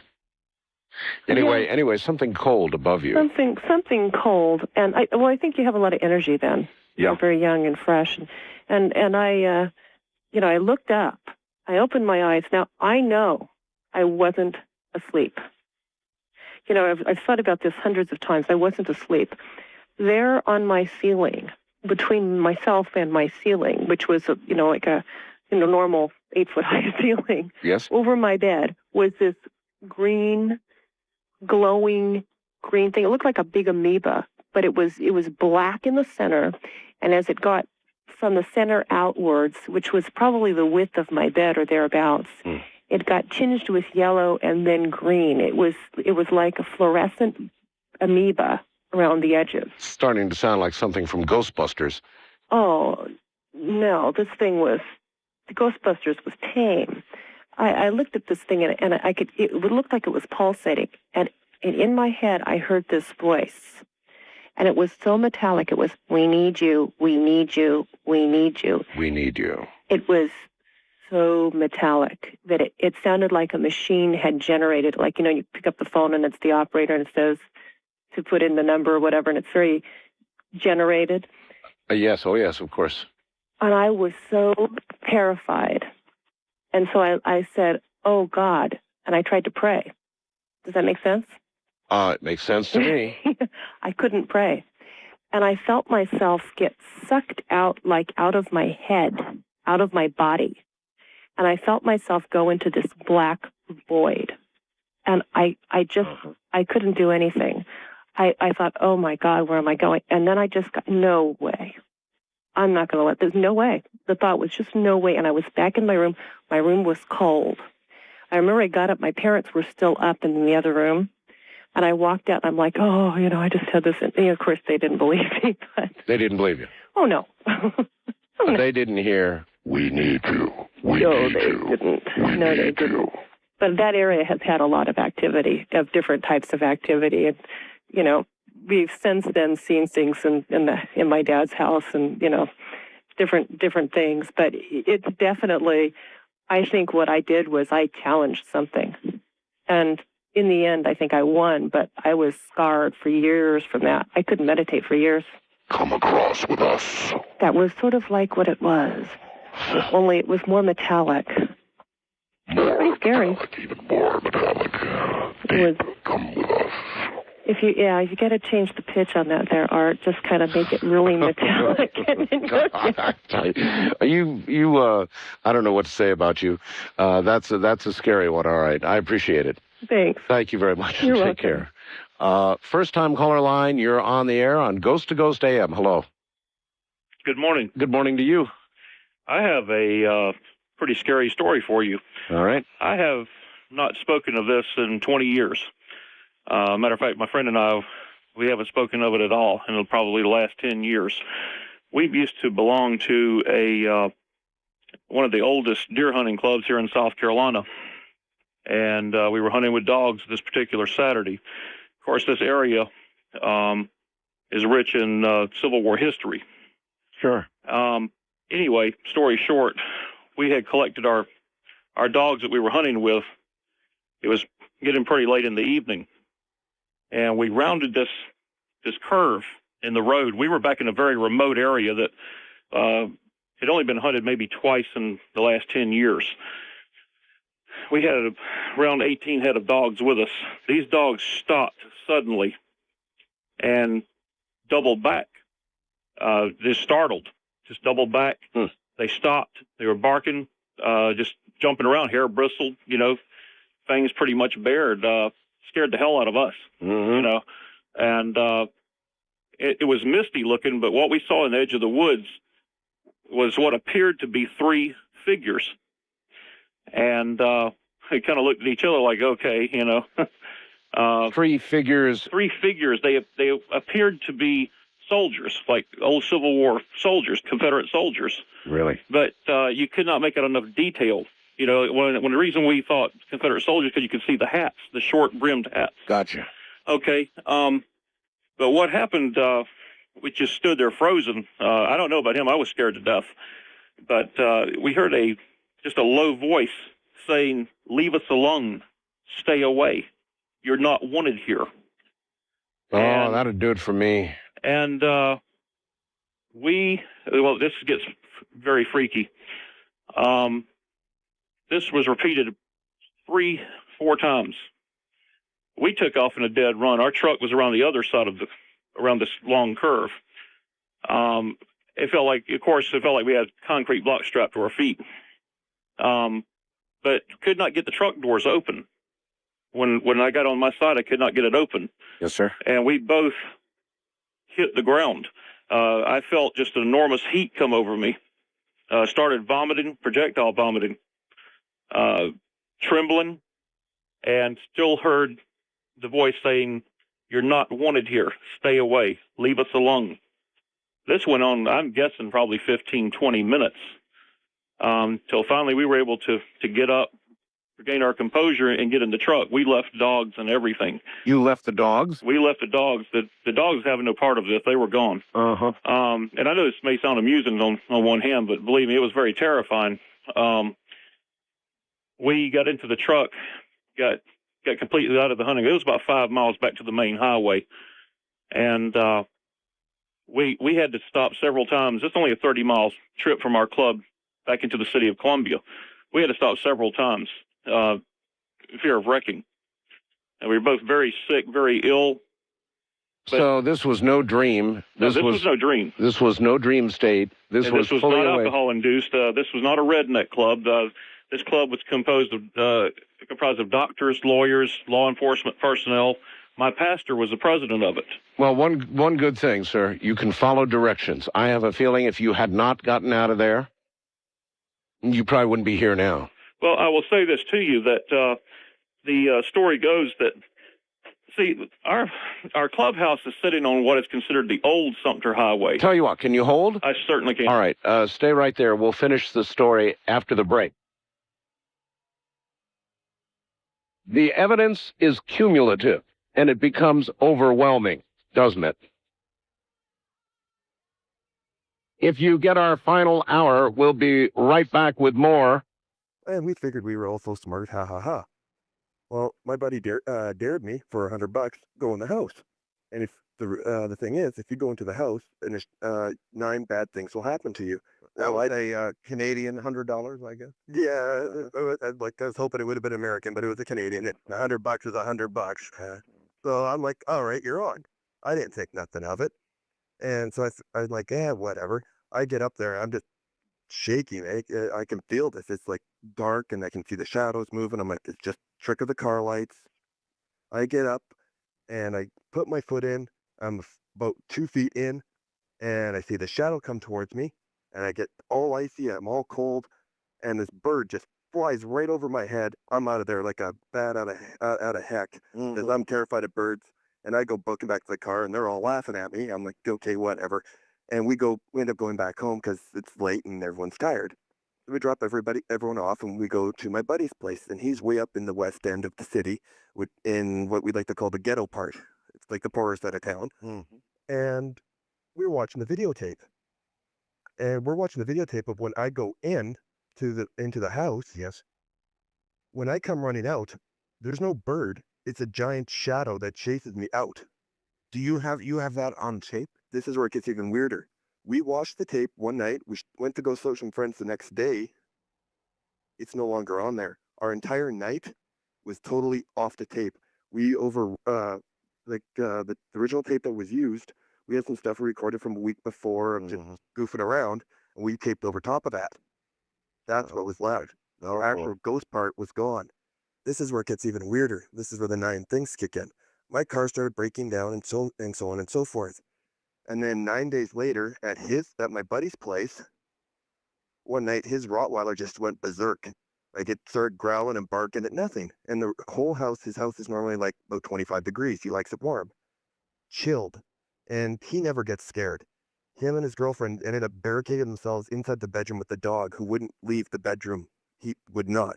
Anyway, something cold above you. Something cold. And I think you have a lot of energy then. Yeah. You're very young and fresh. And I, I looked up. I opened my eyes. Now, I know I wasn't asleep. I've thought about this hundreds of times. I wasn't asleep. There on my ceiling, between myself and my ceiling, which was, like a normal 8-foot-high ceiling. Yes. Over my bed was this green, glowing green thing. It looked like a big amoeba, but it was black in the center. And as it got from the center outwards, which was probably the width of my bed or thereabouts, it got tinged with yellow and then green. It was like a fluorescent amoeba around the edges. Starting to sound like something from Ghostbusters. Oh, no, the Ghostbusters was tame. I looked at this thing and it looked like it was pulsating. And in my head, I heard this voice. And it was so metallic. It was, we need you, we need you, we need you. We need you. It was so metallic that it sounded like a machine had generated, like, you pick up the phone and it's the operator and it says to put in the number or whatever, and it's very generated. Yes, of course. And I was so terrified. And so I said, oh, God, and I tried to pray. Does that make sense? It makes sense to me. I couldn't pray. And I felt myself get sucked out, like out of my head, out of my body. And I felt myself go into this black void. And I couldn't do anything. I thought, oh my God, where am I going? And then I just got, no way. I'm not going to there's no way. The thought was just no way. And I was back in my room. My room was cold. I remember I got up. My parents were still up in the other room. And I walked out and I'm like, oh, I just had this. And of course, they didn't believe me. But they didn't believe you? Oh, no. But they didn't hear, we need you. No, they didn't. But that area has had a lot of activity, of different types of activity. And, we've since then seen things in my dad's house and, different things. But it's definitely, I think what I did was I challenged something. And in the end, I think I won, but I was scarred for years from that. I couldn't meditate for years. Come across with us. That was sort of like what it was, only it was more metallic. Pretty scary. Even more metallic. Come with us. If you got to change the pitch on that there, Art. Just kind of make it really metallic. I don't know what to say about you. That's a scary one. All right. I appreciate it. Thanks. Thank you very much. You're Take care. First-time caller line, you're on the air on Ghost to Ghost AM. Hello. Good morning. Good morning to you. I have a pretty scary story for you. All right. I have not spoken of this in 20 years. Matter of fact, my friend and I, we haven't spoken of it at all in probably the last 10 years. We used to belong to one of the oldest deer hunting clubs here in South Carolina. And we were hunting with dogs this particular Saturday. Of course, this area is rich in Civil War history. Sure. Anyway, story short, we had collected our dogs that we were hunting with. It was getting pretty late in the evening, and we rounded this curve in the road. We were back in a very remote area that had only been hunted maybe twice in the last 10 years. We had around 18 head of dogs with us. These dogs stopped suddenly and doubled back, just startled, just doubled back. They stopped. They were barking, just jumping around, hair bristled, fangs pretty much bared, scared the hell out of us, and it was misty looking, but what we saw in the edge of the woods was what appeared to be 3 figures. And we kind of looked at each other like, okay, 3 figures. 3 figures. They appeared to be soldiers, like old Civil War soldiers, Confederate soldiers. Really? But you could not make out enough detail. When the reason we thought Confederate soldiers, because you could see the hats, the short-brimmed hats. Gotcha. Okay. But what happened, we just stood there frozen. I don't know about him. I was scared to death. But we heard just a low voice saying, "Leave us alone. Stay away. You're not wanted here." Oh, that'd do it for me. And this gets very freaky. This was repeated 3-4 times. We took off in a dead run. Our truck was around the other side around this long curve. It felt like we had concrete blocks strapped to our feet. But could not get the truck doors open. When I got on my side, I could not get it open. Yes, sir. And we both hit the ground. I felt just an enormous heat come over me. Started vomiting, projectile vomiting, trembling, and still heard the voice saying, "You're not wanted here. Stay away. Leave us alone." This went on, I'm guessing, probably 15, 20 minutes, till finally we were able to get up, regain our composure, and get in the truck. We left dogs and everything. You left the dogs? We left the dogs. The dogs having no part of this. They were gone. Uh-huh. And I know this may sound amusing on one hand, but believe me, it was very terrifying. We got into the truck, got completely out of the hunting. It was about 5 miles back to the main highway. And we had to stop several times. It's only a 30-mile trip from our club back into the city of Columbia. We had to stop several times, fear of wrecking. And we were both very sick, very ill. So this was no dream. This was no dream. This was no dream state. This was not fully awake. alcohol-induced. This was not a redneck club. This club was comprised of doctors, lawyers, law enforcement personnel. My pastor was the president of it. Well, one good thing, sir, you can follow directions. I have a feeling if you had not gotten out of there, you probably wouldn't be here now. Well, I will say this to you, that the story goes that, see, our clubhouse is sitting on what is considered the old Sumter Highway. Tell you what, can you hold? I certainly can. All right, stay right there. We'll finish the story after the break. The evidence is cumulative, and it becomes overwhelming, doesn't it? If you get our final hour, we'll be right back with more. And we figured we were all so smart, ha ha ha. Well, my buddy dared me for $100, go in the house. And if the thing is, if you go into the house, and 9 bad things will happen to you. That was a Canadian $100, I guess. Yeah, I was hoping it would have been American, but it was a Canadian. $100 is $100. So I'm like, all right, you're on. I didn't think nothing of it. And so I'm like, yeah, whatever. I get up there, I'm just shaking. I can feel this. It's like dark, and I can see the shadows moving. I'm like, it's just trick of the car lights. I get up, and I put my foot in. I'm about 2 feet in, and I see the shadow come towards me, and I get all icy. I'm all cold, and this bird just flies right over my head. I'm out of there like a bat out of heck, because I'm terrified of birds. And I go booking back to the car, and they're all laughing at me. I'm like, okay, whatever. And we end up going back home because it's late and everyone's tired. We drop everyone off, and we go to my buddy's place, and he's way up in the west end of the city, in what we like to call the ghetto part. It's like the poorer side of town. And we were watching the videotape. And we're watching the videotape of when I go into the house. Yes. When I come running out, There's no bird. It's a giant shadow that chases me out. Do you have that on tape? This is where it gets even weirder. We watched the tape one night. We went to go show some friends the next day. It's no longer on there. Our entire night was totally off the tape. We the original tape that was used, we had some stuff we recorded from a week before of just goofing around, and we taped over top of that. That's what was left. Our actual ghost part was gone. This is where it gets even weirder. This is where the 9 things kick in. My car started breaking down and so on and so forth. And then 9 days later, at my buddy's place, one night his Rottweiler just went berserk. Like it started growling and barking at nothing. And the whole house, his house is normally like about 25 degrees. He likes it warm. Chilled. And he never gets scared. Him and his girlfriend ended up barricading themselves inside the bedroom with the dog, who wouldn't leave the bedroom. He would not.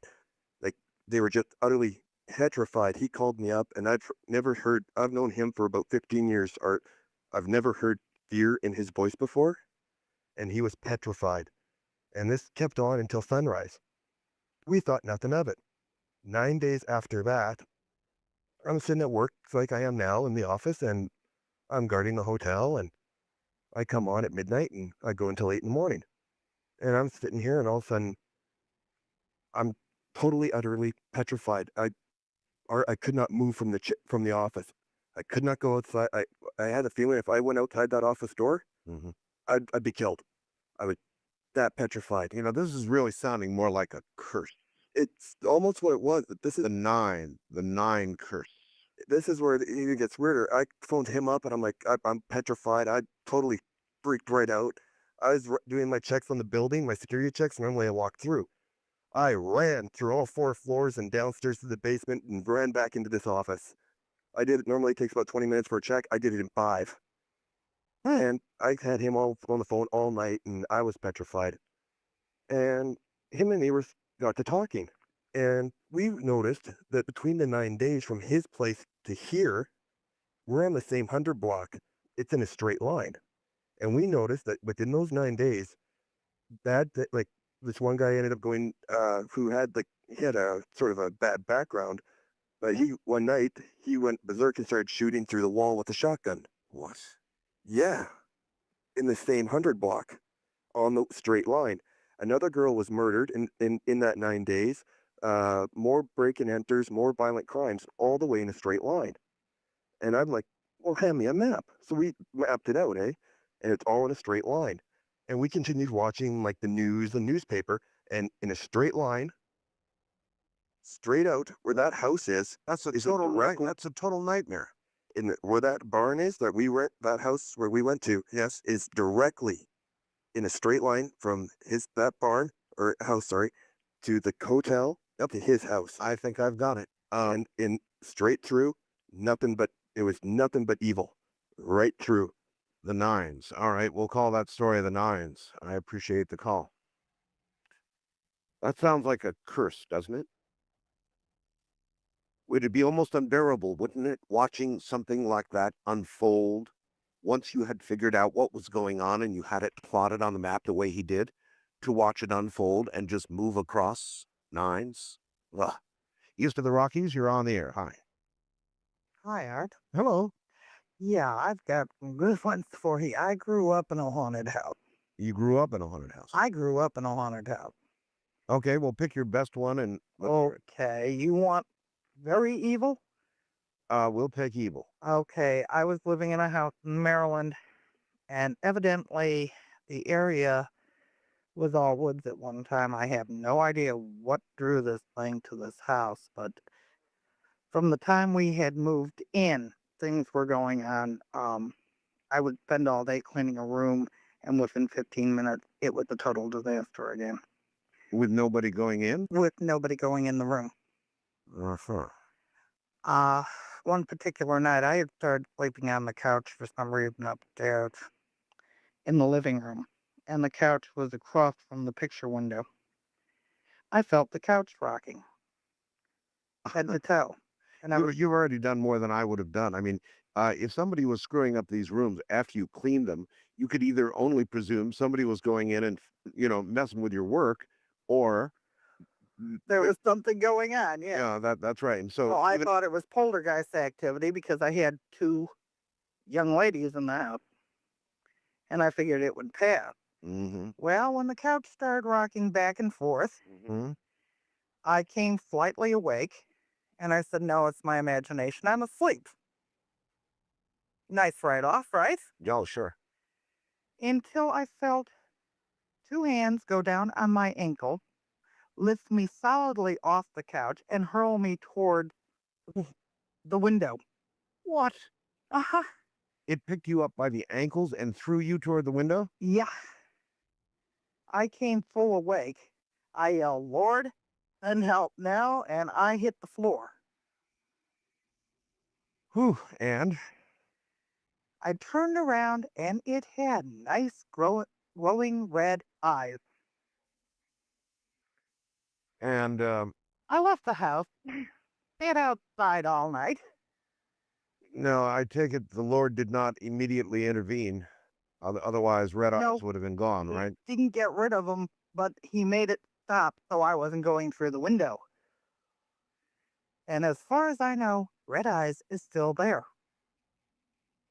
Like, they were just utterly petrified. He called me up, and I've known him for about 15 years, Art. I've never heard fear in his voice before, and he was petrified. And this kept on until sunrise. We thought nothing of it. 9 days after that, I'm sitting at work like I am now in the office, and I'm guarding the hotel, and I come on at midnight, and I go until 8 in the morning. And I'm sitting here, and all of a sudden, I'm totally, utterly petrified. I could not move from the office. I could not go outside. I had a feeling if I went outside that office door, I'd be killed. I was that petrified. You know, this is really sounding more like a curse. It's almost what it was. But this is the nine curse. This is where it even gets weirder. I phoned him up, and I'm like, I'm petrified. I totally freaked right out. I was doing my checks on the building, my security checks. Normally I walk through. I ran through all 4 floors and downstairs to the basement and ran back into this office. I did it. Normally it takes about 20 minutes for a check. I did it in 5. And I had him on the phone all night, and I was petrified. And him and me got to talking. And we noticed that between the 9 days from his place to here, we're on the same 100 block. It's in a straight line. And we noticed that within those 9 days, this one guy ended up going, who had he had a sort of a bad background, but one night he went berserk and started shooting through the wall with a shotgun. What? Yeah, in the same 100 block, on the straight line. Another girl was murdered in that 9 days. More break and enters, more violent crimes, all the way in a straight line. And I'm like, well, hand me a map. So we mapped it out, and it's all in a straight line. And we continued watching the news, the newspaper, and in a straight line, straight out where that house is. That's a total nightmare. Where that barn is that house where we went to, yes, is directly in a straight line from that barn or house, to the hotel up to his house. I think I've got it. And in straight through, it was nothing but evil, right through. The 9s. All right, we'll call that story the 9s. I appreciate the call. That sounds like a curse, doesn't it? Would it be almost unbearable, wouldn't it, watching something like that unfold once you had figured out what was going on and you had it plotted on the map the way he did, to watch it unfold and just move across 9s? Ugh. East of the Rockies, you're on the air. Hi. Hi, Art. Hello. Yeah, I've got good ones for you. I grew up in a haunted house. You grew up in a haunted house? I grew up in a haunted house. Okay, well, pick your best one and... Okay, you want very evil? We'll pick evil. Okay, I was living in a house in Maryland, and evidently the area was all woods at one time. I have no idea what drew this thing to this house, but from the time we had moved in, things were going on. I would spend all day cleaning a room, and within 15 minutes, it was a total disaster again. With nobody going in? With nobody going in the room. One particular night, I had started sleeping on the couch for some reason upstairs in the living room, and the couch was across from the picture window. I felt the couch rocking, head to toe. And you've already done more than I would have done. I mean, if somebody was screwing up these rooms after you cleaned them, you could either only presume somebody was going in and, messing with your work, or there was something going on. Yeah. Yeah, that's right. And so Well, I even thought it was poltergeist activity because I had two young ladies in the house, and I figured it would pass. Mhm. Well, when the couch started rocking back and forth, Mhm. I came slightly awake, and I said, "No, it's my imagination. I'm asleep." Nice right off, right? Oh, sure. Until I felt two hands go down on my ankle, lift me solidly off the couch, and hurl me toward the window. What? Uh-huh. It picked you up by the ankles and threw you toward the window? Yeah. I came full awake. I yelled, "Lord, and help now," and I hit the floor. Whew. And I turned around, and it had nice, glowing red eyes. and I left the house, stayed outside all night. no, I take it the Lord did not immediately intervene. Otherwise, red No, eyes would have been gone, he right? didn't get rid of them, but he made it stop so I wasn't going through the window. And as far as I know, red eyes is still there.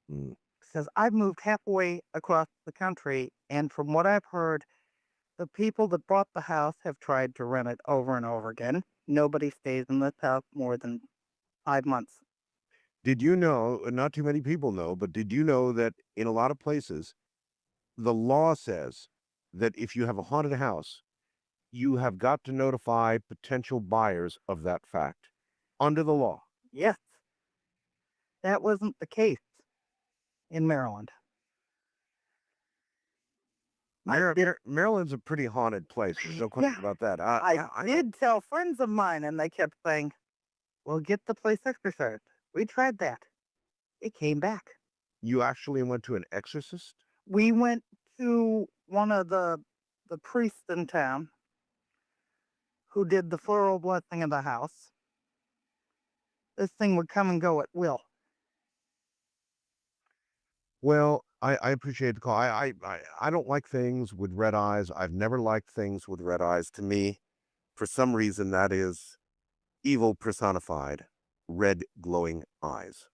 Hmm. Says I've moved halfway across the country, and from what I've heard, the people that bought the house have tried to rent it over and over again. Nobody stays in this house more than 5 months. Did you know, not too many people know, but did you know that in a lot of places, the law says that if you have a haunted house, you have got to notify potential buyers of that fact under the law? Yes, that wasn't the case in Maryland. Maryland's a pretty haunted place. There's no question about that. I did tell friends of mine, and they kept saying, "Well, get the place exorcised." We tried that. It came back. You actually went to an exorcist? We went to one of the priests in town who did the floral blessing of the house. This thing would come and go at will. Well, I appreciate the call. I don't like things with red eyes. I've never liked things with red eyes. To me, for some reason, that is evil personified, red glowing eyes.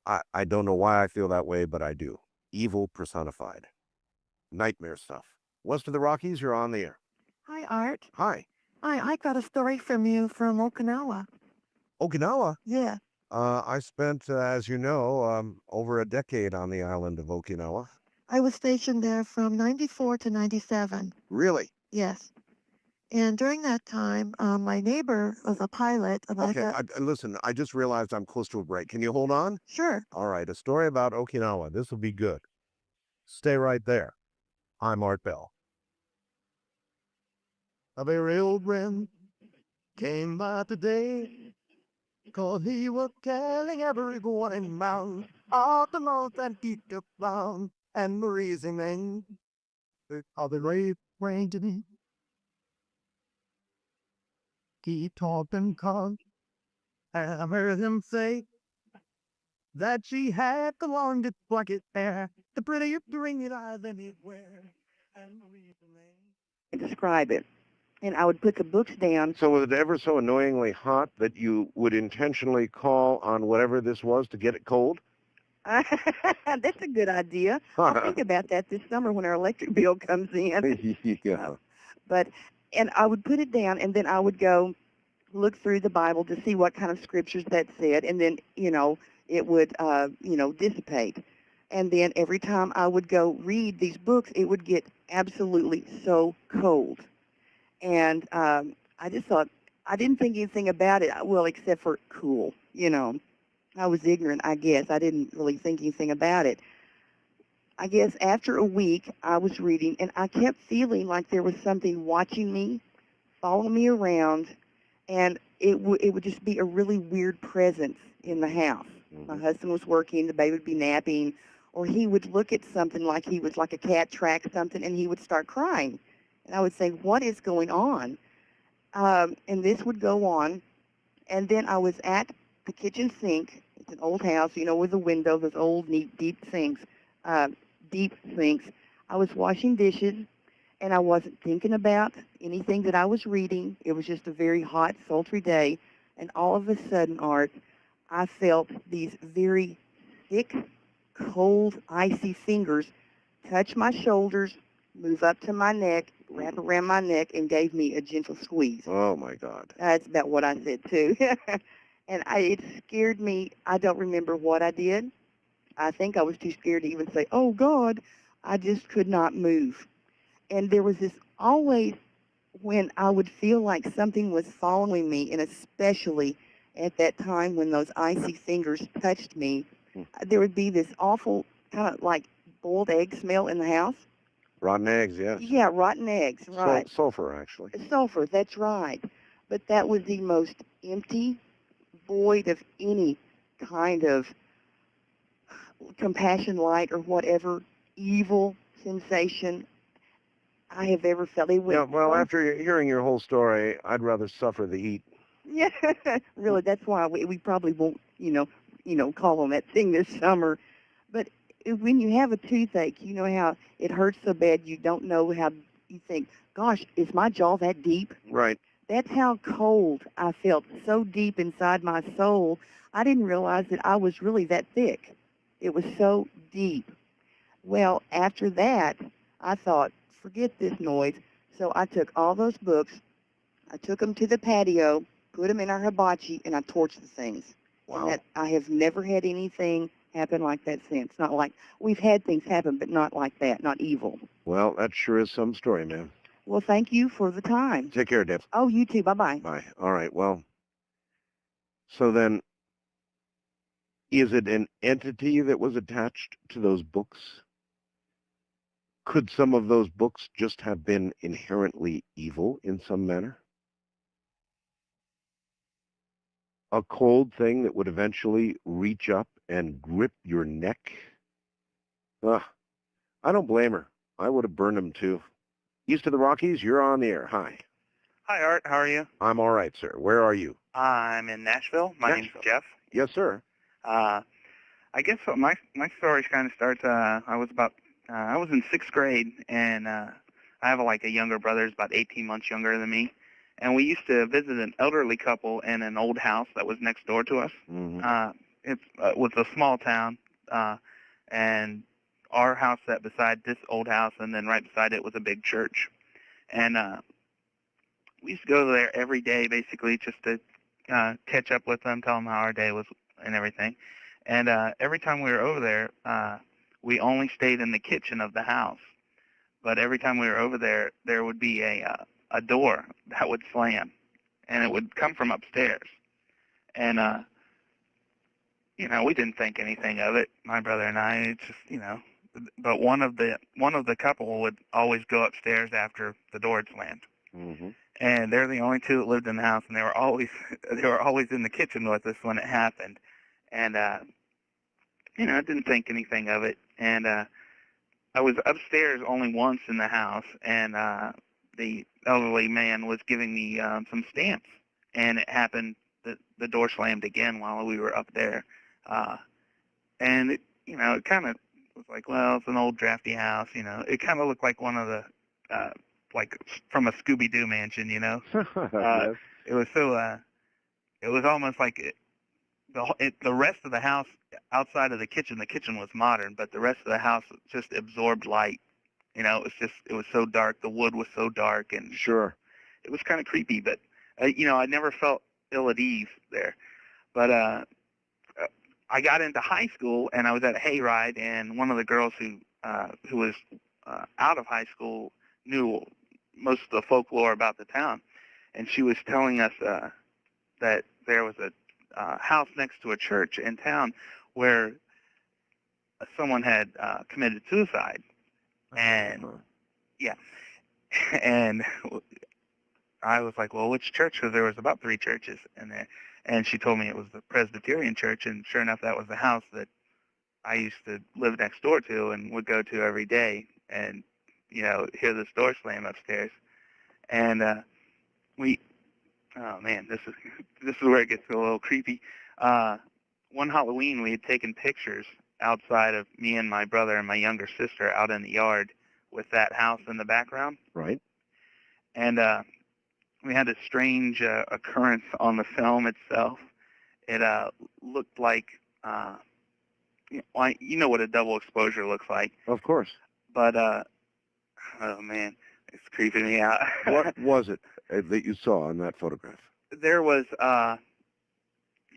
I don't know why I feel that way, but I do. Evil personified. Nightmare stuff. West of the Rockies, you're on the air. Hi, Art. Hi. I got a story from you from Okinawa. Okinawa? Yeah. I spent, as you know, over a decade on the island of Okinawa. I was stationed there from 94 to 97. Really? Yes. And during that time, my neighbor was a pilot. And Okay, listen, I just realized I'm close to a break. Can you hold on? Sure. All right, a story about Okinawa. This will be good. Stay right there. I'm Art Bell. A very old friend came by today, 'cause he was telling everyone in Mount all the most and he took down and the reason men of the rape rain to me. Keep talking, 'cause I heard him say that she had the longest blackest hair, the prettiest green eyes anywhere, and the reason men. Describe it. And I would put the books down. So was it ever so annoyingly hot that you would intentionally call on whatever this was to get it cold? That's a good idea. I'll think about that this summer when our electric bill comes in. Yeah. And I would put it down, and then I would go look through the Bible to see what kind of scriptures that said, and then, it would, dissipate. And then every time I would go read these books, it would get absolutely so cold. And I just thought, I didn't think anything about it, well, except for cool, I was ignorant, I guess. I didn't really think anything about it. I guess after a week, I was reading, and I kept feeling like there was something watching me, following me around, and it would just be a really weird presence in the house. My husband was working, the baby would be napping, or he would look at something like he was like a cat tracked something, and he would start crying. And I would say, what is going on? And this would go on. And then I was at the kitchen sink. It's an old house, with the windows, those old, neat, deep sinks. I was washing dishes, and I wasn't thinking about anything that I was reading. It was just a very hot, sultry day, and all of a sudden, Art, I felt these very thick, cold, icy fingers touch my shoulders, move up to my neck, wrap around my neck, and gave me a gentle squeeze. Oh my God. That's about what I said, too. And it scared me. I don't remember what I did. I think I was too scared to even say, oh, God. I just could not move. And there was this always when I would feel like something was following me, and especially at that time when those icy fingers touched me, there would be this awful kind of like boiled egg smell in the house. Rotten eggs, yes. Yeah, rotten eggs, right. Sulfur, actually. Sulfur, that's right. But that was the most empty, void of any kind of compassion, light, or whatever evil sensation I have ever felt. Yeah, well, after hearing your whole story, I'd rather suffer the heat. Yeah, really, that's why we probably won't, call on that thing this summer. But when you have a toothache, you know how it hurts so bad you don't know how you think, gosh, is my jaw that deep? Right. That's how cold I felt, so deep inside my soul. I didn't realize that I was really that thick. It was so deep. Well, after that, I thought, forget this noise. So I took all those books, I took them to the patio, put them in our hibachi, and I torched the things. Wow. And I have never had anything happen like that since. Not like, we've had things happen, but not like that, not evil. Well, that sure is some story, man. Well, thank you for the time. Take care, Deb. Oh, you too. Bye-bye. Bye. All right, well, so then, is it an entity that was attached to those books? Could some of those books just have been inherently evil in some manner? A cold thing that would eventually reach up and grip your neck? Ugh, I don't blame her. I would have burned them too. East of the Rockies, you're on the air. Hi. Hi, Art. How are you? I'm all right, sir. Where are you? I'm in Nashville. My name's Jeff. Yes, sir. I guess what my story kind of starts. I was in 6th grade, and I have a younger brother, who's about 18 months younger than me, and we used to visit an elderly couple in an old house that was next door to us. It was a small town, and our house sat beside this old house, and then right beside it was a big church, and we used to go there every day, basically, just to catch up with them, tell them how our day was and everything. And every time we were over there, we only stayed in the kitchen of the house. But every time we were over there, there would be a door that would slam, and it would come from upstairs. And we didn't think anything of it, my brother and I. It's just, but one of the couple would always go upstairs after the door had slammed. Mm-hmm. And they're the only two that lived in the house, and they were always in the kitchen with us when it happened. And I didn't think anything of it. And I was upstairs only once in the house, and the elderly man was giving me some stamps, and it happened that the door slammed again while we were up there. And it kind of was like, well, it's an old drafty house. It kind of looked like one of the like from a Scooby-Doo mansion, Yes. It was so it was almost like the rest of the house outside of the kitchen was modern, but the rest of the house just absorbed light. It was so dark. The wood was so dark, and sure, it was kind of creepy. But I never felt ill at ease there. But I got into high school, and I was at a hayride, and one of the girls who was out of high school knew most of the folklore about the town, and she was telling us that there was a house next to a church in town where someone had committed suicide. And yeah, and I was like, well, which church? Because there was about 3 churches in there. And she told me it was the Presbyterian church, and sure enough, that was the house that I used to live next door to and would go to every day, and hear this door slam upstairs. And oh man, this is where it gets a little creepy. One Halloween, we had taken pictures outside of me and my brother and my younger sister out in the yard with that house in the background. Right. And we had a strange occurrence on the film itself. It looked like, you know what a double exposure looks like. Of course. But, oh man, it's creeping me out. What was it that you saw in that photograph? There was,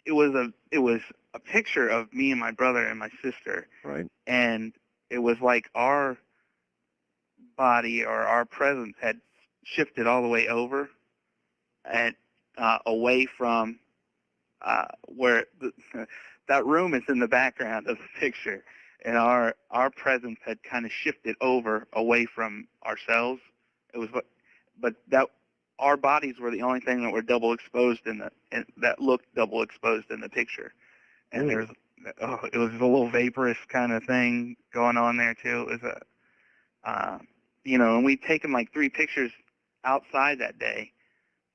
it was a picture of me and my brother and my sister. Right. And it was like our body or our presence had shifted all the way over and away from where that room is in the background of the picture, and our presence had kind of shifted over away from ourselves. It was but that our bodies were the only thing that were double exposed that looked double exposed in the picture. And there was it was a little vaporous kind of thing going on there too. It was and we'd taken like 3 pictures outside that day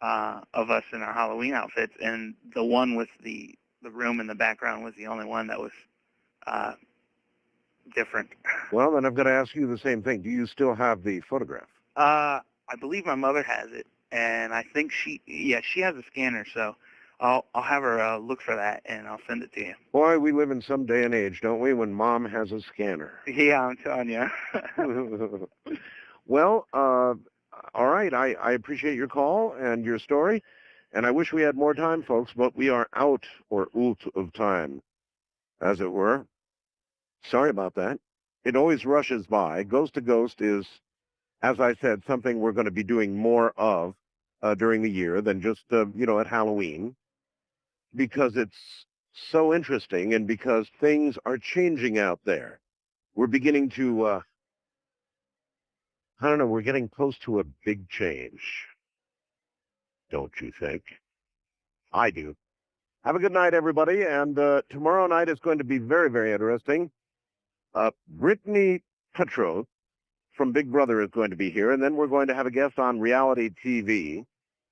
of us in our Halloween outfits, and the one with the room in the background was the only one that was different. Well, then I've got to ask you the same thing. Do you still have the photograph? I believe my mother has it, and I think she has a scanner, so I'll have her look for that, and I'll send it to you. Boy, we live in some day and age, don't we, when Mom has a scanner. Yeah, I'm telling you. Well, all right. I appreciate your call and your story, and I wish we had more time, folks, but we are out of time, as it were. Sorry about that. It always rushes by. Ghost to Ghost is, as I said, something we're going to be doing more of during the year than just, at Halloween, because it's so interesting and because things are changing out there. We're beginning to, we're getting close to a big change. Don't you think? I do. Have a good night, everybody, and tomorrow night is going to be very, very interesting. Brittany Petro from Big Brother is going to be here, and then we're going to have a guest on reality TV.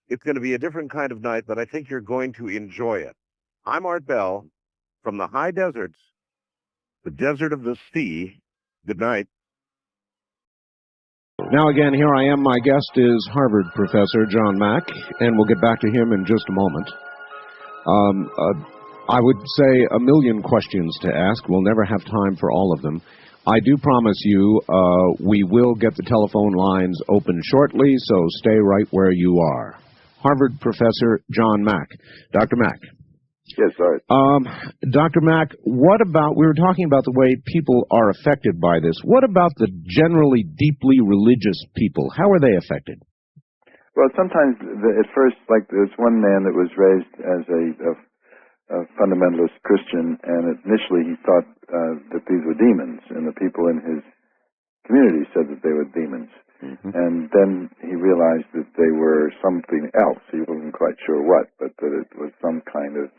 It's going to be a different kind of night, but I think you're going to enjoy it. I'm Art Bell from the high deserts, the desert of the sea. Good night. Now again, here I am. My guest is Harvard professor John Mack, and we'll get back to him in just a moment. I would say a million questions to ask. We'll never have time for all of them. I do promise you we will get the telephone lines open shortly, so stay right where you are. Harvard professor John Mack. Dr. Mack. Yes, sorry. Dr. Mack, what about, we were talking about the way people are affected by this. What about the generally deeply religious people? How are they affected? Well, sometimes at first, like there's one man that was raised as a fundamentalist Christian, and initially he thought that these were demons, and the people in his community said that they were demons. Mm-hmm. And then he realized that they were something else. He wasn't quite sure what, but that it was some kind of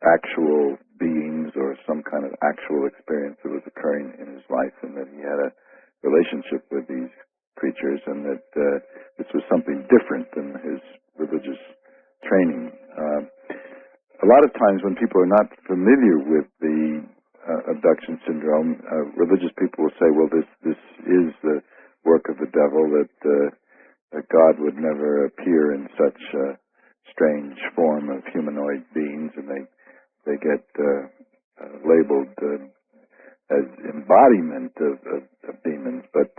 actual beings or some kind of actual experience that was occurring in his life, and that he had a relationship with these creatures, and that this was something different than his religious training. A lot of times when people are not familiar with the abduction syndrome, religious people will say, well, this is the work of the devil, that God would never appear in such a strange form of humanoid beings, and they get labeled as embodiment of demons. But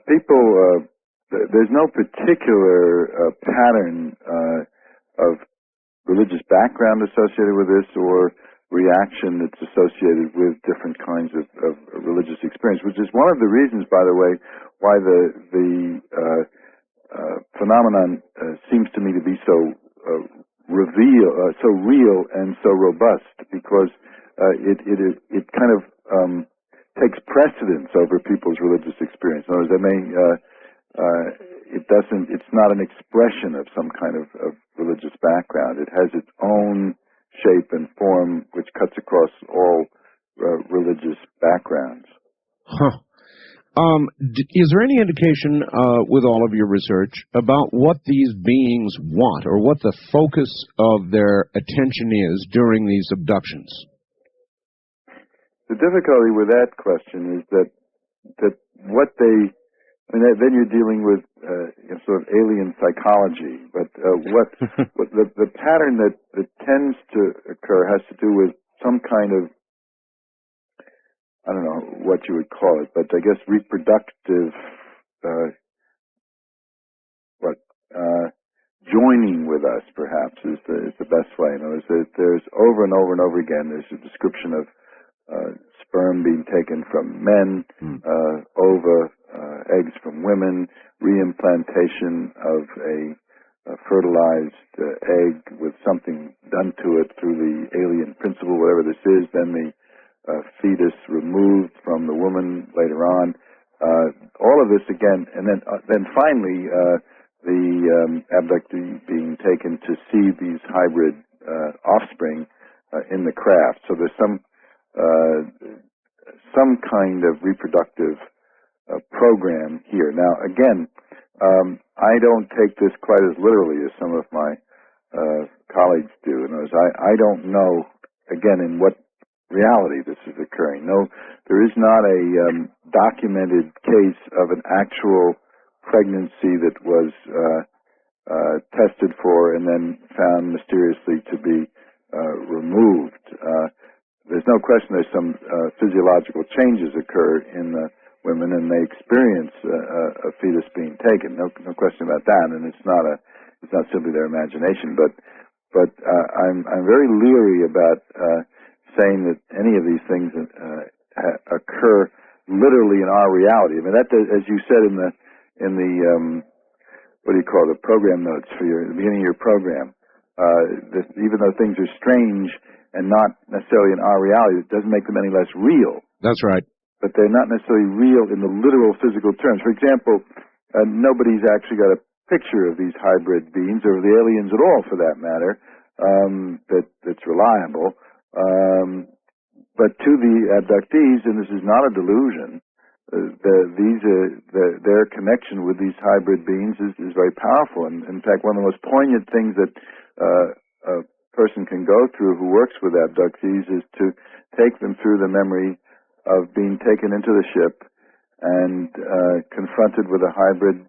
people, there's no particular pattern of religious background associated with this, or reaction that's associated with different kinds of religious experience, which is one of the reasons, by the way, why the phenomenon seems to me to be so real and so robust, because it kind of takes precedence over people's religious experience. In other words, it's not an expression of some kind of religious background. It has its own shape and form which cuts across all religious backgrounds. Huh. Is there any indication with all of your research about what these beings want, or what the focus of their attention is during these abductions? The difficulty with that question is that that what they, I mean, then you're dealing with sort of alien psychology. But what the pattern that tends to occur has to do with some kind of, I don't know what you would call it, but I guess reproductive, joining with us, perhaps, is the best way. In other words, there's over and over and over again, there's a description of sperm being taken from men, ova, eggs from women, reimplantation of a fertilized egg with something done to it through the alien principle, whatever this is, then the fetus removed from the woman later on. All of this again, and then finally the abductee being taken to see these hybrid offspring in the craft. So there's some kind of reproductive program here. Now, again, I don't take this quite as literally as some of my colleagues do. In other words, I don't know, again, in what reality this is occurring. No, there is not a documented case of an actual pregnancy that was tested for and then found mysteriously to be removed. There's no question there's some physiological changes occur in the women, and they experience a fetus being taken. No question about that. And it's not simply their imagination. But I'm very leery about saying that any of these things occur literally in our reality. I mean, that, as you said in the what do you call it, the program notes for the beginning of your program, even though things are strange and not necessarily in our reality, it doesn't make them any less real. That's right. But they're not necessarily real in the literal physical terms. For example, nobody's actually got a picture of these hybrid beings, or the aliens at all for that matter, that's reliable. But to the abductees, and this is not a delusion, their connection with these hybrid beings is very powerful. And in fact, one of the most poignant things that a person can go through who works with abductees is to take them through the memory of being taken into the ship and confronted with a hybrid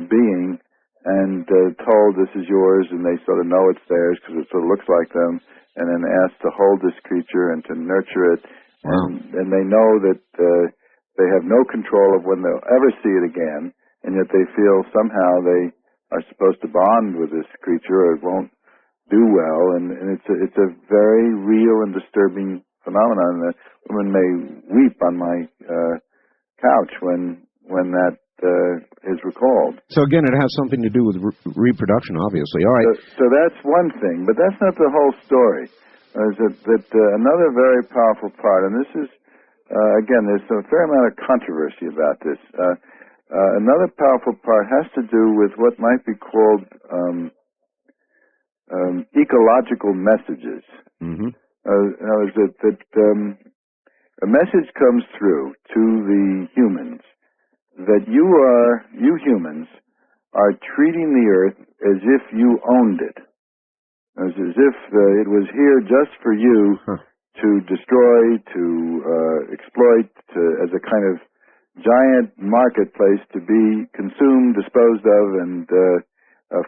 being and told, this is yours, and they sort of know it's theirs because it sort of looks like them, and then asked to hold this creature and to nurture it. Wow. And they know that they have no control of when they'll ever see it again, and yet they feel somehow they are supposed to bond with this creature or it won't do well. And it's a very real and disturbing phenomenon. The woman may weep on my couch when that is recalled. So again, it has something to do with reproduction, obviously. All right. So that's one thing, but that's not the whole story. Another very powerful part, and this is, again, there's a fair amount of controversy about this. Another powerful part has to do with what might be called ecological messages. Mm-hmm. A message comes through to the humans that you humans are treating the earth as if you owned it, as if it was here just for you to destroy, to exploit, as a kind of giant marketplace to be consumed, disposed of, and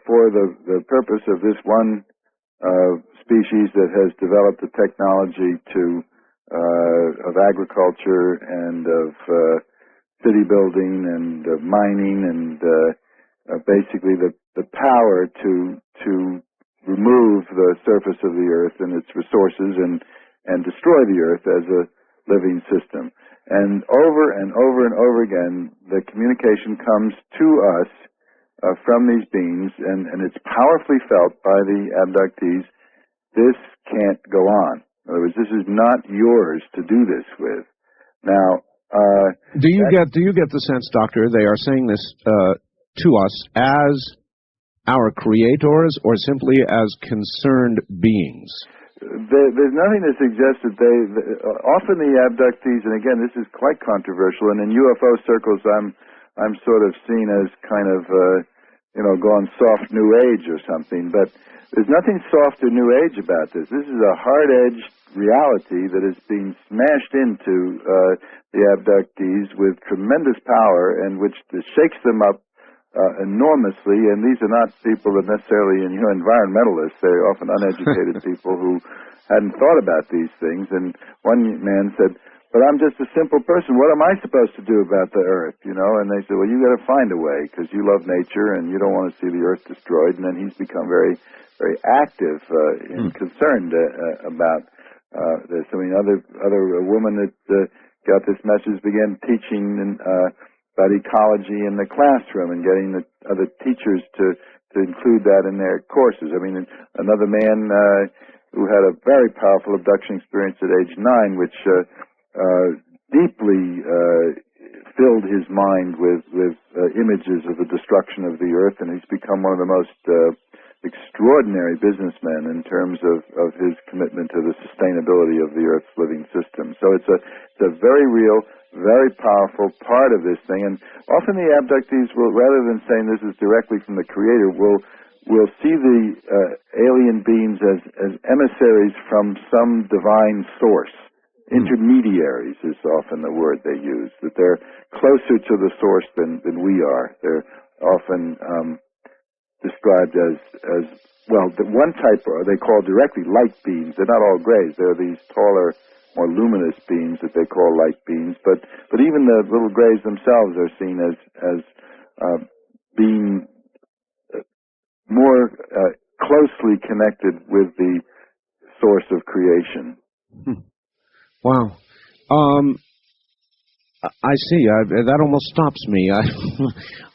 for the purpose of this one species that has developed the technology of agriculture and of city building and mining and basically the power to remove the surface of the earth and its resources and destroy the earth as a living system. And over and over and over again, the communication comes to us from these beings, and it's powerfully felt by the abductees. This can't go on. In other words, this is not yours to do this with. Now, do you get the sense, Doctor, they are saying this to us as our creators or simply as concerned beings? There's nothing to suggest that often the abductees, and again, this is quite controversial, and in UFO circles, I'm sort of seen as kind of, gone soft New Age or something, but there's nothing soft or New Age about this. This is a hard-edged, reality that is being smashed into the abductees with tremendous power, and which shakes them up enormously. And these are not people that necessarily, environmentalists. They're often uneducated people who hadn't thought about these things. And one man said, "But I'm just a simple person. What am I supposed to do about the Earth?" And they said, "Well, you got to find a way, because you love nature and you don't want to see the Earth destroyed." And then he's become very, very active and concerned about this. I mean, a woman that got this message began teaching about ecology in the classroom and getting the other teachers to include that in their courses. I mean, another man who had a very powerful abduction experience at age 9, which deeply filled his mind with images of the destruction of the Earth, and he's become one of the most extraordinary businessmen in terms of his commitment to the sustainability of the Earth's living system. So it's a very real, very powerful part of this thing. And often the abductees will, rather than saying this is directly from the Creator, will see the alien beings as emissaries from some divine source. Intermediaries is often the word they use, that they're closer to the source than we are. They're often described as well, the one type they call directly light beings. They're not all grays. There are these taller, more luminous beings that they call light beings. But even the little grays themselves are seen as being more closely connected with the source of creation. Wow. I see. That almost stops me.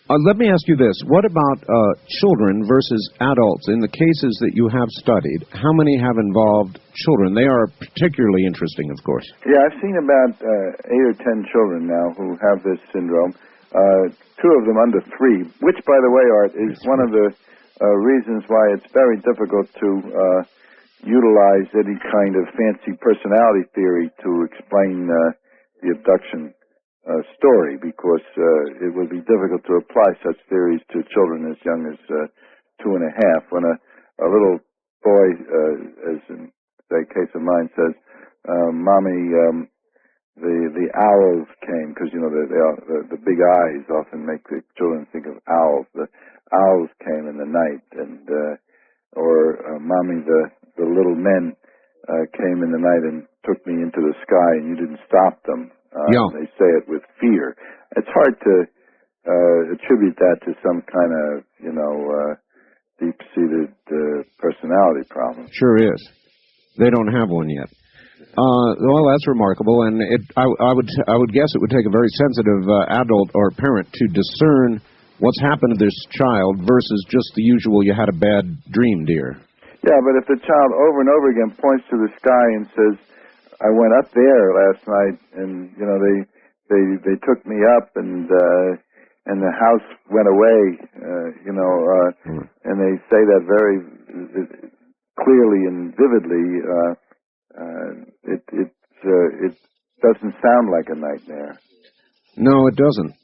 Let me ask you this. What about children versus adults? In the cases that you have studied, how many have involved children? They are particularly interesting, of course. Yeah, I've seen about 8 or 10 children now who have this syndrome. 2 of them under 3, which, by the way, Art, is one of the reasons why it's very difficult to utilize any kind of fancy personality theory to explain the abduction story, because it would be difficult to apply such theories to children as young as 2 and a half. When a little boy, as in the case of mine, says, "Mommy, the owls came," because the big eyes often make the children think of owls. The owls came in the night, and or "Mommy, the little men came in the night and took me into the sky, and you didn't stop them." They say it with fear. It's hard to attribute that to some kind of, deep-seated personality problem. Sure is. They don't have one yet. Well, that's remarkable, and I would guess it would take a very sensitive adult or parent to discern what's happened to this child versus just the usual, "You had a bad dream, dear." Yeah, but if the child over and over again points to the sky and says, "I went up there last night, and they took me up, and the house went away," and they say that very clearly and vividly, it doesn't sound like a nightmare. No, it doesn't.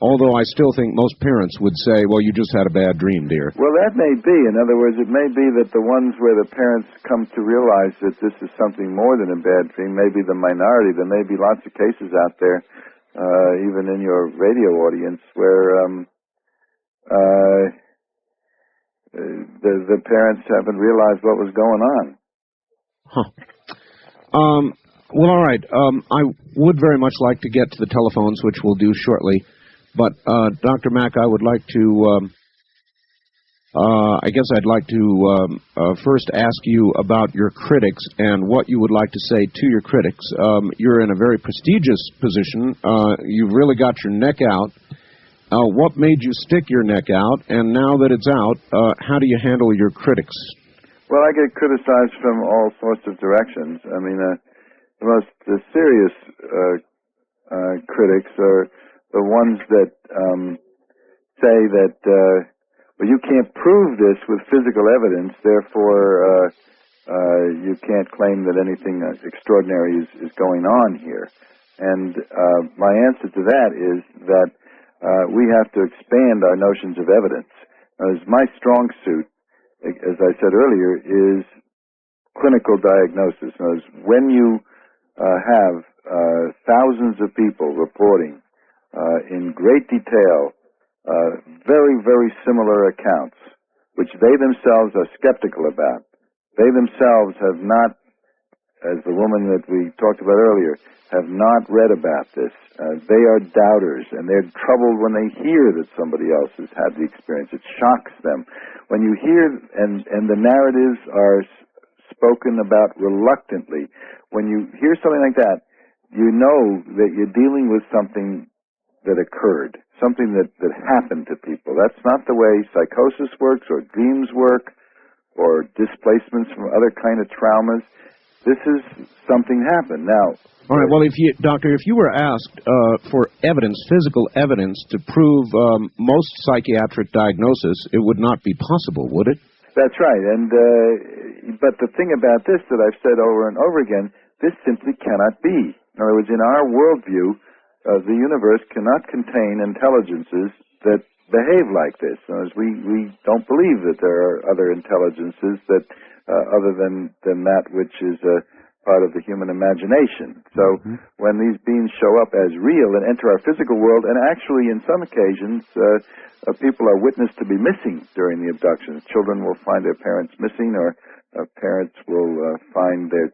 Although I still think most parents would say, "Well, you just had a bad dream, dear." Well, that may be. In other words, it may be that the ones where the parents come to realize that this is something more than a bad dream may be the minority. There may be lots of cases out there, even in your radio audience, where the parents haven't realized what was going on. Huh. Well, all right. I would very much like to get to the telephones, which we'll do shortly. But, Dr. Mack, I would like to, I guess I'd like to first ask you about your critics and what you would like to say to your critics. You're in a very prestigious position. You've really got your neck out. What made you stick your neck out? And now that it's out, how do you handle your critics? Well, I get criticized from all sorts of directions. I mean, the most serious critics are the ones that say that, well, you can't prove this with physical evidence, therefore you can't claim that anything extraordinary is going on here. And my answer to that is that we have to expand our notions of evidence. As my strong suit, as I said earlier, is clinical diagnosis. In other words, when you have thousands of people reporting in great detail very, very similar accounts, which they themselves are skeptical about. They themselves have not, as the woman that we talked about earlier, have not read about this. They are doubters, and they're troubled when they hear that somebody else has had the experience. It shocks them. When you hear, and the narratives are spoken about reluctantly, when you hear something like that, you know that you're dealing with something that occurred, something that happened to people. That's not the way psychosis works, or dreams work, or displacements from other kind of traumas. This is something happened. Now, all right. Well, Doctor, if you were asked for evidence, physical evidence, to prove most psychiatric diagnosis, it would not be possible, would it? That's right. And but the thing about this that I've said over and over again, this simply cannot be. In other words, in our worldview, the universe cannot contain intelligences that behave like this. In other words, we don't believe that there are other intelligences that other than that which is part of the human imagination. So when these beings show up as real and enter our physical world, and actually in some occasions people are witnessed to be missing during the abductions. Children will find their parents missing, or parents will find their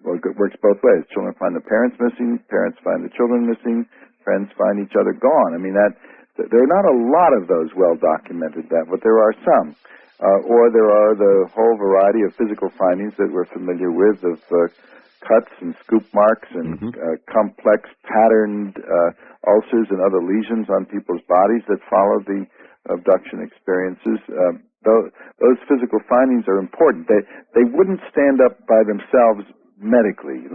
well, it works both ways. Children find the parents missing, parents find the children missing, friends find each other gone. I mean, there are not a lot of those well documented, but there are some. Or there are the whole variety of physical findings that we're familiar with, of cuts and scoop marks and complex patterned ulcers and other lesions on people's bodies that follow the abduction experiences. Those physical findings are important. They wouldn't stand up by themselves medically,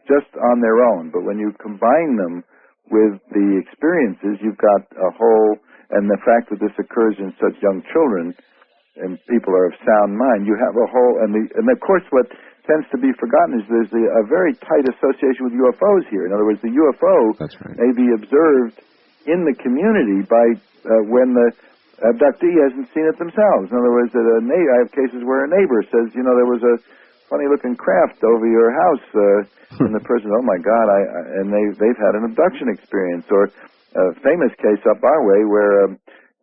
just on their own. But when you combine them with the experiences, you've got a whole, and the fact that this occurs in such young children and people are of sound mind, you have a whole, and of course what tends to be forgotten is there's a very tight association with UFOs here. In other words, the UFO may be observed in the community by when the abductee hasn't seen it themselves. In other words, I have cases where a neighbor says, there was a funny-looking craft over your house, and the person, oh my God, and they've had an abduction experience. Or a famous case up our way where a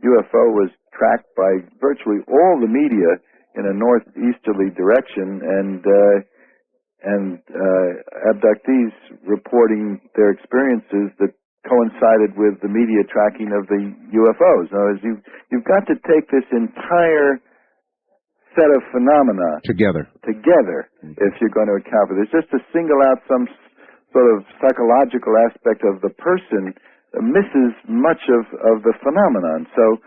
UFO was tracked by virtually all the media in a northeasterly direction, and abductees reporting their experiences that coincided with the media tracking of the UFOs. In other words, you've got to take this entire set of phenomena together if you're going to account for this. Just to single out some sort of psychological aspect of the person misses much of the phenomenon. So,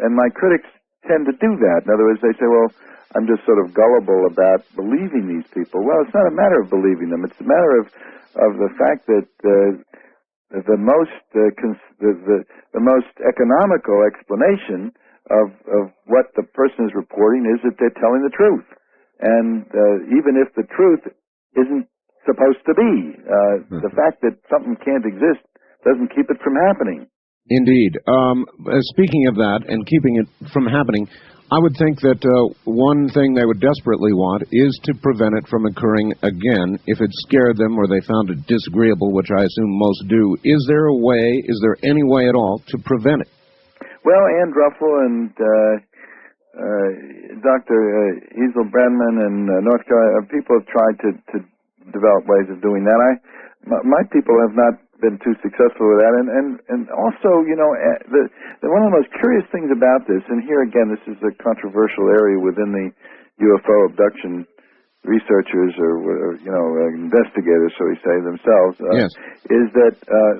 and my critics tend to do that. In other words, they say, well, I'm just sort of gullible about believing these people. Well, it's not a matter of believing them. It's a matter of the fact that the most economical explanation of what the person is reporting is that they're telling the truth. And even if the truth isn't supposed to be, the fact that something can't exist doesn't keep it from happening. Indeed. Speaking of that and keeping it from happening, I would think that one thing they would desperately want is to prevent it from occurring again if it scared them or they found it disagreeable, which I assume most do. Is there any way at all to prevent it? Well, Ann Druffel and Dr. Ezel Brandman in North Carolina, people have tried to develop ways of doing that. My people have not been too successful with that, and also, one of the most curious things about this, and here again, this is a controversial area within the UFO abduction researchers or investigators, shall we say, themselves, is that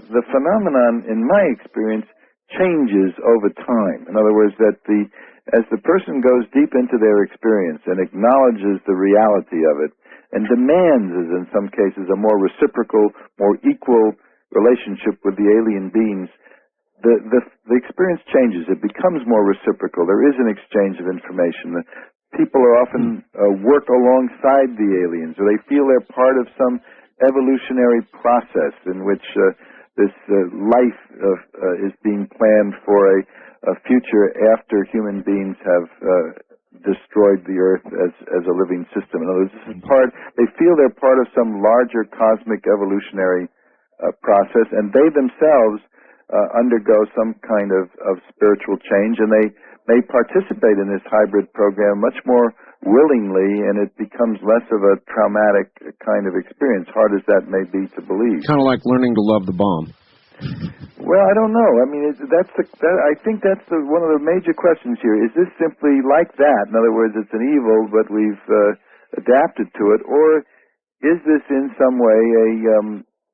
the phenomenon, in my experience, changes over time. In other words, that as the person goes deep into their experience and acknowledges the reality of it, and demands, as in some cases, a more reciprocal, more equal relationship with the alien beings, the experience changes. It becomes more reciprocal. There is an exchange of information. People are often work alongside the aliens, or they feel they're part of some evolutionary process in which this life is being planned for a future after human beings have destroyed the Earth as a living system. In other words, this is they feel they're part of some larger cosmic evolutionary process, and they themselves undergo some kind of spiritual change, and they may participate in this hybrid program much more willingly, and it becomes less of a traumatic kind of experience, hard as that may be to believe. Kind of like learning to love the bomb. Well, I don't know. I mean, I think that's one of the major questions here. Is this simply like that? In other words, it's an evil, but we've adapted to it, or is this in some way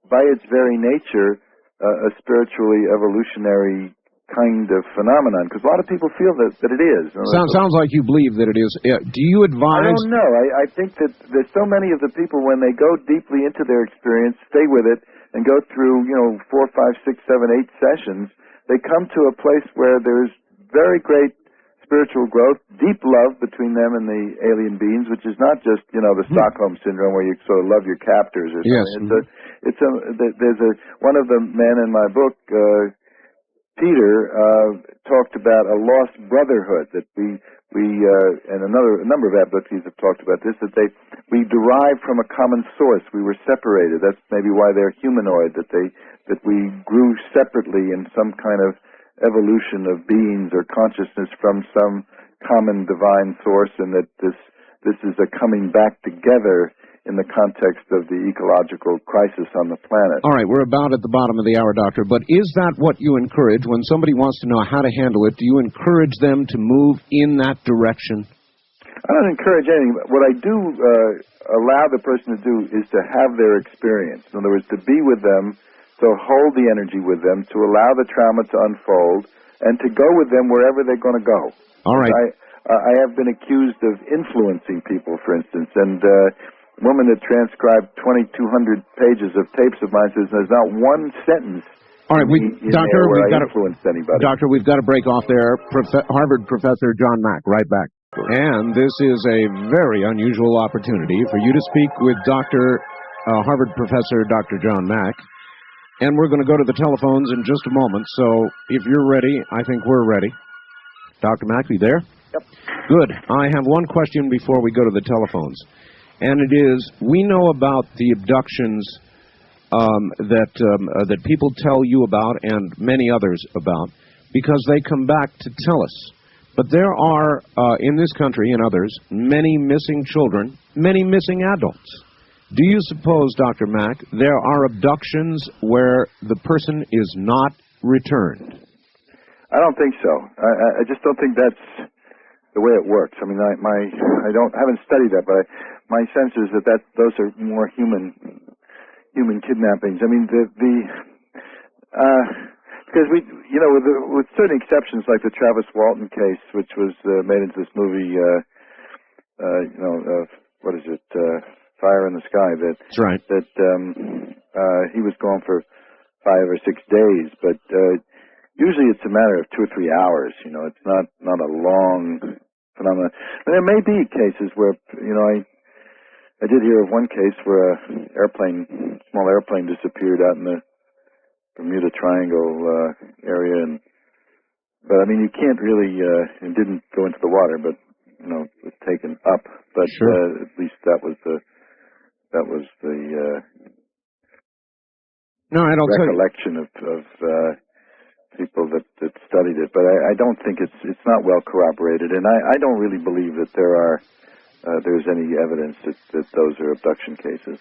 by its very nature, a spiritually evolutionary kind of phenomenon? Because a lot of people feel that it is. Sounds like you believe that it is. Do you advise? I don't know. I think that there's so many of the people, when they go deeply into their experience, stay with it, and go through, 4, 5, 6, 7, 8 sessions, they come to a place where there's very great spiritual growth, deep love between them and the alien beings, which is not just, the Stockholm syndrome where you sort of love your captors or something. Yes. There's one of the men in my book, Peter, talked about a lost brotherhood that we and a number of advocates have talked about this, that we derive from a common source. We were separated. That's maybe why they're humanoid, that we grew separately in some kind of evolution of beings or consciousness from some common divine source, and that this is a coming back together in the context of the ecological crisis on the planet. All right, we're about at the bottom of the hour, Doctor, but is that what you encourage when somebody wants to know how to handle it? Do you encourage them to move in that direction? I don't encourage anything. What I do allow the person to do is to have their experience. In other words, to be with them, to hold the energy with them, to allow the trauma to unfold, and to go with them wherever they're going to go. All right. I have been accused of influencing people, for instance, and a woman that transcribed 2,200 pages of tapes of mine says there's not one sentence All right, Doctor, where I influenced anybody. Doctor, we've got to break off there. Harvard professor John Mack, right back. And this is a very unusual opportunity for you to speak with Harvard professor Dr. John Mack. And we're going to go to the telephones in just a moment. So if you're ready, I think we're ready. Dr. Mack, are you there? Yep. Good. I have one question before we go to the telephones. And it is, we know about the abductions that people tell you about and many others about because they come back to tell us. But there are, in this country and others, many missing children, many missing adults. Do you suppose, Dr. Mack, there are abductions where the person is not returned? I don't think so. I just don't think that's the way it works. I mean, I haven't studied that, but my sense is that those are more human kidnappings. I mean, because with certain exceptions, like the Travis Walton case, which was made into this movie, what is it, Fire in the Sky? That's right. That he was gone for 5 or 6 days, but usually it's a matter of 2 or 3 hours. It's not a long phenomenon. And there may be cases where, I did hear of one case where a small airplane disappeared out in the Bermuda Triangle area, but I mean, you can't really. It didn't go into the water, but it was taken up. But sure. At least that was the recollection of people that studied it. But I don't think it's not well corroborated, and I don't really believe that there's any evidence that those are abduction cases.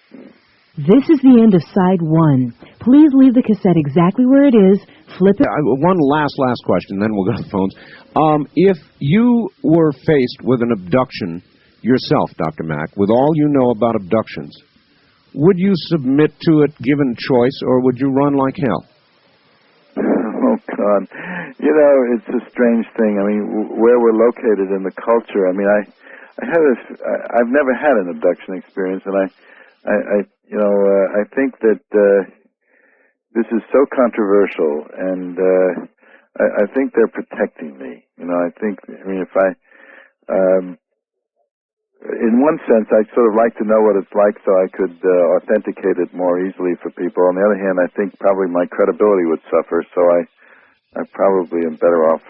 This is the end of side 1. Please leave the cassette exactly where it is. Flip it. One last question, then we'll go to the phones. If you were faced with an abduction yourself, Dr. Mack, with all you know about abductions, would you submit to it given choice, or would you run like hell? Oh, God. It's a strange thing. I mean, where we're located in the culture, I mean, I've never had an abduction experience, and I think that this is so controversial, and I think they're protecting me. In one sense, I'd sort of like to know what it's like so I could authenticate it more easily for people. On the other hand, I think probably my credibility would suffer, so I probably am better off.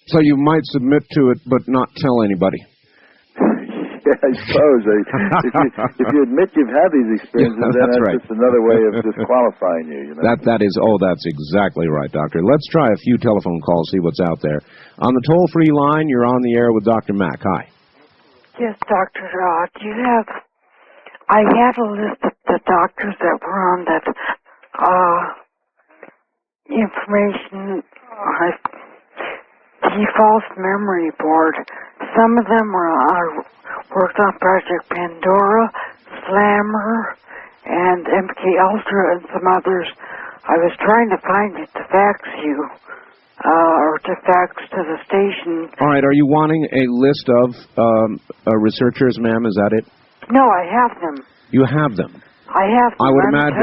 So you might submit to it, but not tell anybody? Yeah, I suppose. If you admit you've had these experiences, then that's that's right. just another way of disqualifying you. You know. That's exactly right, Doctor. Let's try a few telephone calls, see what's out there. On the toll-free line, you're on the air with Dr. Mack. Hi. Yes, Dr. Do you have... I have a list of the doctors that were on that information, default memory board. Some of them worked on Project Pandora, Slammer, and MK Ultra, and some others. I was trying to find it to fax you, or to fax to the station. All right, are you wanting a list of researchers, ma'am? Is that it? No, I have them. You have them. I have them.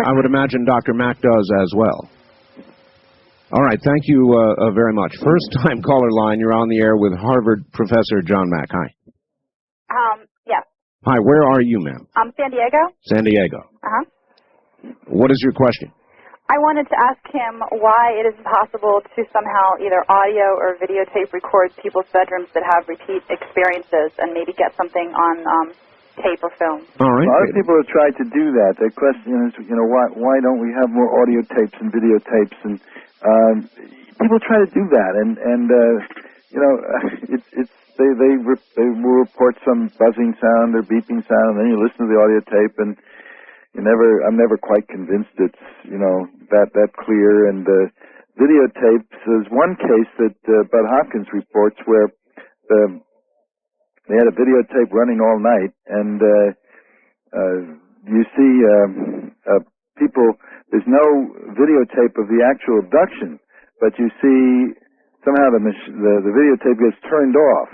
I would imagine Dr. Mack does as well. All right, thank you very much. First-time caller line, you're on the air with Harvard Professor John Mack. Hi. Yes. Hi, where are you, ma'am? San Diego. San Diego. Uh-huh. What is your question? I wanted to ask him why it is possible to somehow either audio or videotape record people's bedrooms that have repeat experiences and maybe get something on tape or film. All right. A lot of people have tried to do that. The question is, why don't we have more audio tapes and videotapes? And people try to do that, and they will report some buzzing sound or beeping sound, and then you listen to the audio tape, and I'm never quite convinced it's that clear. And videotapes, there's one case that Bud Hopkins reports where they had a videotape running all night, and you see people. There's no videotape of the actual abduction, but you see somehow the videotape gets turned off,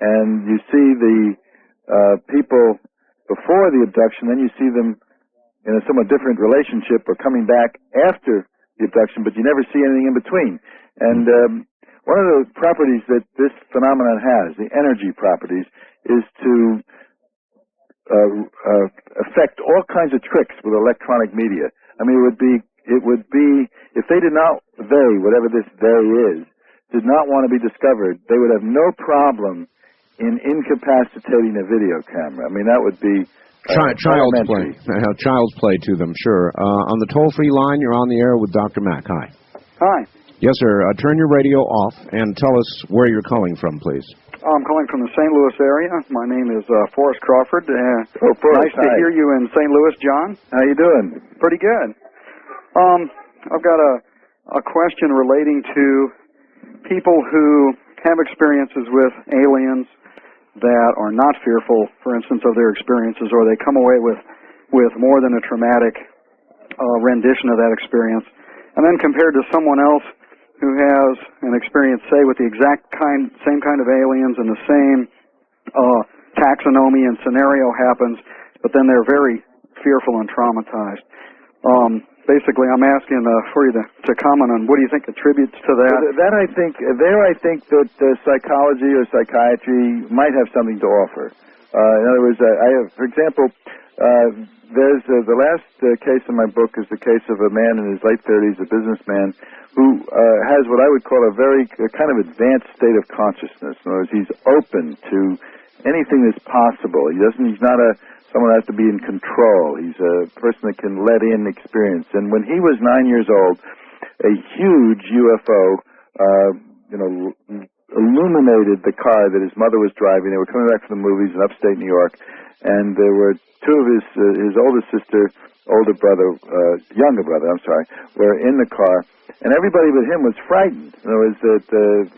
and you see the people before the abduction. Then you see them in a somewhat different relationship or coming back after the abduction, but you never see anything in between. And one of the properties that this phenomenon has, the energy properties, is to affect all kinds of tricks with electronic media. I mean, it would be if they did not, whatever this is, did not want to be discovered, they would have no problem in incapacitating a video camera. I mean, that would be child's play. Child's play to them, sure. On the toll-free line, you're on the air with Dr. Mack. Hi. Hi. Yes, sir. Turn your radio off and tell us where you're calling from, please. I'm calling from the St. Louis area. My name is Forrest Crawford. Forrest, nice to hear you in St. Louis, John. How you doing? Pretty good. I've got a question relating to people who have experiences with aliens that are not fearful, for instance, of their experiences, or they come away with more than a traumatic rendition of that experience, and then compared to someone else who has an experience, say, with the same kind of aliens and the same taxonomy and scenario happens, but then they're very fearful and traumatized. Basically, I'm asking for you to comment on what do you think attributes to that? I think that psychology or psychiatry might have something to offer. In other words, I have, for example, there's the last case in my book is the case of a man in his late 30s, a businessman, who has what I would call a very kind of advanced state of consciousness. In other words, he's open to anything that's possible. He's not someone who has to be in control. He's a person that can let in experience. And when he was 9 years old, a huge UFO, illuminated the car that his mother was driving. They were coming back from the movies in upstate New York, and there were two of his older sister, younger brother, were in the car, and everybody but him was frightened. In other words,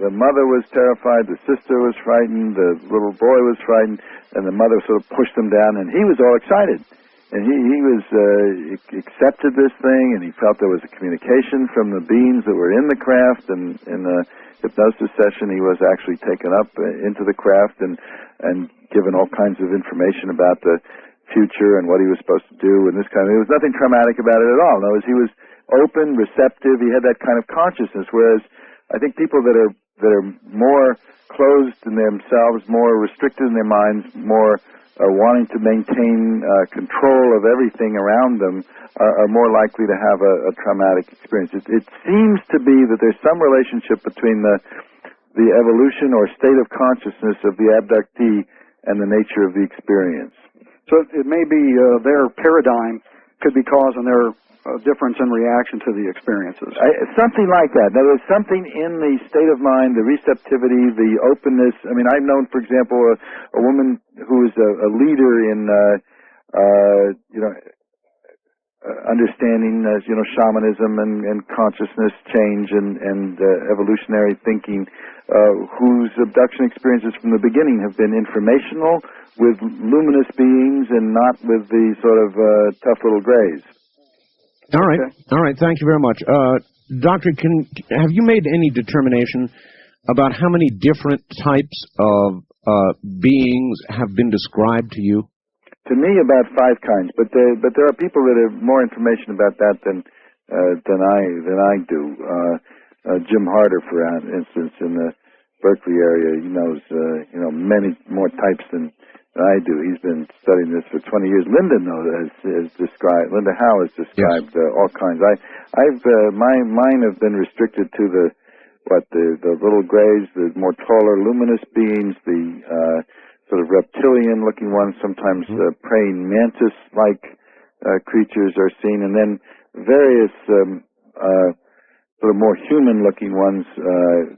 the mother was terrified, the sister was frightened, the little boy was frightened, and the mother sort of pushed him down, and he was all excited. And he was accepted this thing, and he felt there was a communication from the beings that were in the craft. And in the hypnosis session, he was actually taken up into the craft and given all kinds of information about the future and what he was supposed to do and this kind of. There was nothing traumatic about it at all. In other words, he was open, receptive. He had that kind of consciousness. Whereas I think people that are more closed in themselves, more restricted in their minds, more wanting to maintain control of everything around them are more likely to have a traumatic experience. It seems to be that there's some relationship between the evolution or state of consciousness of the abductee and the nature of the experience. So it may be their paradigm could be causing their difference in reaction to the experiences. Something like that. Now, there's something in the state of mind, the receptivity, the openness. I mean, I've known, for example, a woman who is a leader in, understanding, shamanism and consciousness change and evolutionary thinking, whose abduction experiences from the beginning have been informational with luminous beings and not with the sort of tough little grays. All right. Okay. All right. Thank you very much. Doctor, have you made any determination about how many different types of beings have been described to you? To me, about 5 kinds, but there are people that have more information about that than I do. Jim Harder, for instance, in the Berkeley area, he knows many more types than I do. He's been studying this for 20 years. Linda has described. Linda Howe has described all kinds. Mine have been restricted to the little grays, the more taller, luminous beings, the sort of reptilian-looking ones. Sometimes praying mantis-like creatures are seen, and then various sort of more human-looking ones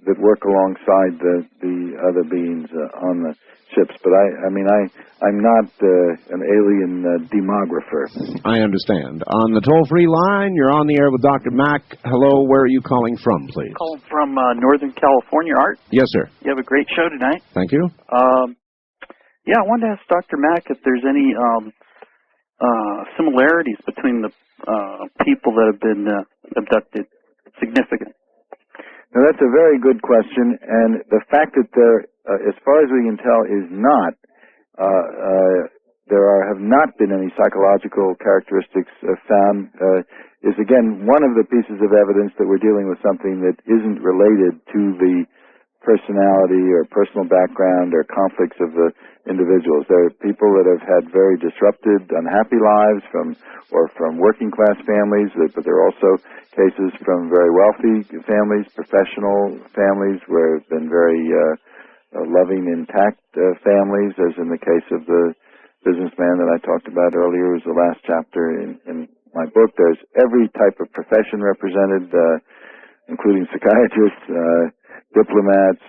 that work alongside the other beings on the ships. But I'm not an alien demographer. I understand. On the toll-free line, you're on the air with Dr. Mack. Hello, where are you calling from, please? Calling from Northern California, Art. Yes, sir. You have a great show tonight. Thank you. I wanted to ask Dr. Mack if there's any similarities between the people that have been abducted. Significant. Now, that's a very good question, and the fact that there, as far as we can tell, is not, have not been any psychological characteristics found, is again one of the pieces of evidence that we're dealing with something that isn't related to the personality or personal background or conflicts of the individuals. There are people that have had very disrupted, unhappy lives from working class families, but there are also cases from very wealthy families, professional families, where it's been very loving, intact families, as in the case of the businessman that I talked about earlier, was the last chapter in my book. There's every type of profession represented, including psychiatrists, diplomats,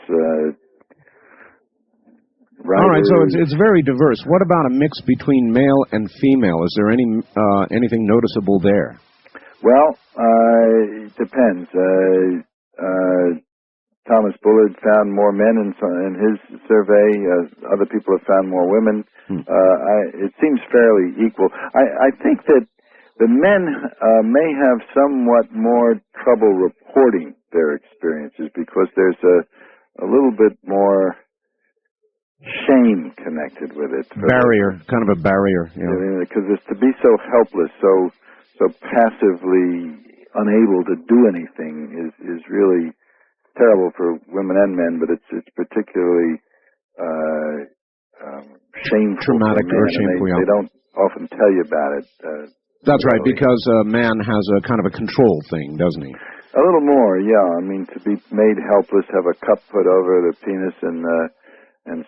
writers. All right, so it's very diverse. What about a mix between male and female? Is there anything noticeable there? Well, it depends. Thomas Bullard found more men in his survey. Other people have found more women. It seems fairly equal. I think that the men may have somewhat more trouble reporting their experiences because there's a little bit more shame connected with it. Barrier, kind of a barrier. Because it's to be so helpless, so passively unable to do anything is really terrible for women and men, but it's particularly shameful. Traumatic or shameful. They don't often tell you about it. That's right, because a man has a kind of a control thing, doesn't he? A little more, yeah. I mean, to be made helpless, have a cup put over the penis and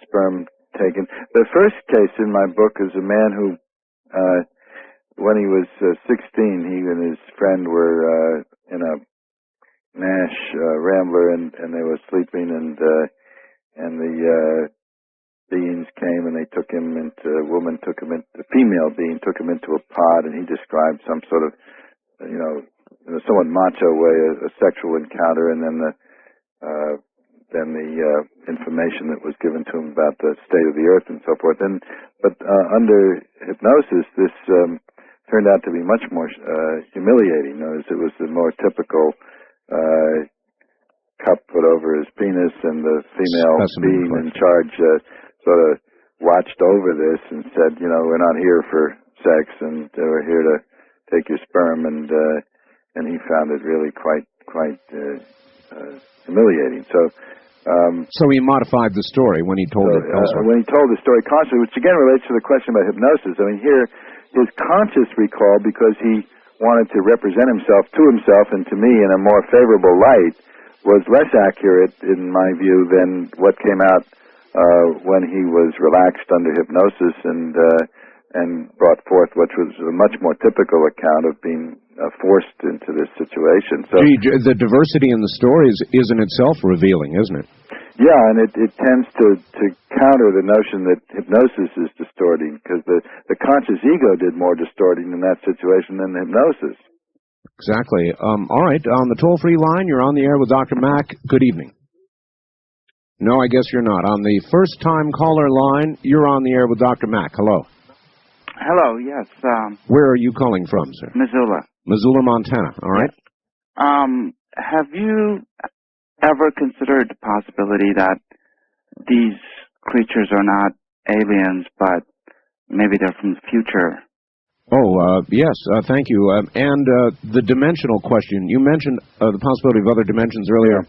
sperm taken. The first case in my book is a man who, when he was 16, he and his friend were in a Nash Rambler, and they were sleeping, and the beings came and they took him into, the female being took him into a pod, and he described some sort of, in a somewhat macho way, a sexual encounter, and then the information that was given to him about the state of the earth and so forth. But under hypnosis, this turned out to be much more humiliating. It was the more typical cup put over his penis, and the female being in charge sort of watched over this and said, we're not here for sex, and we're here to take your sperm, and he found it really quite humiliating. So he modified the story when he told it elsewhere. When he told the story consciously, which again relates to the question about hypnosis. I mean, here, his conscious recall, because he wanted to represent himself to himself and to me in a more favorable light, was less accurate, in my view, than what came out when he was relaxed under hypnosis and brought forth what was a much more typical account of being forced into this situation. So, Gee, the diversity in the stories is in itself revealing, isn't it? yeah, and it tends to counter the notion that hypnosis is distorting, because the conscious ego did more distorting in that situation than hypnosis. Exactly. All right, on the toll-free line, you're on the air with Dr. Mack. Good evening. No, I guess you're not. On the first-time caller line, you're on the air with Dr. Mack. Hello. Hello, yes. Where are you calling from, sir? Missoula. Missoula, Montana. All right. Have you ever considered the possibility that these creatures are not aliens, but maybe they're from the future? Oh, yes, thank you. And the dimensional question, you mentioned the possibility of other dimensions earlier.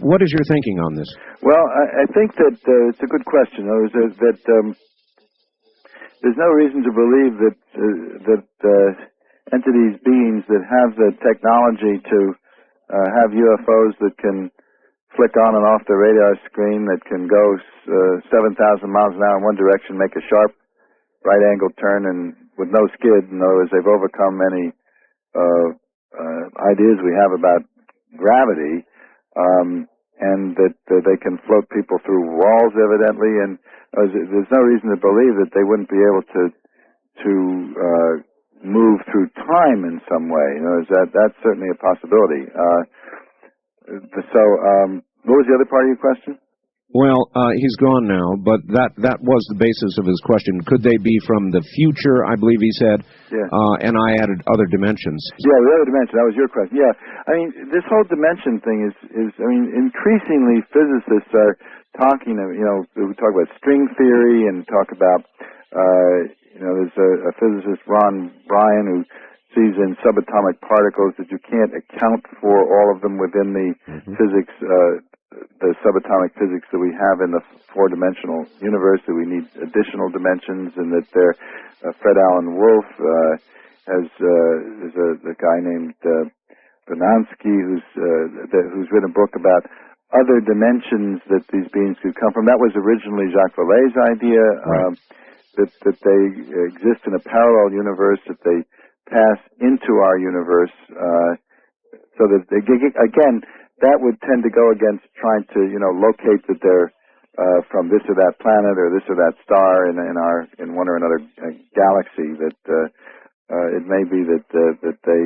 What is your thinking on this? Well, I think that it's a good question. There's no reason to believe that entities, beings that have the technology to have UFOs that can flick on and off the radar screen, that can go 7,000 miles an hour in one direction, make a sharp right-angle turn, and with no skid. In other words, they've overcome any ideas we have about gravity, and that they can float people through walls, evidently, and there's no reason to believe that they wouldn't be able to move through time in some way. You know, that's certainly a possibility. What was the other part of your question? Well, he's gone now, but that was the basis of his question. Could they be from the future, I believe he said, yeah. And I added other dimensions. Yeah, the other dimension, that was your question. Yeah, I mean, this whole dimension thing is I mean, increasingly physicists are talking, we talk about string theory and talk about, there's a physicist, Ron Bryan, who sees in subatomic particles that you can't account for all of them within the physics, the subatomic physics that we have in the four-dimensional universe, that we need additional dimensions, and that Fred Alan Wolf is a guy named Bonansky who's written a book about other dimensions that these beings could come from. That was originally Jacques Vallée's idea, that they exist in a parallel universe, that they pass into our universe, so that they, again, that would tend to go against trying to, locate that they're from this or that planet or this or that star in one or another galaxy. That it may be that they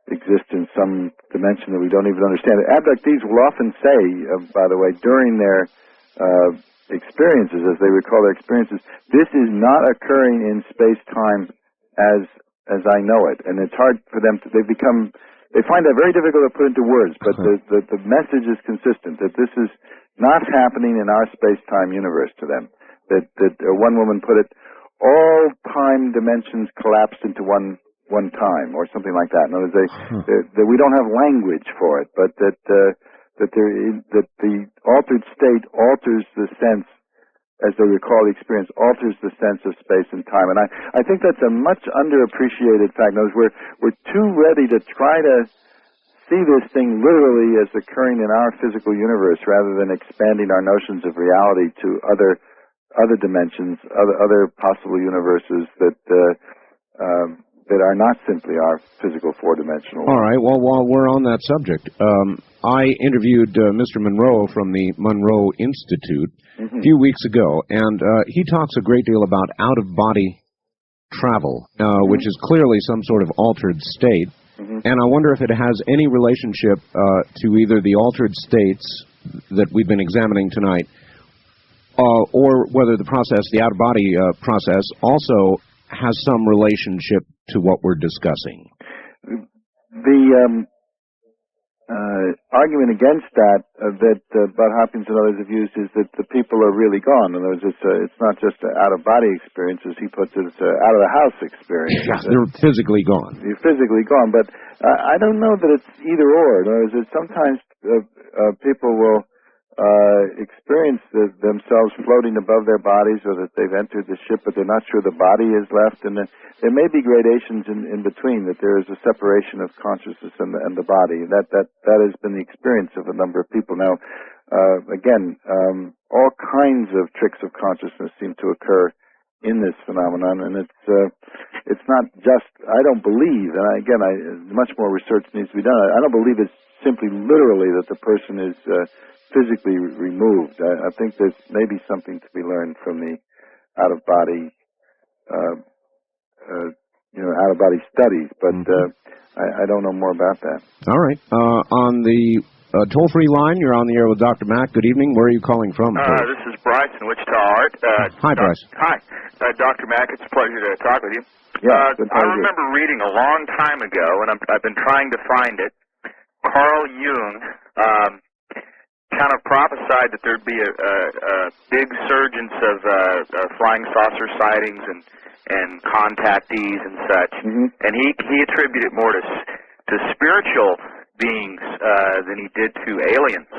exist in some dimension that we don't even understand. Abductees will often say, by the way, during their experiences, as they recall their experiences, this is not occurring in space-time as I know it, and it's hard for them to. They find that very difficult to put into words, but the message is consistent, that this is not happening in our space-time universe to them. That one woman put it, all time dimensions collapsed into one time, or something like that. In other words, that we don't have language for it, but that the altered state alters the sense, as they recall the experience, alters the sense of space and time. And I think that's a much underappreciated fact. In other words, we're too ready to try to see this thing literally as occurring in our physical universe, rather than expanding our notions of reality to other dimensions, other possible universes that are not simply our physical four-dimensional. All right. Well, while we're on that subject, I interviewed Mr. Monroe from the Monroe Institute a few weeks ago, and he talks a great deal about out-of-body travel, which is clearly some sort of altered state. And I wonder if it has any relationship to either the altered states that we've been examining tonight, or whether the process, the out-of-body process, also has some relationship to what we're discussing. The argument against that Bud Hopkins and others have used is that the people are really gone. In other words, it's not just an out-of-body experience, as he puts it, it's an out-of-the-house experience. Yeah, they're physically gone. You're physically gone, but I don't know that it's either-or. In other words, sometimes people will experience themselves floating above their bodies, or that they've entered the ship, but they're not sure the body is left, and there may be gradations in between, that there is a separation of consciousness and the body. That has been the experience of a number of people. Now, again, all kinds of tricks of consciousness seem to occur in this phenomenon, and it's not just, I don't believe, and much more research needs to be done. I don't believe it's simply literally that the person is physically removed. I think there's maybe something to be learned from the out-of-body, out-of-body studies, but I don't know more about that. All right. On the toll-free line, you're on the air with Dr. Mack. Good evening. Where are you calling from? This is Bryce in Wichita Art. Hi, Bryce. Hi. Dr. Mack, it's a pleasure to talk with you. Yeah, I remember reading a long time ago, and I've been trying to find it. Carl Jung kind of prophesied that there'd be a big surgence of flying saucer sightings and contactees and such, and he attributed it more to spiritual beings than he did to aliens.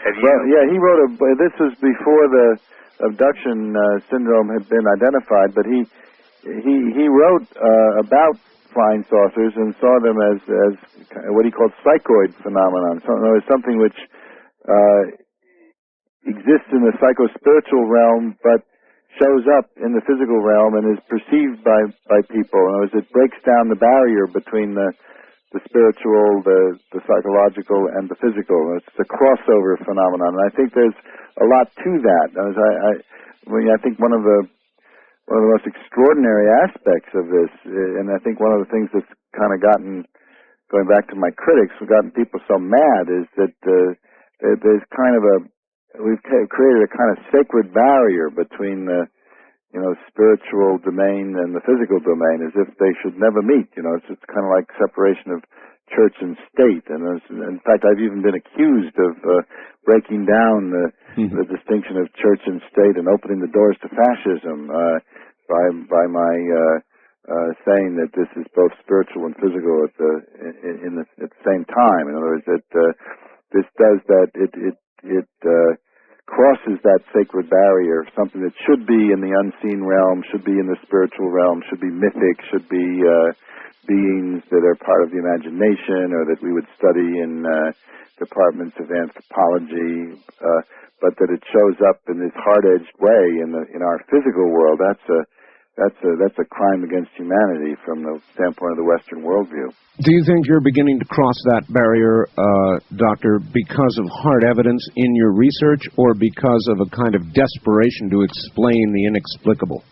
Have you? Well, yeah, he wrote this was before the abduction syndrome had been identified, but he wrote about flying saucers and saw them as what he called psychoid phenomenon. So it was something which exists in the psycho-spiritual realm, but shows up in the physical realm and is perceived by people. In other words, it breaks down the barrier between the spiritual, the psychological, and the physical. It's a crossover phenomenon, and I think there's a lot to that. I think one of the most extraordinary aspects of this, and I think one of the things that's kind of going back to my critics, we've gotten people so mad, is that there's kind of we've created a kind of sacred barrier between the spiritual domain and the physical domain, as if they should never meet. It's kind of like separation of church and state. And in fact, I've even been accused of breaking down the distinction of church and state and opening the doors to fascism by my saying that this is both spiritual and physical at the same time. In other words, that this does that. It crosses that sacred barrier, something that should be in the unseen realm, should be in the spiritual realm, should be mythic, should be beings that are part of the imagination or that we would study in departments of anthropology, but that it shows up in this hard-edged way in our physical world. That's a crime against humanity from the standpoint of the Western worldview. Do you think you're beginning to cross that barrier, Doctor, because of hard evidence in your research or because of a kind of desperation to explain the inexplicable?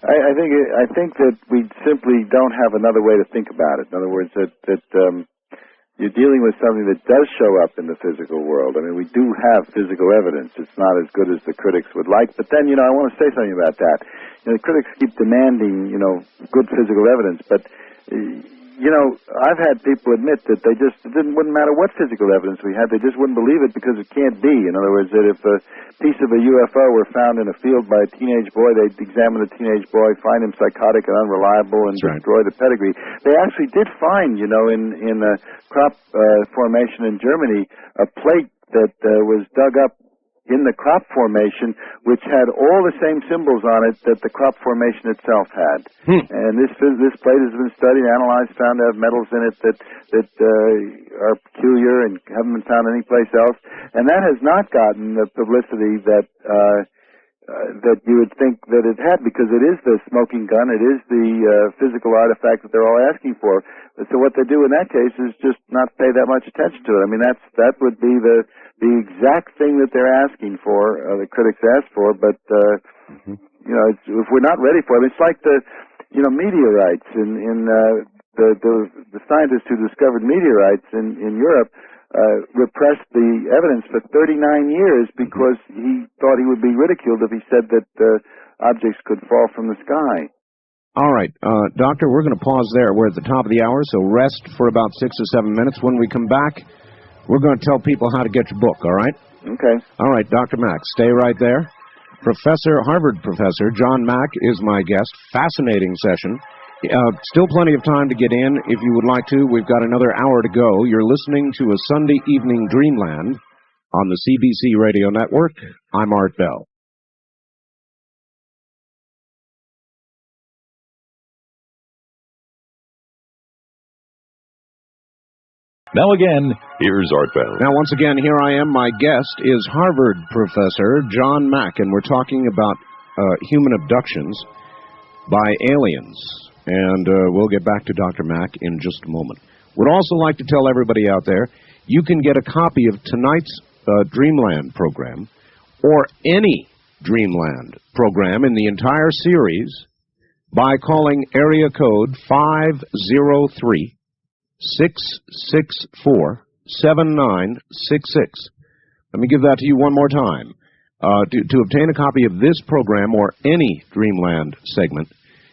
I think that we simply don't have another way to think about it. In other words, that you're dealing with something that does show up in the physical world. I mean, we do have physical evidence. It's not as good as the critics would like. But then, I want to say something about that. The critics keep demanding, good physical evidence. But, I've had people admit that wouldn't matter what physical evidence we had. They just wouldn't believe it because it can't be. In other words, that if a piece of a UFO were found in a field by a teenage boy, they'd examine the teenage boy, find him psychotic and unreliable, and destroy the pedigree. They actually did find, in a crop formation in Germany, a plate that was dug up in the crop formation, which had all the same symbols on it that the crop formation itself had. And this plate has been studied, analyzed, found to have metals in it that are peculiar and haven't been found anyplace else. And that has not gotten the publicity that you would think that it had, because it is the smoking gun, it is the physical artifact that they're all asking for. So what they do in that case is just not pay that much attention to it. I mean, that would be the exact thing that they're asking for, the critics ask for, but, if we're not ready for it, it's like the meteorites in the scientist who discovered meteorites in Europe, repressed the evidence for 39 years because he thought he would be ridiculed if he said that objects could fall from the sky. All right, Doctor, we're going to pause there. We're at the top of the hour, so rest for about 6 or 7 minutes. When we come back, we're going to tell people how to get your book, all right? Okay. All right, Dr. Mack, stay right there. Harvard professor John Mack is my guest. Fascinating session. Still plenty of time to get in if you would like to. We've got another hour to go. You're listening to a Sunday Evening Dreamland on the CBC Radio Network. I'm Art Bell. Now again, here's Art Bell. Now, once again, here I am. My guest is Harvard professor John Mack, and we're talking about human abductions by aliens. And we'll get back to Dr. Mack in just a moment. Would also like to tell everybody out there, you can get a copy of tonight's Dreamland program, or any Dreamland program in the entire series, by calling area code 503 664-7966. Let me give that to you one more time. To obtain a copy of this program or any Dreamland segment,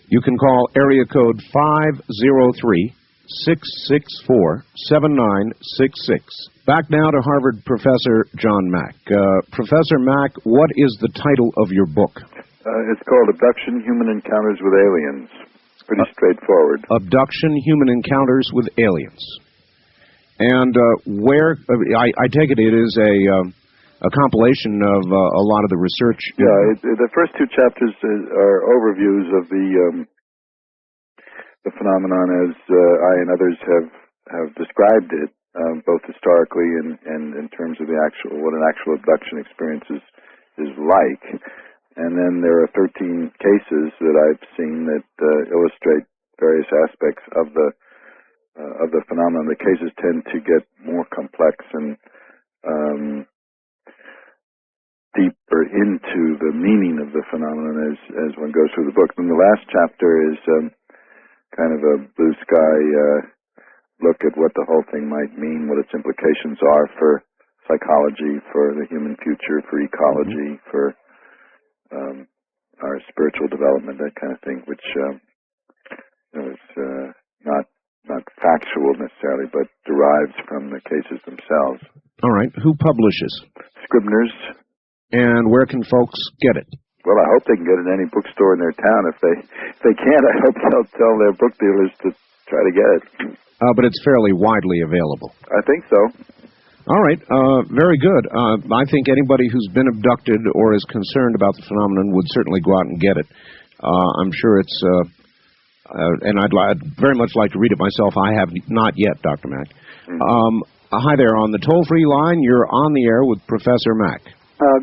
you can call area code 503-664-7966. Back now to Harvard professor John Mack. Professor Mack, what is the title of your book? It's called Abduction, Human Encounters with Aliens. Pretty straightforward. Abduction, Human Encounters with Aliens. And where, I take it is a compilation of a lot of the research. Yeah, the first two chapters are overviews of the phenomenon as I and others have described it, both historically and in terms of what an actual abduction experience is like. And then there are 13 cases that I've seen that illustrate various aspects of the phenomenon. The cases tend to get more complex and deeper into the meaning of the phenomenon as one goes through the book. And the last chapter is kind of a blue sky look at what the whole thing might mean, what its implications are for psychology, for the human future, for ecology, for our spiritual development, that kind of thing, which is not factual necessarily, but derives from the cases themselves. All right. Who publishes? Scribner's. And where can folks get it? Well, I hope they can get it in any bookstore in their town. If they can't, I hope they'll tell their book dealers to try to get it. But it's fairly widely available. I think so. All right, very good. I think anybody who's been abducted or is concerned about the phenomenon would certainly go out and get it. I'm sure it's, and I'd very much like to read it myself. I have not yet, Dr. Mack. Hi there, on the toll-free line, you're on the air with Professor Mack.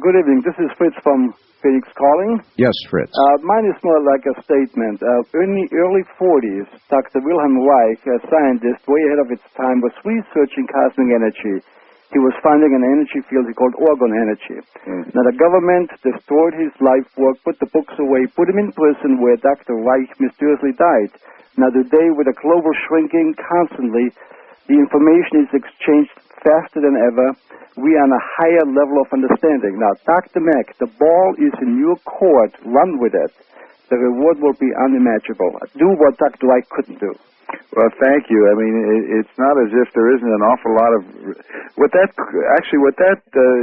Good evening, this is Fritz from Phoenix calling. Yes, Fritz. Mine is more like a statement. In the early 40s, Dr. Wilhelm Reich, a scientist way ahead of its time, was researching cosmic energy. He was finding an energy field he called orgone energy. Now, the government destroyed his life work, put the books away, put him in prison where Dr. Reich mysteriously died. Now, today, with the global shrinking constantly, the information is exchanged faster than ever. We are on a higher level of understanding. Now, Dr. Mack, the ball is in your court. Run with it. The reward will be unimaginable. Do what Dr. Reich couldn't do. Well, thank you. I mean, it's not as if there isn't an awful lot of what that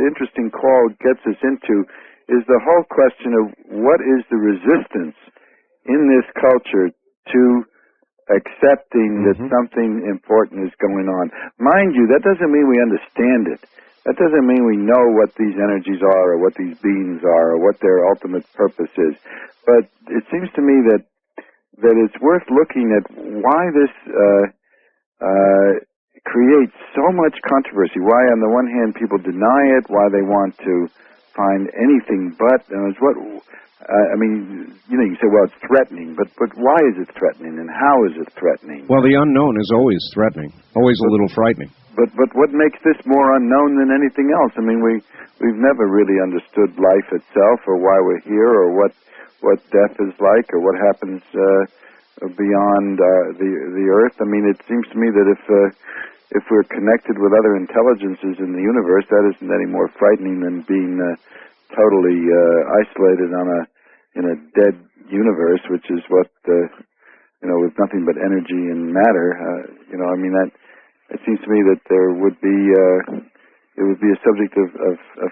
interesting call gets us into is the whole question of what is the resistance in this culture to accepting that something important is going on. Mind you, that doesn't mean we understand it. That doesn't mean we know what these energies are or what these beings are or what their ultimate purpose is. But it seems to me that it's worth looking at why this creates so much controversy, why on the one hand people deny it, why they want to find anything but, I mean, you know, you say, well, it's threatening, but why is it threatening and how is it threatening? Well, the unknown is always threatening, always a little frightening. But what makes this more unknown than anything else? I mean, we've never really understood life itself or why we're here or what death is like or what happens beyond the earth. I mean, it seems to me that if we're connected with other intelligences in the universe, that isn't any more frightening than being totally isolated in a dead universe, which is what with nothing but energy and matter. I mean, that it seems to me that there would be it would be a subject of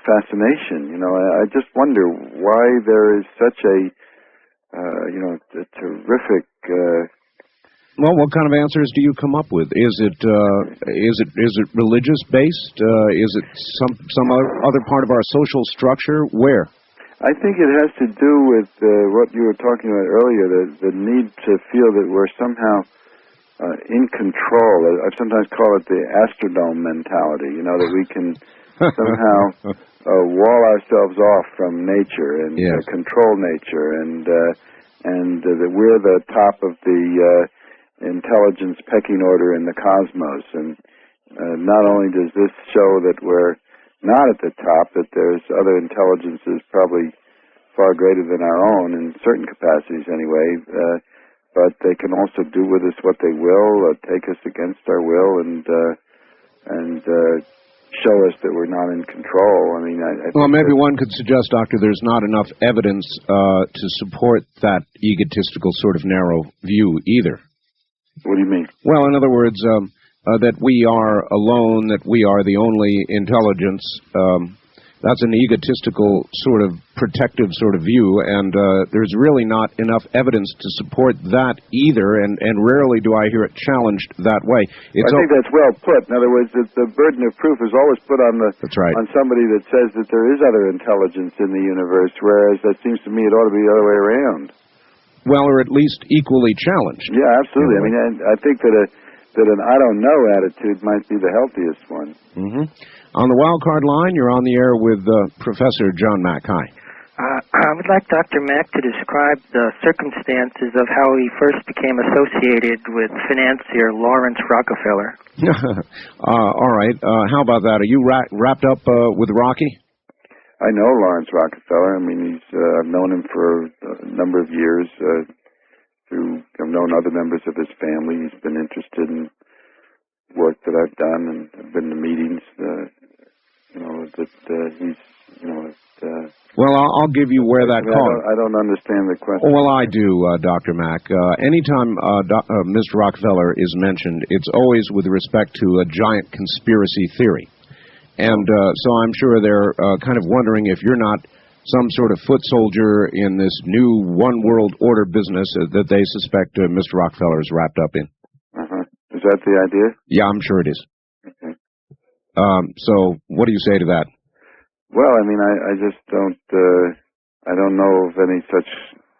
fascination. I just wonder why there is such a terrific. Well, what kind of answers do you come up with? Is it religious based? Is it some other part of our social structure? Where? I think it has to do with what you were talking about earlier, the need to feel that we're somehow in control. I sometimes call it the Astrodome mentality. You know, that we can somehow wall ourselves off from nature and control nature, and that we're the top of the intelligence pecking order in the cosmos. And not only does this show that we're not at the top, that there's other intelligences probably far greater than our own in certain capacities anyway, but they can also do with us what they will, take us against our will, and show us that we're not in control. I mean, I well, maybe one could suggest, Doctor, there's not enough evidence to support that egotistical sort of narrow view either. What do you mean? Well, in other words, that we are alone, that we are the only intelligence. That's an egotistical sort of protective sort of view, and there's really not enough evidence to support that either, and rarely do I hear it challenged that way. I think that's well put. In other words, the burden of proof is always put on on somebody that says that there is other intelligence in the universe, whereas that seems to me it ought to be the other way around. Well, or at least equally challenged. Yeah, absolutely. I mean, I think that an I don't know attitude might be the healthiest one. Mm-hmm. On the wild card line, you're on the air with Professor John Mack. Hi. I would like Dr. Mack to describe the circumstances of how he first became associated with financier Lawrence Rockefeller. All right. How about that? Are you wrapped up with Rocky? I know Lawrence Rockefeller. I mean, I've known him for a number of years. I've known other members of his family. He's been interested in work that I've done, and I've been to meetings. Well, I'll give you where that call. I don't understand the question. Well, I do, Dr. Mack. Anytime Mr. Rockefeller is mentioned, it's always with respect to a giant conspiracy theory. And so I'm sure they're kind of wondering if you're not some sort of foot soldier in this new one world order business that they suspect Mr. Rockefeller is wrapped up in. Uh-huh. Is that the idea? Yeah, I'm sure it is. Okay. So what do you say to that? Well, I mean, I just don't, I don't know of any such,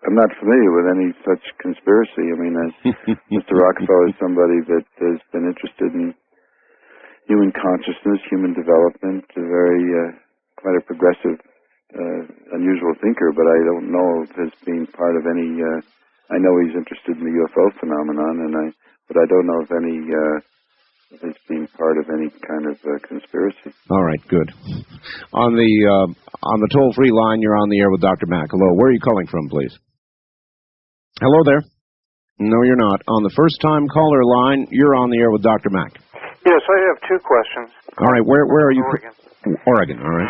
I'm not familiar with any such conspiracy. I mean, Mr. Rockefeller is somebody that has been interested in human consciousness, human development, quite a progressive, unusual thinker, but I don't know of his being part of any, I know he's interested in the UFO phenomenon, but I don't know of any, his being part of any kind of conspiracy. All right, good. On the toll-free line, you're on the air with Dr. Mack. Hello, where are you calling from, please? Hello there. No, you're not. On the first-time caller line, you're on the air with Dr. Mack. Yes, I have two questions. All right, where are you? Oregon. Oregon, all right.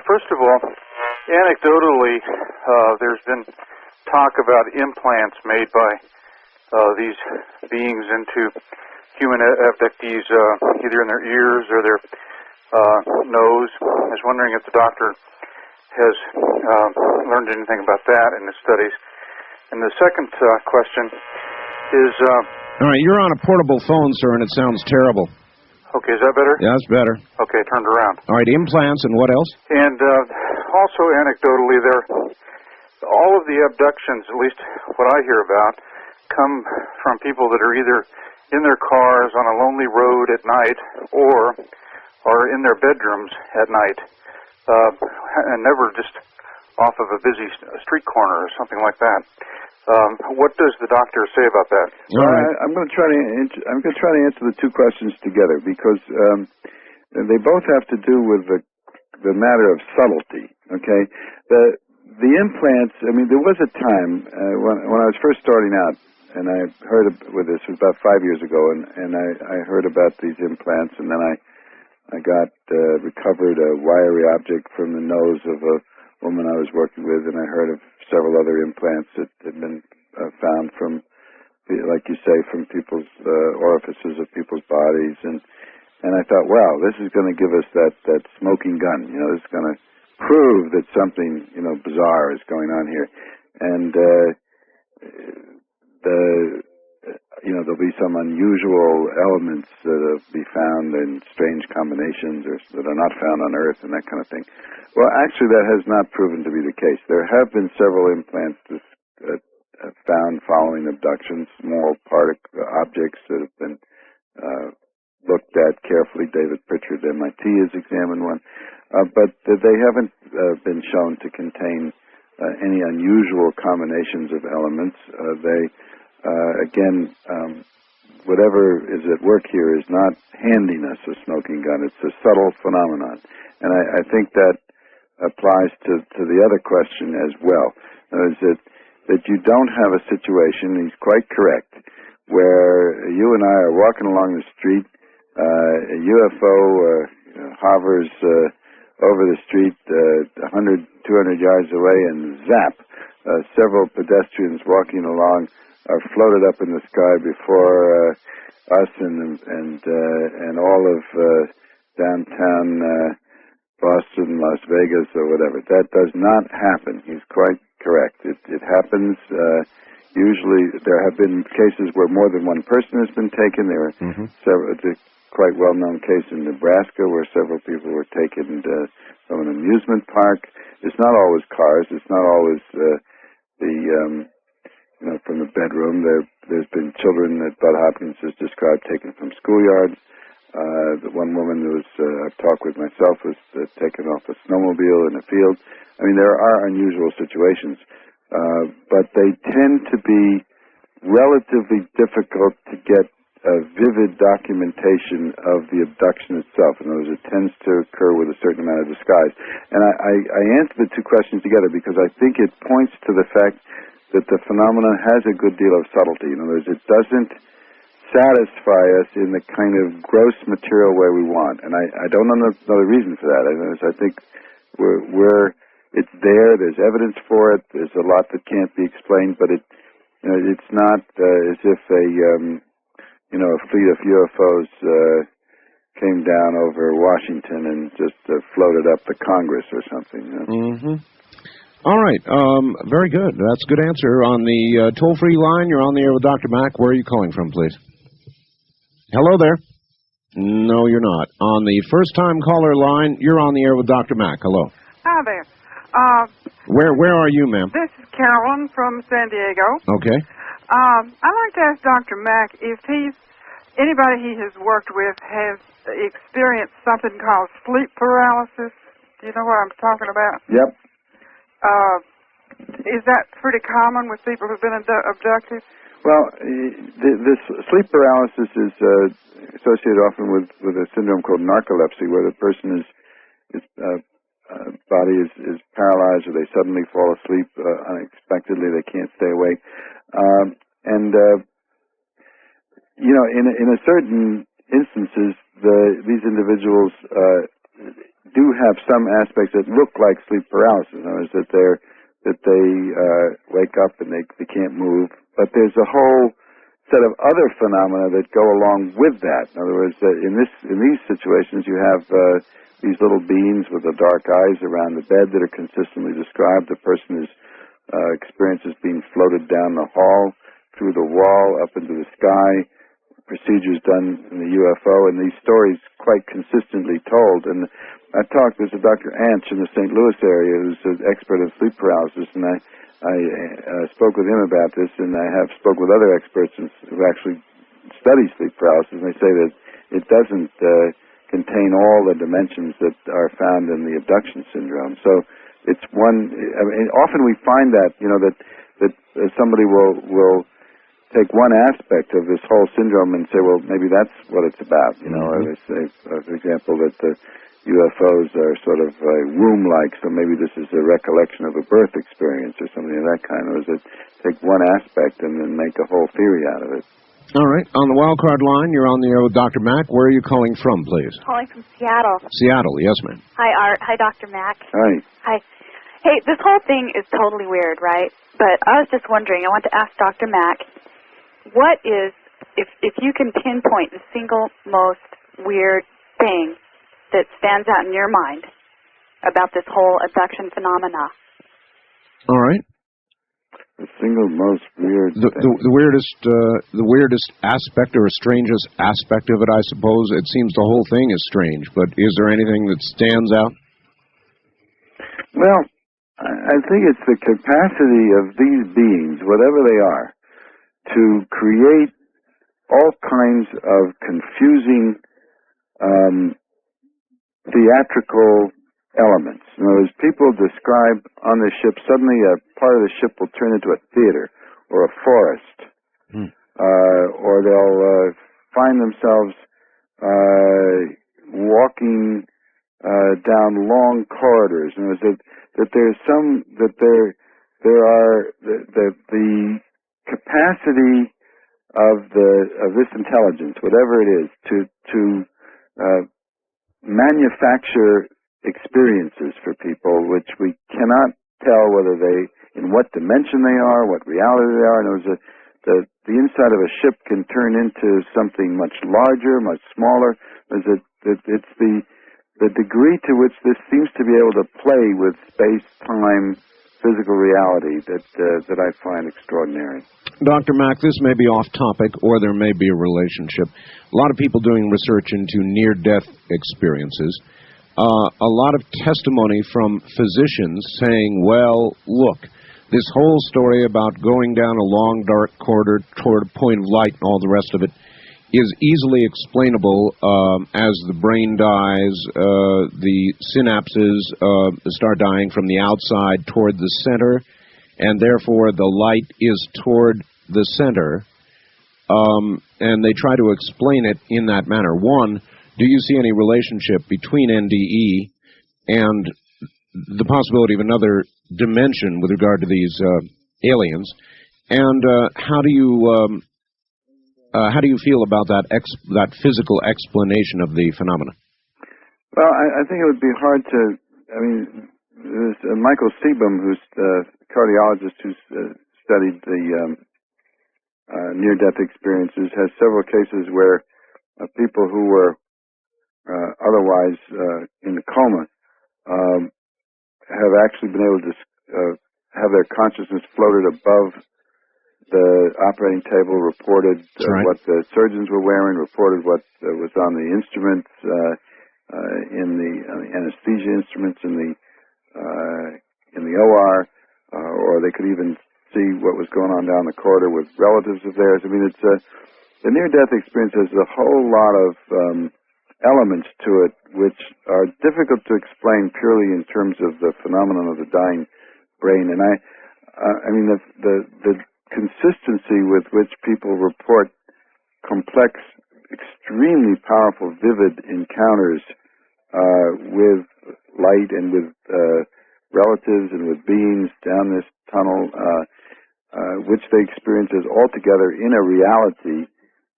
First of all, anecdotally, there's been talk about implants made by these beings into human abductees, either in their ears or their nose. I was wondering if the doctor has learned anything about that in his studies. And the second question is... all right, you're on a portable phone, sir, and it sounds terrible. Okay, is that better? Yeah, that's better. Okay, turned around. All right, implants, and what else? And also anecdotally, all of the abductions, at least what I hear about, come from people that are either in their cars on a lonely road at night or are in their bedrooms at night, and never just off of a busy street corner or something like that. What does the doctor say about that? Well, I'm going to try to answer the two questions together, because they both have to do with the matter of subtlety. Okay, the implants. I mean, there was a time when I was first starting out, and I heard with this. It was about 5 years ago, and I heard about these implants, and then I got recovered a wiry object from the nose of a woman I was working with, and I heard of several other implants that had been found from, like you say, from people's orifices of people's bodies, and I thought, wow, this is going to give us that smoking gun. You know, this is going to prove that something bizarre is going on here, and there'll be some unusual elements that'll be found in strange combinations or that are not found on Earth and that kind of thing. Well, actually, that has not proven to be the case. There have been several implants found following abductions, small objects that have been looked at carefully. David Pritchard, MIT, has examined one, but they haven't been shown to contain any unusual combinations of elements. Whatever is at work here is not handiness, a smoking gun. It's a subtle phenomenon. And I think that applies to the other question as well. Is that you don't have a situation, he's quite correct, where you and I are walking along the street, a UFO hovers over the street 100, 200 yards away, and zap, several pedestrians walking along are floated up in the sky before us and all of downtown Boston, Las Vegas, or whatever. That does not happen. He's quite correct. It happens. Usually, there have been cases where more than one person has been taken. There are several. It's a quite well-known case in Nebraska where several people were taken from an amusement park. It's not always cars. It's not always from the bedroom. There's been children that Bud Hopkins has described taken from schoolyards. The one woman who I've talked with myself was taken off a snowmobile in a field. I mean, there are unusual situations, but they tend to be relatively difficult to get a vivid documentation of the abduction itself. In other words, it tends to occur with a certain amount of disguise. And I answer the two questions together because I think it points to the fact that the phenomenon has a good deal of subtlety. In other words, it doesn't satisfy us in the kind of gross material way we want. And I don't know the reason for that. I think it's there. There's evidence for it. There's a lot that can't be explained, but it's not as if a fleet of UFOs came down over Washington and just floated up the Congress or something. All right. Very good. That's a good answer. On the toll-free line, you're on the air with Dr. Mack. Where are you calling from, please? Hello there. No, you're not. On the first-time caller line, you're on the air with Dr. Mack. Hello. Hi there. Where are you, ma'am? This is Carolyn from San Diego. Okay. I'd like to ask Dr. Mack if anybody he has worked with has experienced something called sleep paralysis. Do you know what I'm talking about? Yep. Is that pretty common with people who've been abducted? Well, this sleep paralysis is associated often with a syndrome called narcolepsy, where the person body is paralyzed, or they suddenly fall asleep unexpectedly. They can't stay awake, in a certain instances, these individuals do have some aspects that look like sleep paralysis. In other words, that they wake up and they can't move. But there's a whole set of other phenomena that go along with that. In other words, in these situations, you have these little beings with the dark eyes around the bed that are consistently described. The person experiences being floated down the hall, through the wall, up into the sky. Procedures done in the UFO, and these stories quite consistently told. And there's a Dr. Anch in the St. Louis area who's an expert in sleep paralysis, and I spoke with him about this, and I have spoke with other experts who actually study sleep paralysis, and they say that it doesn't contain all the dimensions that are found in the abduction syndrome. So it's one. I mean, often we find that that somebody will take one aspect of this whole syndrome and say, well, maybe that's what it's about. Or they say, for example, that the UFOs are sort of womb-like, so maybe this is a recollection of a birth experience or something of that kind. Or is it take one aspect and then make a whole theory out of it? All right. On the wildcard line, you're on the air with Dr. Mack. Where are you calling from, please? Calling from Seattle. Seattle, yes, ma'am. Hi, Art. Hi, Dr. Mack. Hi. Hi. Hey, this whole thing is totally weird, right? But I was just wondering, I want to ask Dr. Mack, what is, if you can pinpoint the single most weird thing that stands out in your mind about this whole abduction phenomena? All right. The single most weird the weirdest aspect or strangest aspect of it, I suppose. It seems the whole thing is strange, but is there anything that stands out? Well, I think it's the capacity of these beings, whatever they are, to create all kinds of confusing theatrical elements. In other words, people describe on the ship, suddenly a part of the ship will turn into a theater or a forest, or they'll find themselves walking down long corridors. And that there's some that there are the capacity of this intelligence, whatever it is, to manufacture experiences for people which we cannot tell whether in what dimension they are, what reality they are. And the inside of a ship can turn into something much larger, much smaller. It's the degree to which this seems to be able to play with space, time, physical reality that I find extraordinary. Dr. Mack, this may be off topic, or there may be a relationship. A lot of people doing research into near-death experiences. A lot of testimony from physicians saying, well, look, this whole story about going down a long, dark corridor toward a point of light and all the rest of it is easily explainable as the brain dies, the synapses start dying from the outside toward the center, and therefore the light is toward the center, and they try to explain it in that manner. One, do you see any relationship between NDE and the possibility of another dimension with regard to these aliens? And how do you feel about that physical explanation of the phenomena? Well, I think it would be hard to. I mean, there's Michael Seebohm, who's the cardiologist who's studied the near-death experiences, has several cases where people who were otherwise in a coma have actually been able to have their consciousness floated above the operating table, reported what the surgeons were wearing, reported what was on the instruments, in the anesthesia instruments in the OR, or they could even see what was going on down the corridor with relatives of theirs. I mean, it's the near-death experience has a whole lot of elements to it which are difficult to explain purely in terms of the phenomenon of the dying brain. And I mean, the consistency with which people report complex, extremely powerful, vivid encounters with light and with relatives and with beings down this tunnel, which they experience as altogether in a reality.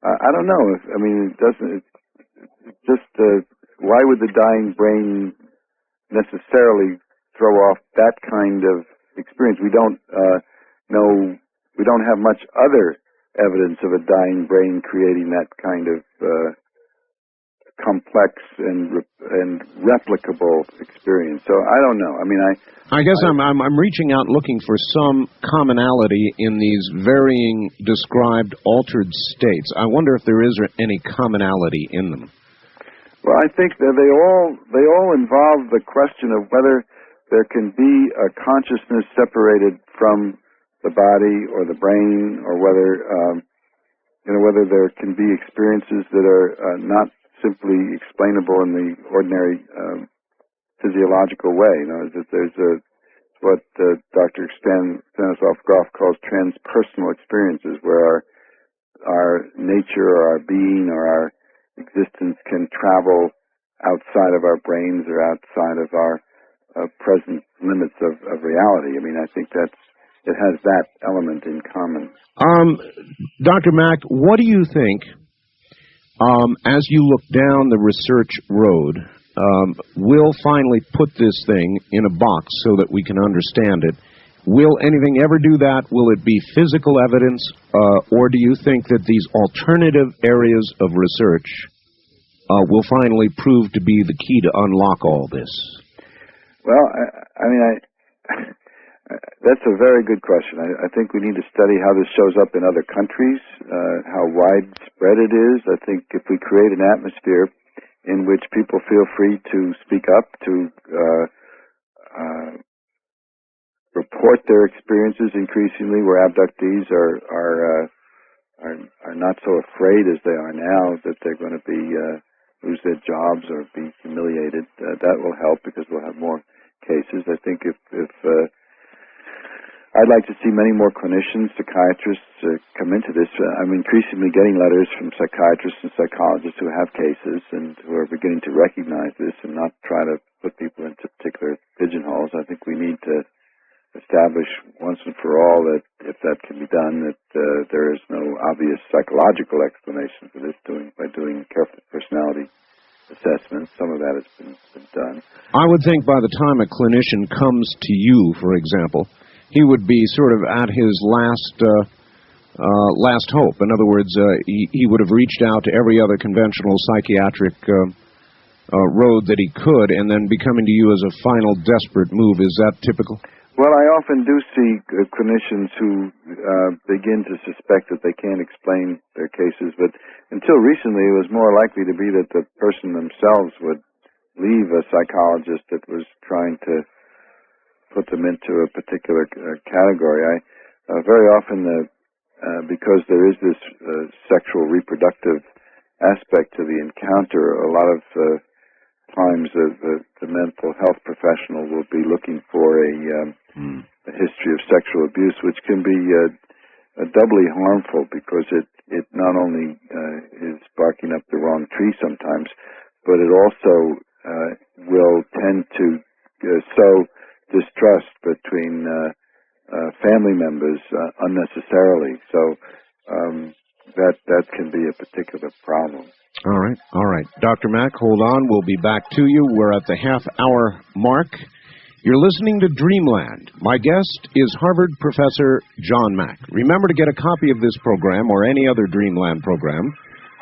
I don't know. I mean, it doesn't. It's just why would the dying brain necessarily throw off that kind of experience? We don't know. We don't have much other evidence of a dying brain creating that kind of complex and replicable experience. So I don't know. I mean, I guess I'm reaching out looking for some commonality in these varying described altered states. I wonder if there is any commonality in them. Well, I think that they all involve the question of whether there can be a consciousness separated from the body or the brain, or whether whether there can be experiences that are not simply explainable in the ordinary physiological way. You know, that there's what Dr. Stanislav Grof calls transpersonal experiences, where our nature or our being or our existence can travel outside of our brains or outside of our present limits of reality. I mean, I think it has that element in common. Dr. Mack, what do you think, as you look down the research road, we'll finally put this thing in a box so that we can understand it? Will anything ever do that? Will it be physical evidence, or do you think that these alternative areas of research will finally prove to be the key to unlock all this? Well, I mean, that's a very good question. I think we need to study how this shows up in other countries, how widespread it is. I think if we create an atmosphere in which people feel free to speak up, to report their experiences increasingly, where abductees are not so afraid as they are now that they're going to be lose their jobs or be humiliated. That will help because we'll have more cases. I think if I'd like to see many more clinicians, psychiatrists come into this. I'm increasingly getting letters from psychiatrists and psychologists who have cases and who are beginning to recognize this and not try to put people into particular pigeonholes. I think we need to establish once and for all that if that can be done, that there is no obvious psychological explanation for this by doing careful personality assessments. Some of that has been done. I would think by the time a clinician comes to you, for example, he would be sort of at his last hope. In other words, he would have reached out to every other conventional psychiatric road that he could, and then be coming to you as a final desperate move. Is that typical? Well, I often do see clinicians who begin to suspect that they can't explain their cases, but until recently it was more likely to be that the person themselves would leave a psychologist that was trying to put them into a particular category. Very often, because there is this sexual reproductive aspect to the encounter, a lot of times the mental health professional will be looking for a history of sexual abuse, which can be doubly harmful because it not only is barking up the wrong tree sometimes, but it also will tend to sow distrust between family members unnecessarily. So that can be a particular problem. All right. Dr. Mack, hold on. We'll be back to you. We're at the half-hour mark. You're listening to Dreamland. My guest is Harvard professor John Mack. Remember, to get a copy of this program or any other Dreamland program,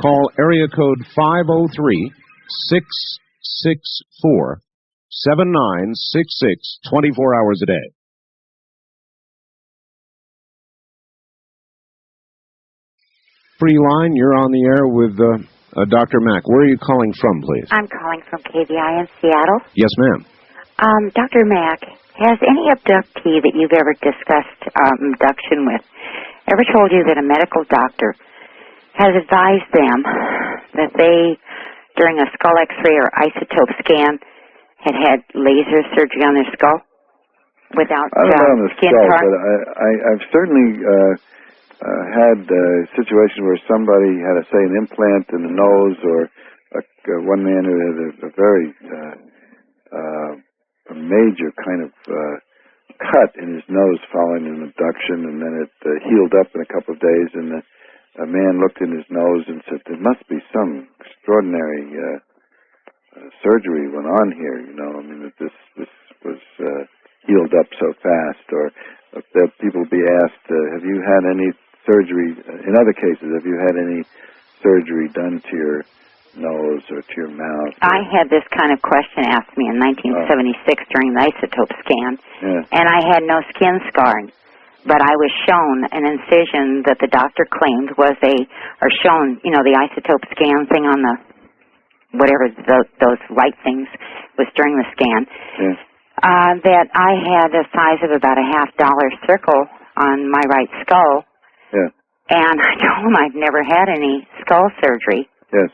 call area code 503-664-7966, 24 hours a day. Free line, you're on the air with Dr. Mack. Where are you calling from, please? I'm calling from KVI in Seattle. Yes, ma'am. Dr. Mack, has any abductee that you've ever discussed abduction with ever told you that a medical doctor has advised them that they, during a skull X-ray or isotope scan, had laser surgery on their skull without I don't know on the skin skull, part? but I've certainly had a situation where somebody had, say, an implant in the nose, or one man who had a very a major kind of cut in his nose following an abduction, and then it healed up in a couple of days, and a man looked in his nose and said, there must be some extraordinary surgery went on here, I mean, that this was healed up so fast. Or people be asked, have you had any surgery, in other cases, have you had any surgery done to your nose or to your mouth? I had this kind of question asked me in 1976 during the isotope scan, and I had no skin scarring, but I was shown an incision that the doctor claimed was shown, the isotope scan thing on the, whatever those light things was during the scan, that I had the size of about a $50 circle on my right skull, and I told him I'd never had any skull surgery. Yes.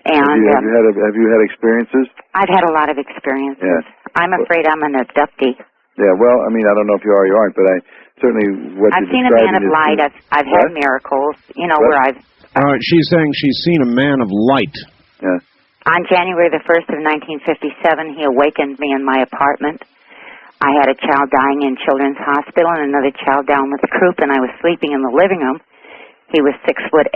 And have you had experiences? I've had a lot of experiences. Yes. I'm afraid I'm an abductee. Yeah, well, I mean, I don't know if you are or you aren't, but I've seen a man of light. I've had miracles, where I've... She's saying she's seen a man of light. Yeah. On January the 1st of 1957, he awakened me in my apartment. I had a child dying in Children's Hospital and another child down with the croup, and I was sleeping in the living room. He was 6'8",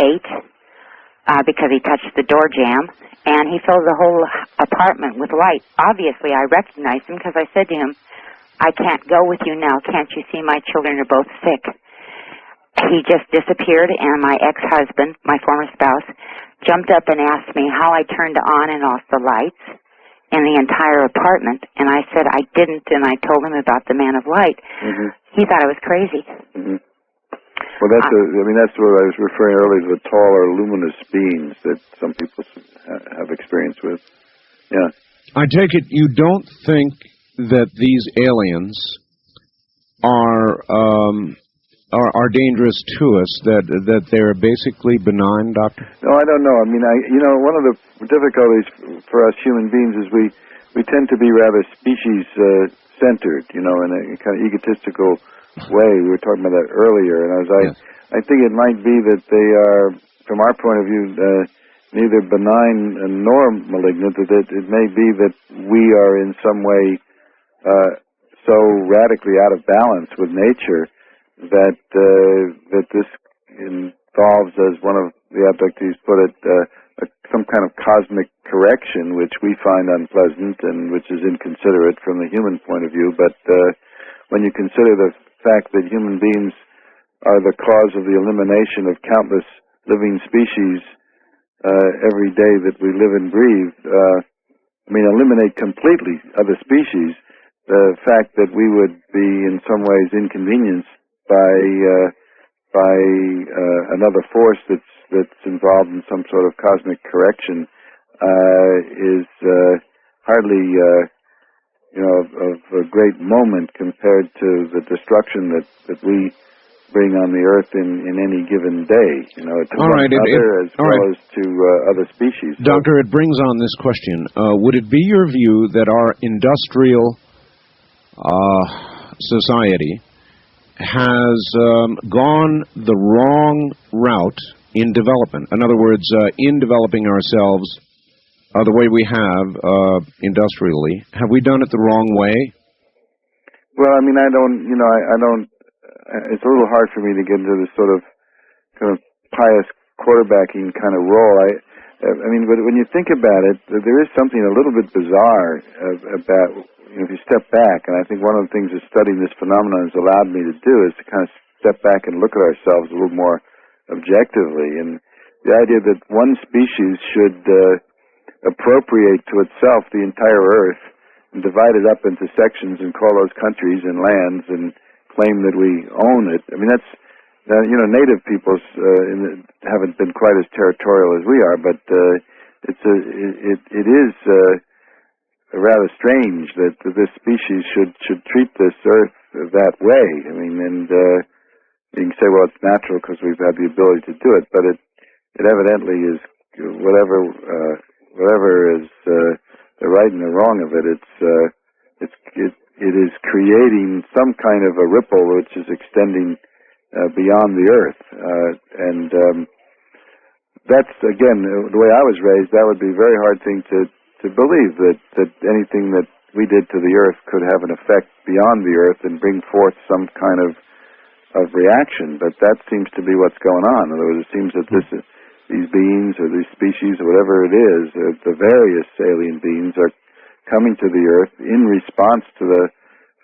because he touched the door jamb, and he filled the whole apartment with light. Obviously, I recognized him because I said to him, I can't go with you now. Can't you see my children are both sick? He just disappeared, and my ex-husband, my former spouse, jumped up and asked me how I turned on and off the lights in the entire apartment, and I said I didn't, and I told him about the man of light. He thought I was crazy. Well, that's what I was referring earlier to, the taller, luminous beings that some people have experience with. Yeah. I take it you don't think that these aliens are dangerous to us, that they're basically benign, Doctor? No, I don't know. I mean, one of the difficulties for us human beings is we tend to be rather species centered, in a kind of egotistical way. We were talking about that earlier, and I think it might be that they are, from our point of view, neither benign nor malignant. That it may be that we are in some way so radically out of balance with nature that this involves, as one of the abductees put it, some kind of cosmic correction, which we find unpleasant and which is inconsiderate from the human point of view. But when you consider the fact that human beings are the cause of the elimination of countless living species every day that we live and breathe, eliminate completely other species, the fact that we would be in some ways inconvenienced by another force that's involved in some sort of cosmic correction is hardly of a great moment compared to the destruction that we bring on the earth in any given day, to one another as well as to other species. Doctor, it brings on this question. Would it be your view that our industrial society has gone the wrong route in development? In other words, in developing ourselves the way we have industrially, have we done it the wrong way? Well, I don't. It's a little hard for me to get into this sort of kind of pious quarterbacking kind of role. But when you think about it, there is something a little bit bizarre about, if you step back, and I think one of the things that studying this phenomenon has allowed me to do is to kind of step back and look at ourselves a little more objectively. And the idea that one species should appropriate to itself the entire Earth and divide it up into sections and call those countries and lands and claim that we own it. That's, native peoples haven't been quite as territorial as we are, but it is rather strange that this species should treat this Earth that way. And you can say, well, it's natural because we've had the ability to do it, but it evidently is whatever is the right and the wrong of it. It is creating some kind of a ripple which is extending beyond the Earth. That's, again, the way I was raised, that would be a very hard thing to believe, that anything that we did to the Earth could have an effect beyond the Earth and bring forth some kind of reaction. But that seems to be what's going on. In other words, it seems that these beings or these species or whatever it is, the various alien beings are coming to the Earth in response to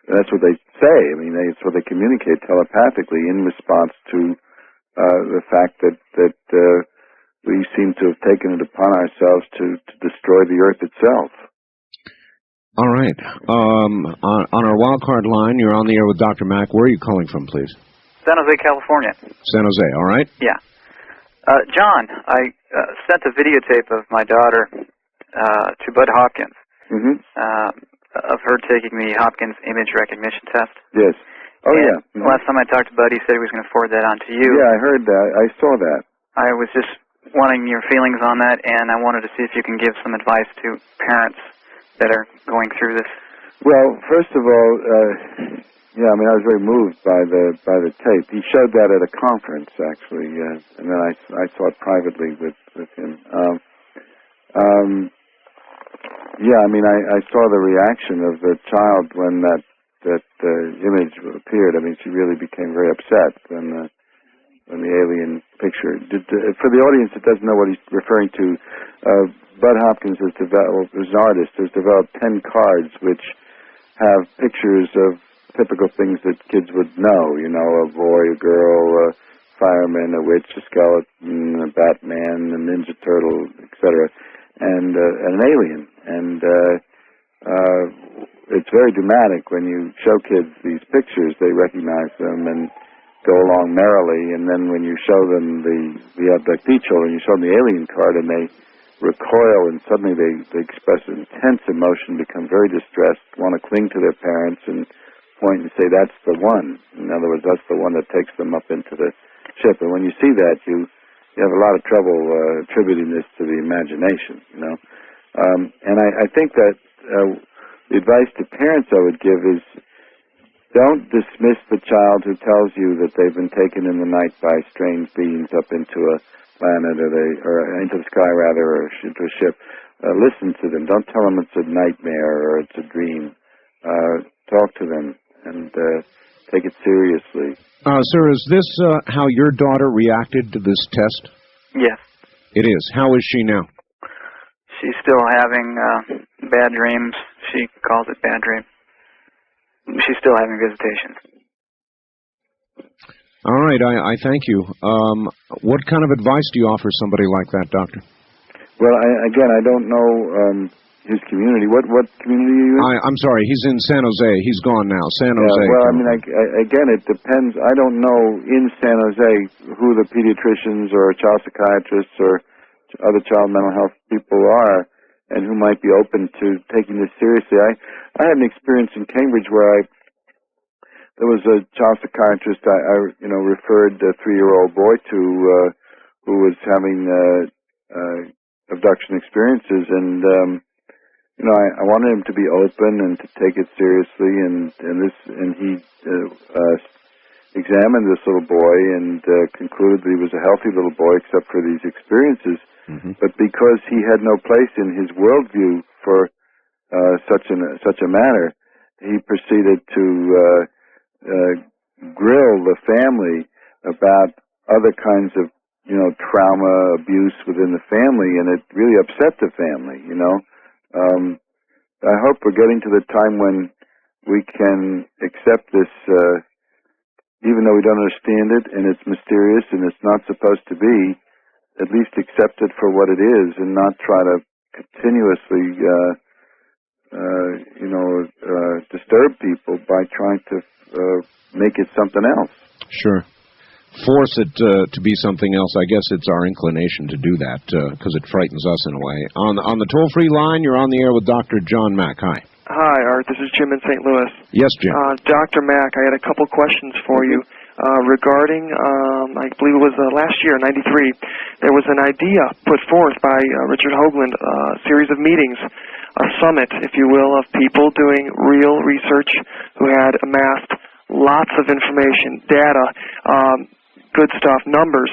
that's what they say. It's what they communicate telepathically in response to the fact that we seem to have taken it upon ourselves to destroy the Earth itself. All right. On our wildcard line, you're on the air with Dr. Mack. Where are you calling from, please? San Jose, California. San Jose, all right? Yeah. John, I sent a videotape of my daughter to Bud Hopkins. Mm-hmm. Of her taking the Hopkins image recognition test. Yes. Oh, and yeah. Mm-hmm. Last time I talked to Bud, he said he was going to forward that on to you. Yeah, I heard that. I saw that. I was just wanting your feelings on that, and I wanted to see if you can give some advice to parents that are going through this. Well, first of all, I was very moved by the tape. He showed that at a conference, actually, and then I saw it privately with him. I saw the reaction of the child when that image appeared. She really became very upset when the alien picture. For the audience that doesn't know what he's referring to, Bud Hopkins is an artist, has developed 10 cards which have pictures of typical things that kids would know. A boy, a girl, a fireman, a witch, a skeleton, a Batman, a Ninja Turtle, etc., and an alien. And it's very dramatic when you show kids these pictures. They recognize them and go along merrily, and then when you show them the abductee children, you show them the alien card, and they recoil, and suddenly they express intense emotion, become very distressed, want to cling to their parents, and point and say that's the one. In other words, that's the one that takes them up into the ship. And when you see that, you have a lot of trouble attributing this to the imagination, you know. And I think that the advice to parents I would give is don't dismiss the child who tells you that they've been taken in the night by strange beings up into a planet or into the sky rather, or into a ship. Listen to them. Don't tell them it's a nightmare or it's a dream. Talk to them and take it seriously. Sir, is this how your daughter reacted to this test? Yes. It is. How is she now? She's still having bad dreams. She calls it bad dream. She's still having visitations. All right, I thank you. What kind of advice do you offer somebody like that, Doctor? Well, I don't know his community. What community are you in? I'm sorry, he's in San Jose. He's gone now. San Jose. Well, I mean, again, it depends. I don't know in San Jose who the pediatricians or child psychiatrists or other child mental health people are, and who might be open to taking this seriously. I had an experience in Cambridge where there was a child psychiatrist I referred a 3-year-old boy to who was having abduction experiences, and I wanted him to be open and to take it seriously, and he examined this little boy and concluded that he was a healthy little boy except for these experiences. Mm-hmm. But because he had no place in his worldview for such a matter, he proceeded to grill the family about other kinds of trauma, abuse within the family, and it really upset the family. I hope we're getting to the time when we can accept this, even though we don't understand it and it's mysterious and it's not supposed to be. At least accept it for what it is, and not try to continuously, disturb people by trying to make it something else. Sure. Force it to be something else. I guess it's our inclination to do that because it frightens us in a way. On the toll-free line, you're on the air with Dr. John Mack. Hi. Hi, Art. This is Jim in St. Louis. Yes, Jim. Dr. Mack, I had a couple questions for you regarding, I believe it was last year, 93, there was an idea put forth by Richard Hoagland, a series of meetings, a summit, if you will, of people doing real research who had amassed lots of information, data, good stuff, numbers.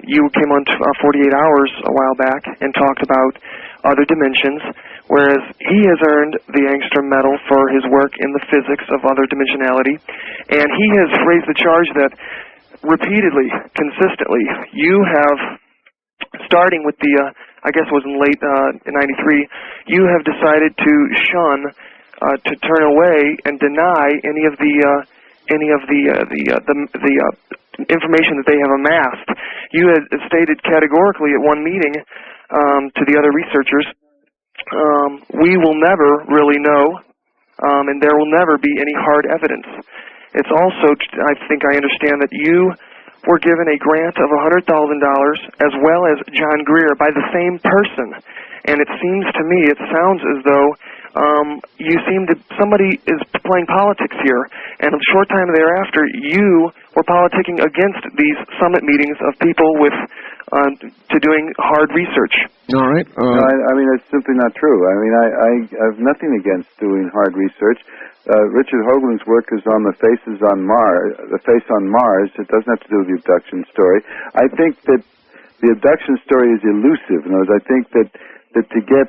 You came on 48 Hours a while back and talked about other dimensions, whereas he has earned the Angstrom Medal for his work in the physics of other dimensionality, and he has raised the charge that repeatedly, consistently, you have, starting with the, I guess it was in late in 93, you have decided to shun, to turn away and deny any of the information that they have amassed. You had stated categorically at one meeting to the other researchers, we will never really know, and there will never be any hard evidence. It's also, I think I understand that you were given a grant of $100,000 as well as John Greer by the same person. And it seems to me, it sounds as though somebody is playing politics here. And a short time thereafter, you were politicking against these summit meetings of people with to doing hard research. All right. No, I mean, it's simply not true. I mean, I have nothing against doing hard research. Richard Hoagland's work is on the face on Mars. It doesn't have to do with the abduction story. I think that the abduction story is elusive. In other words, I think that to get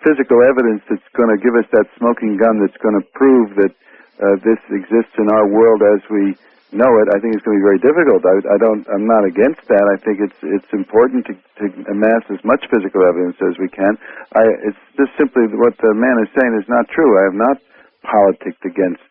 physical evidence that's going to give us that smoking gun that's going to prove that this exists in our world as we know it, I think it's going to be very difficult. I'm not against that. I think it's important to amass as much physical evidence as we can. It's just simply what the man is saying is not true. I have not politicked against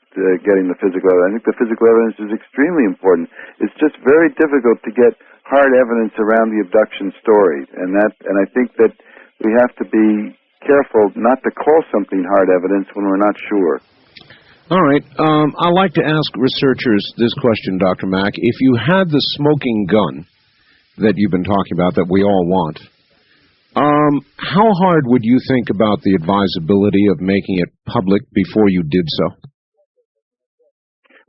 getting the physical evidence. I think the physical evidence is extremely important. It's just very difficult to get hard evidence around the abduction story, and I think that we have to be careful not to call something hard evidence when we're not sure. All right. I'd like to ask researchers this question, Dr. Mack. If you had the smoking gun that you've been talking about that we all want, how hard would you think about the advisability of making it public before you did so?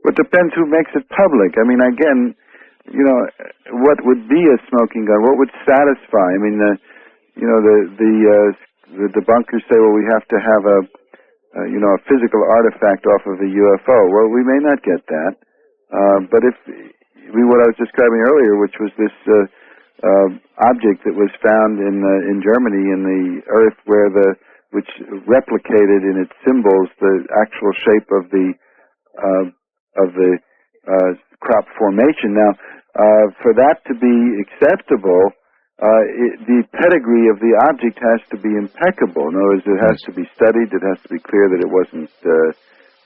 Well, it depends who makes it public. I mean, again, you know, what would be a smoking gun? What would satisfy? I mean, the debunkers say, well, we have to have a physical artifact off of a UFO. Well, we may not get that, but if what I was describing earlier, which was this object that was found in Germany in the Earth, which replicated in its symbols the actual shape of the crop formation. Now, for that to be acceptable, the pedigree of the object has to be impeccable. In other words, it has to be studied. It has to be clear that it wasn't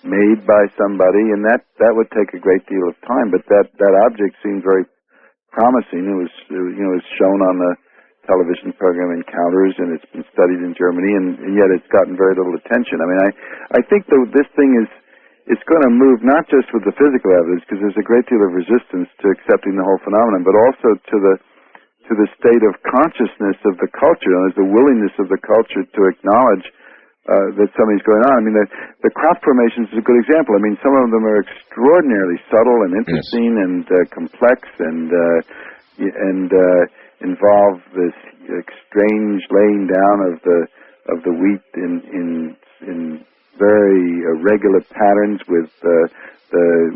made by somebody, and that would take a great deal of time. But that object seemed very promising. It was shown on the television program Encounters, and it's been studied in Germany, and yet it's gotten very little attention. I mean, I think this thing it's going to move not just with the physical evidence, because there's a great deal of resistance to accepting the whole phenomenon, but also to the state of consciousness of the culture. There's the willingness of the culture to acknowledge that something's going on. I mean, the crop formations is a good example. I mean, some of them are extraordinarily subtle and interesting and complex and involve this strange laying down of the wheat in very irregular patterns with the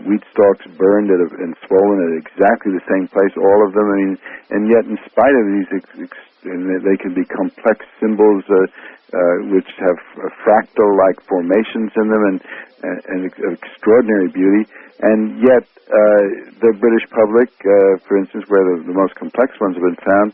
wheat stalks burned and swollen at exactly the same place, all of them. I mean, and yet in spite of these, they can be complex symbols which have fractal-like formations in them and extraordinary beauty. And yet the British public, for instance, where the most complex ones have been found,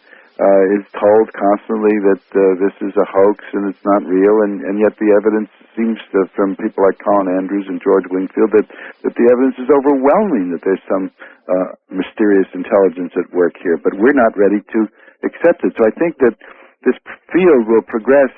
is told constantly that this is a hoax and it's not real, and yet the evidence seems from people like Colin Andrews and George Wingfield that the evidence is overwhelming that there's some mysterious intelligence at work here, but we're not ready to accept it. So I think that this field will progress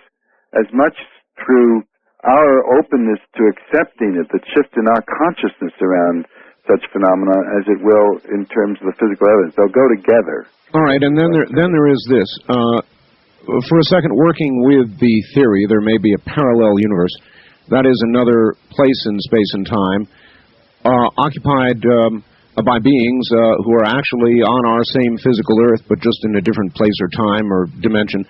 as much through our openness to accepting it, the shift in our consciousness around such phenomena, as it will in terms of the physical evidence. They'll go together. All right, and then there is this. For a second, working with the theory, there may be a parallel universe. That is another place in space and time, occupied by beings who are actually on our same physical Earth, but just in a different place or time or dimension.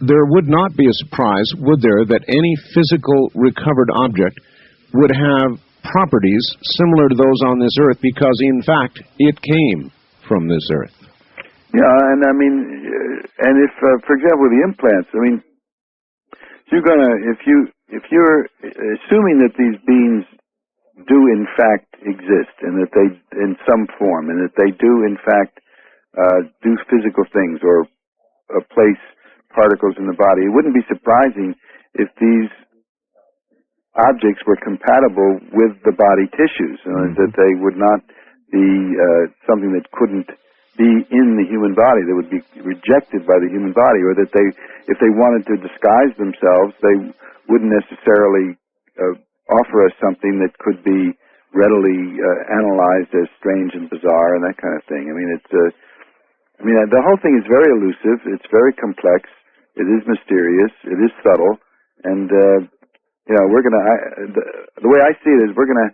There would not be a surprise, would there, that any physical recovered object would have properties similar to those on this Earth, because in fact it came from this Earth. Yeah, and I mean, and if, for example, the implants, I mean, if you're assuming that these beings do in fact exist, and that they, in some form, and that they do in fact do physical things or place particles in the body, it wouldn't be surprising if these objects were compatible with the body tissues, that they would not be something that couldn't be in the human body, that would be rejected by the human body, or that if they wanted to disguise themselves, they wouldn't necessarily offer us something that could be readily analyzed as strange and bizarre and that kind of thing. I mean, the whole thing is very elusive. It's very complex. It is mysterious. It is subtle, and we're going to. The way I see it is, we're going to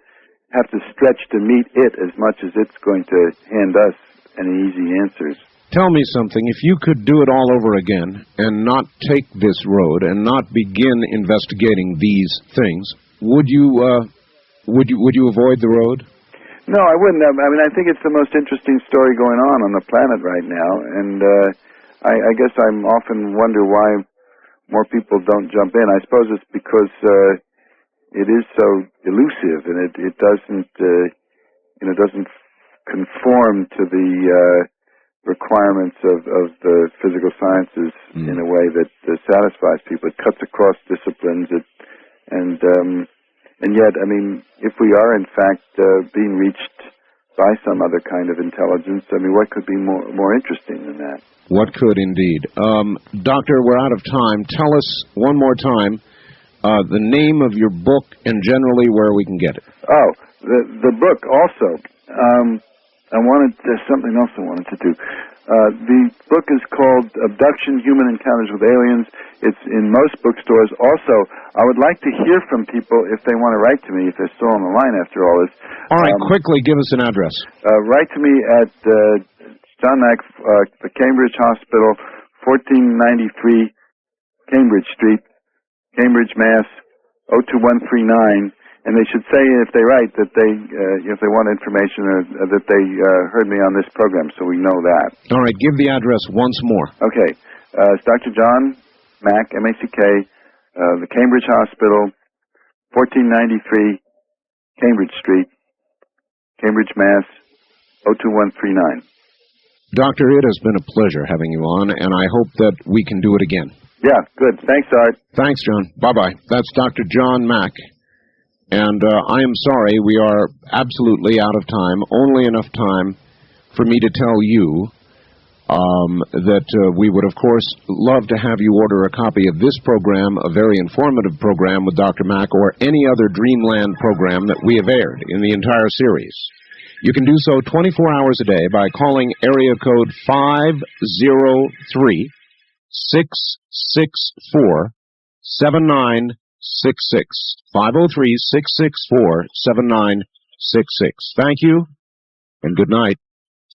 have to stretch to meet it as much as it's going to hand us any easy answers. Tell me something. If you could do it all over again and not take this road and not begin investigating these things, would you avoid the road? No, I wouldn't. I mean, I think it's the most interesting story going on the planet right now, and I guess I'm often wonder why more people don't jump in. I suppose it's because it is so elusive, and it doesn't doesn't conform to the requirements of the physical sciences in a way that satisfies people. It cuts across disciplines, and yet, I mean, if we are in fact being reached by some other kind of intelligence, I mean, what could be more interesting than that? What could indeed. Doctor, we're out of time. Tell us one more time the name of your book and generally where we can get it. Oh, the book also. There's something else I wanted to do. The book is called Abduction, Human Encounters with Aliens. It's in most bookstores. Also, I would like to hear from people if they want to write to me, if they're still on the line after all this. All right, quickly, give us an address. Write to me at John Mack, the Cambridge Hospital, 1493 Cambridge Street, Cambridge, Mass. 02139. And they should say, if they write, that they, if they want information, or that they heard me on this program, so we know that. All right, give the address once more. Okay. It's Dr. John Mack, M-A-C-K, the Cambridge Hospital, 1493 Cambridge Street, Cambridge, Mass. 02139. Doctor, it has been a pleasure having you on, and I hope that we can do it again. Yeah, good. Thanks, Art. Thanks, John. Bye-bye. That's Dr. John Mack. And I am sorry, we are absolutely out of time, only enough time for me to tell you that we would, of course, love to have you order a copy of this program, a very informative program with Dr. Mack, or any other Dreamland program that we have aired in the entire series. You can do so 24 hours a day by calling area code 503-664-7966. 503-664-7966. Thank you, and good night.